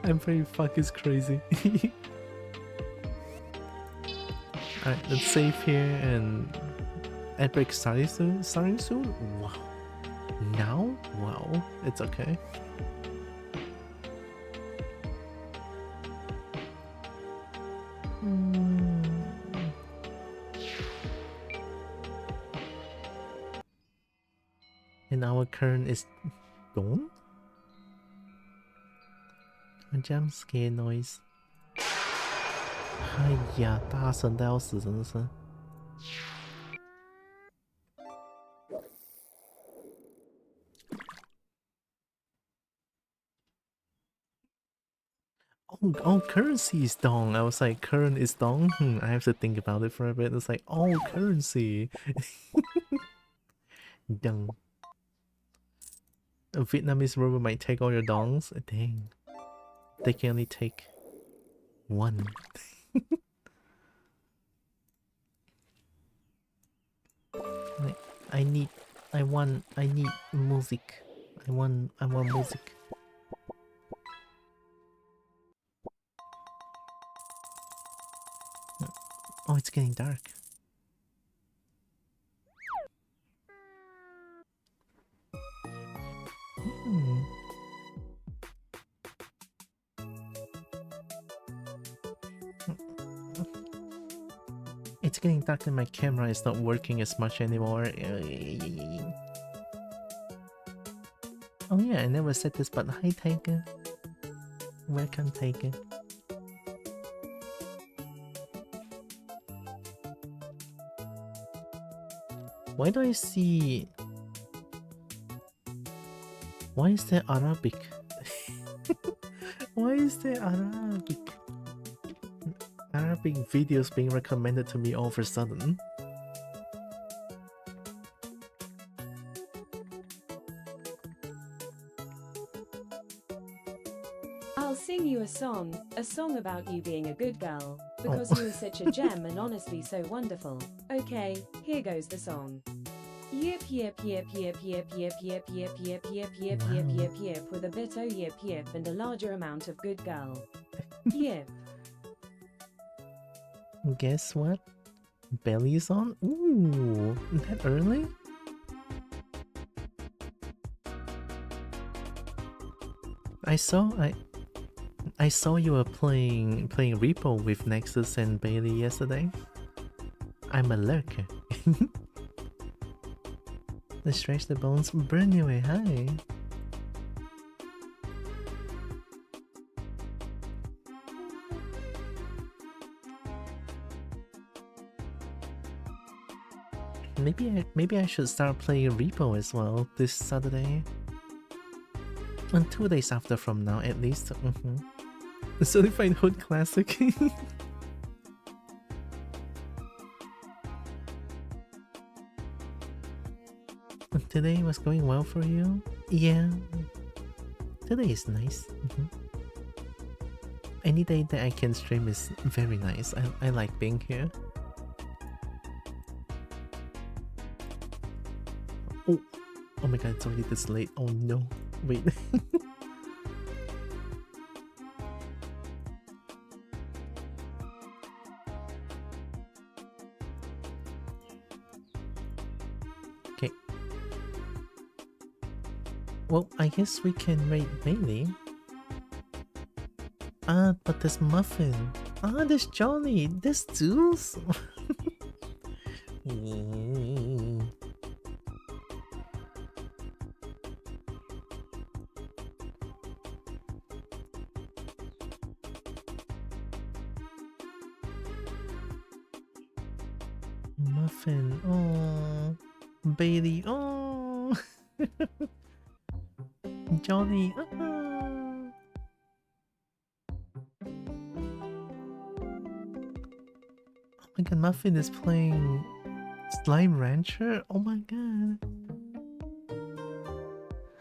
I'm very fuck is crazy. Alright, let's save here and Epic starting soon? Wow. Now? Wow, it's okay. And our current is dawn? A jump scare noise. 哎呀，大声到要死，真的是。Oh, currency is dong. I was like, current is dong? I have to think about it for a bit. It's like, oh, currency. Dong. A Vietnamese robot might take all your dongs? Dang. They can only take one. I need music. I want music. Oh, it's getting dark. It's getting dark and my camera is not working as much anymore. Oh yeah, I never said this, but hi Tiger. Welcome Tiger. Why do I see... Why is there Arabic? Why is there Arabic? Arabic videos being recommended to me all of a sudden. I'll sing you a song about you being a good girl, because you are such a gem and honestly so wonderful. Okay, here goes the song. Yip yip yip yip yip yip yip yip yip yip yip yip yip yip with a bit yip yip and a larger amount of good girl. Yip. Guess what? Belly's on? Ooh, that early? I saw you were playing Repo with Nexus and Bailey yesterday. I'm a lurker. Let's stretch the bones, burn you away. Hi. Maybe I should start playing Repo as well this Saturday. And 2 days after from now, at least. The Certified Hood Classic. Today was going well for you? Yeah. Today is nice. Any day that I can stream is very nice. I like being here. Oh my god, it's already this late. Oh no. Wait. Okay. Well, I guess we can rate Bailey. But there's Muffin. There's Johnny. There's Zeus. Muffin, oh, Bailey, oh, Johnny, oh. Oh my god, Muffin is playing Slime Rancher? Oh my god.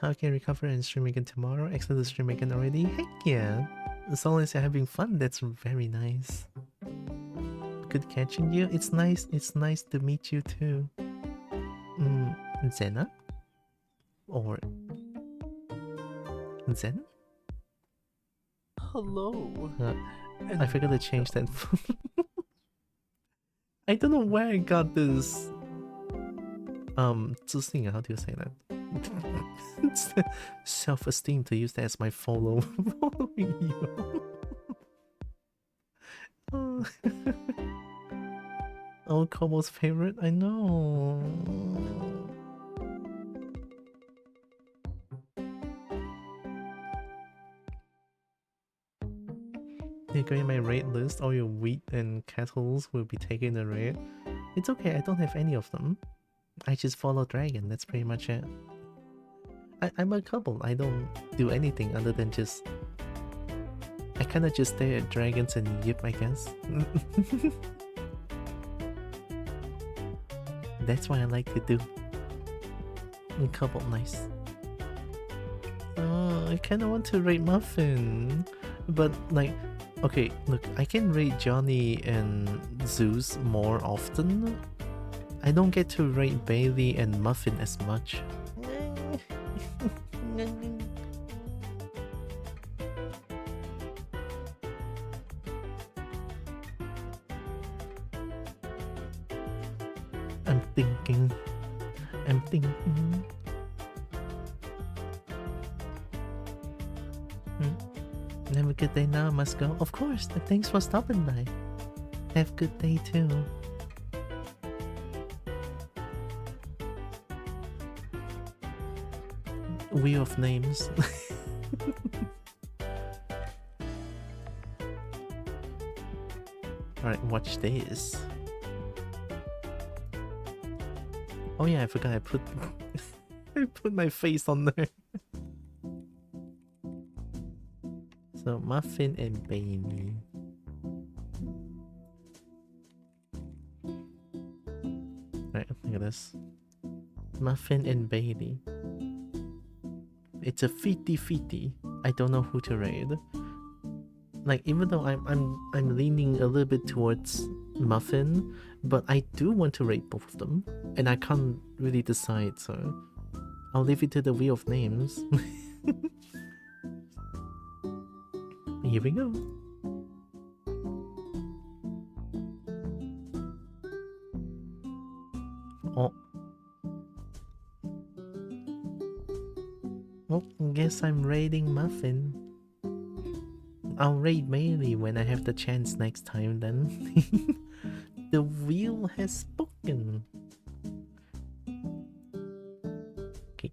How can I recover and stream again tomorrow? Exit the stream again already? Heck yeah! As long as you're having fun, that's very nice. Good catching you. It's nice to meet you too. Zena? Or Zen? Hello. I forgot to change that. I don't know where I got this 自信, how do you say that? It's self-esteem to use that as my following you. Oh, Kobo's favorite? I know. You're going my raid list. All your wheat and kettles will be taken the raid. It's okay, I don't have any of them. I just follow Dragon, that's pretty much it. I'm a couple. I don't do anything other than just... I kinda just stare at dragons and yip, I guess. That's what I like to do. Couple, nice. Oh, I kinda want to rate Muffin. But like, okay, look, I can rate Johnny and Zeus more often. I don't get to rate Bailey and Muffin as much. I'm thinking. Have a good day now, I must go. Of course, thanks for stopping by. Have a good day too. Wheel of names. Alright, watch this. Oh yeah, I forgot I put I put my face on there. So Muffin and Bailey. Right, look at this. Muffin and Bailey. It's a 50-50. I don't know who to raid. Like, even though I'm leaning a little bit towards Muffin, but I do want to rate both of them, and I can't really decide, so I'll leave it to the wheel of names. Here we go. guess I'm raiding Muffin. I'll raid mainly when I have the chance next time then. The wheel has spoken. Okay.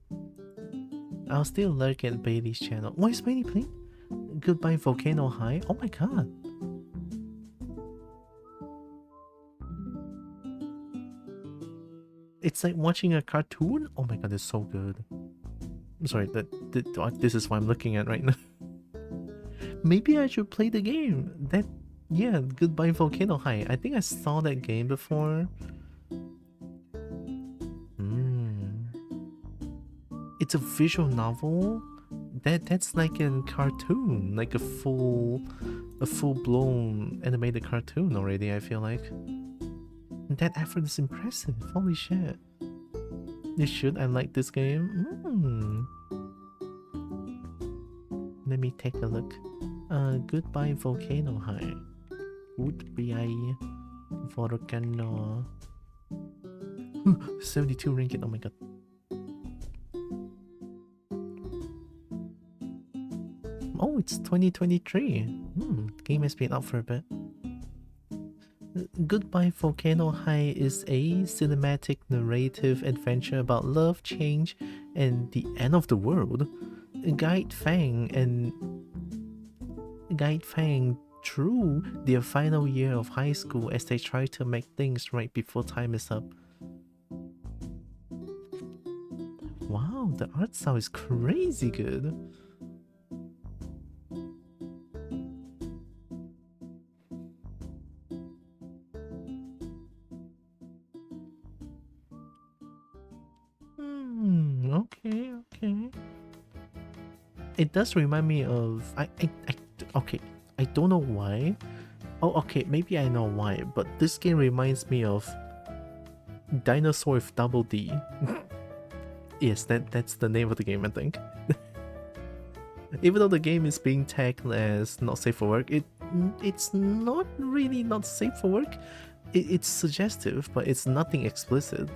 I'll still lurk at Bailey's channel. Why is Bailey playing? Goodbye Volcano High? Oh my god. It's like watching a cartoon? Oh my god, it's so good. I'm sorry, this is what I'm looking at right now. Maybe I should play the game. Yeah, Goodbye Volcano High. I think I saw that game before. It's a visual novel? That's like a cartoon, like a full-blown animated cartoon already, I feel like. That effort is impressive, holy shit. I like this game? Let me take a look. Goodbye Volcano High. Goodbye Volcano. 72 ringgit, oh my god. Oh, it's 2023. Game has been out for a bit. Goodbye Volcano High is a cinematic narrative adventure about love, change, and the end of the world. Guide Fang through their final year of high school as they try to make things right before time is up. Wow, the art style is crazy good. Okay. It does remind me of okay, I don't know why. Oh, okay, maybe I know why, but this game reminds me of Dinosaur with Double D. Yes, that's the name of the game, I think. Even though the game is being tagged as not safe for work, it's not really not safe for work. It's suggestive, but it's nothing explicit.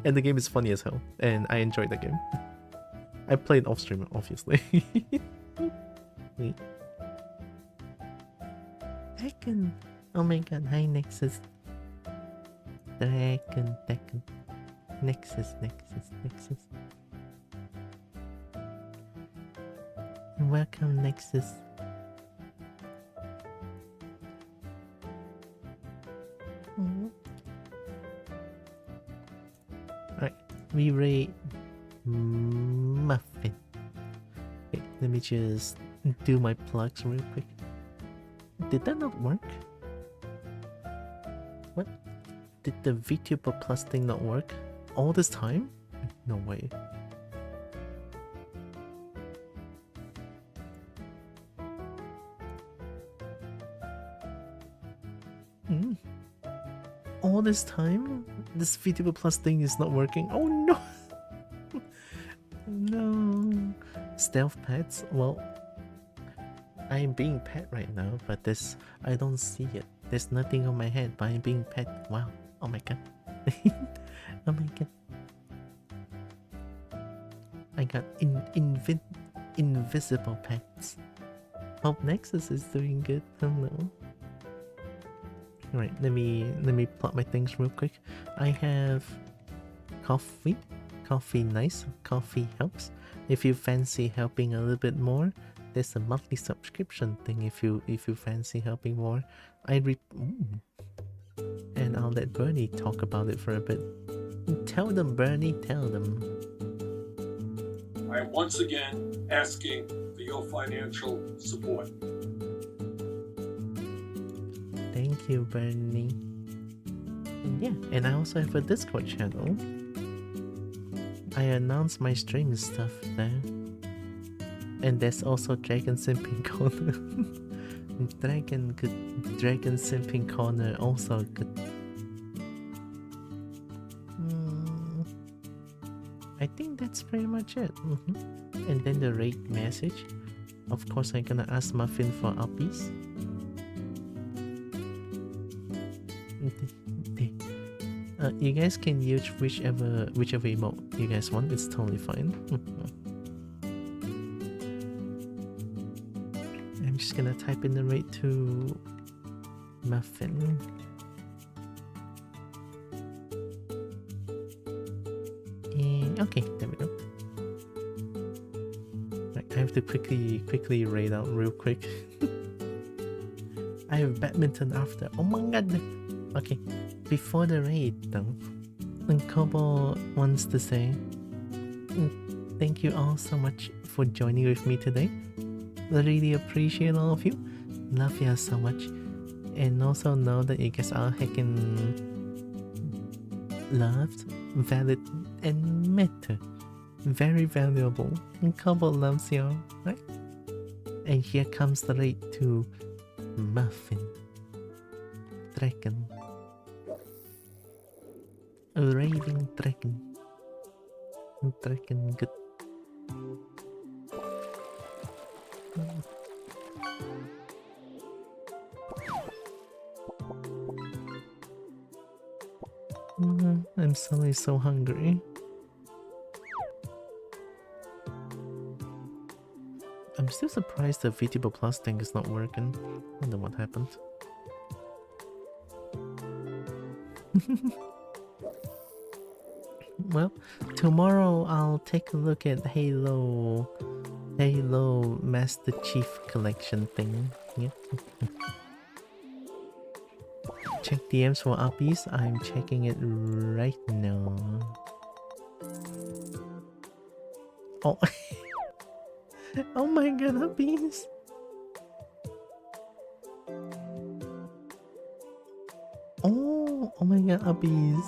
And the game is funny as hell, and I enjoyed the game. I played off stream, obviously. Wait. Dragon. Oh my god, hi Nexus. Dragon. Nexus. Welcome, Nexus. Alright, we rate Muffin. Okay, let me just do my plugs real quick. Did that not work? What? Did the VTuber Plus thing not work? All this time? No way. All this time? This VTuber Plus thing is not working? Oh no! No. Stealth pets? Well, I'm being pet right now, but I don't see it. There's nothing on my head, but I'm being pet. Wow. Oh my god. Oh my god. I got invisible pets. Hope Nexus is doing good. Hello. Alright, let me plot my things real quick. I have coffee. Coffee nice. Coffee helps. If you fancy helping a little bit more, there's a monthly subscription thing if you fancy helping more. And I'll let Bernie talk about it for a bit. Tell them, Bernie, tell them. I am once again asking for your financial support. Thank you, Bernie. And yeah, and I also have a Discord channel. I announce my stream stuff there. And there's also Dragon Simping Corner. Dragon Simping Corner also good. I think that's pretty much it. And then the rate message. Of course, I'm gonna ask Muffin for uppies. You guys can use whichever emote you guys want. It's totally fine. I'm just gonna type in the rate to Muffin. And okay, there we go. Right, I have to quickly raid out real quick. I have badminton after. Oh my god. Okay, before the raid though, and Kobo wants to say thank you all so much for joining with me today. I really appreciate all of you. Love you so much. And also know that you guys are heckin' loved, valid, and matter. Very valuable. And Kobo loves you, right? And here comes the raid to Muffin. Dragon. A raiding dragon. Dragon good. I'm suddenly so hungry. I'm still surprised the VTuber Plus thing is not working. Wonder what happened. Well, tomorrow I'll take a look at Halo Master Chief Collection thing. Yeah. Check DMs for uppies. I'm checking it right now. Oh, oh my god, uppies! Oh my god, uppies!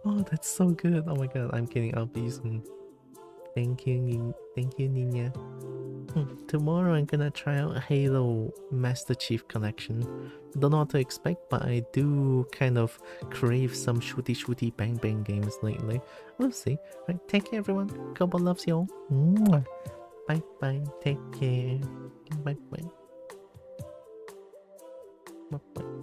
Oh, that's so good. Oh my god, I'm getting uppies. Thank you, Nina. Tomorrow I'm gonna try out Halo Master Chief Collection. Don't know what to expect, but I do kind of crave some shooty bang bang games lately. We'll see. Right, take care everyone. Kobo loves you all. Mwah. Bye bye. Take care. Bye bye. Bye bye.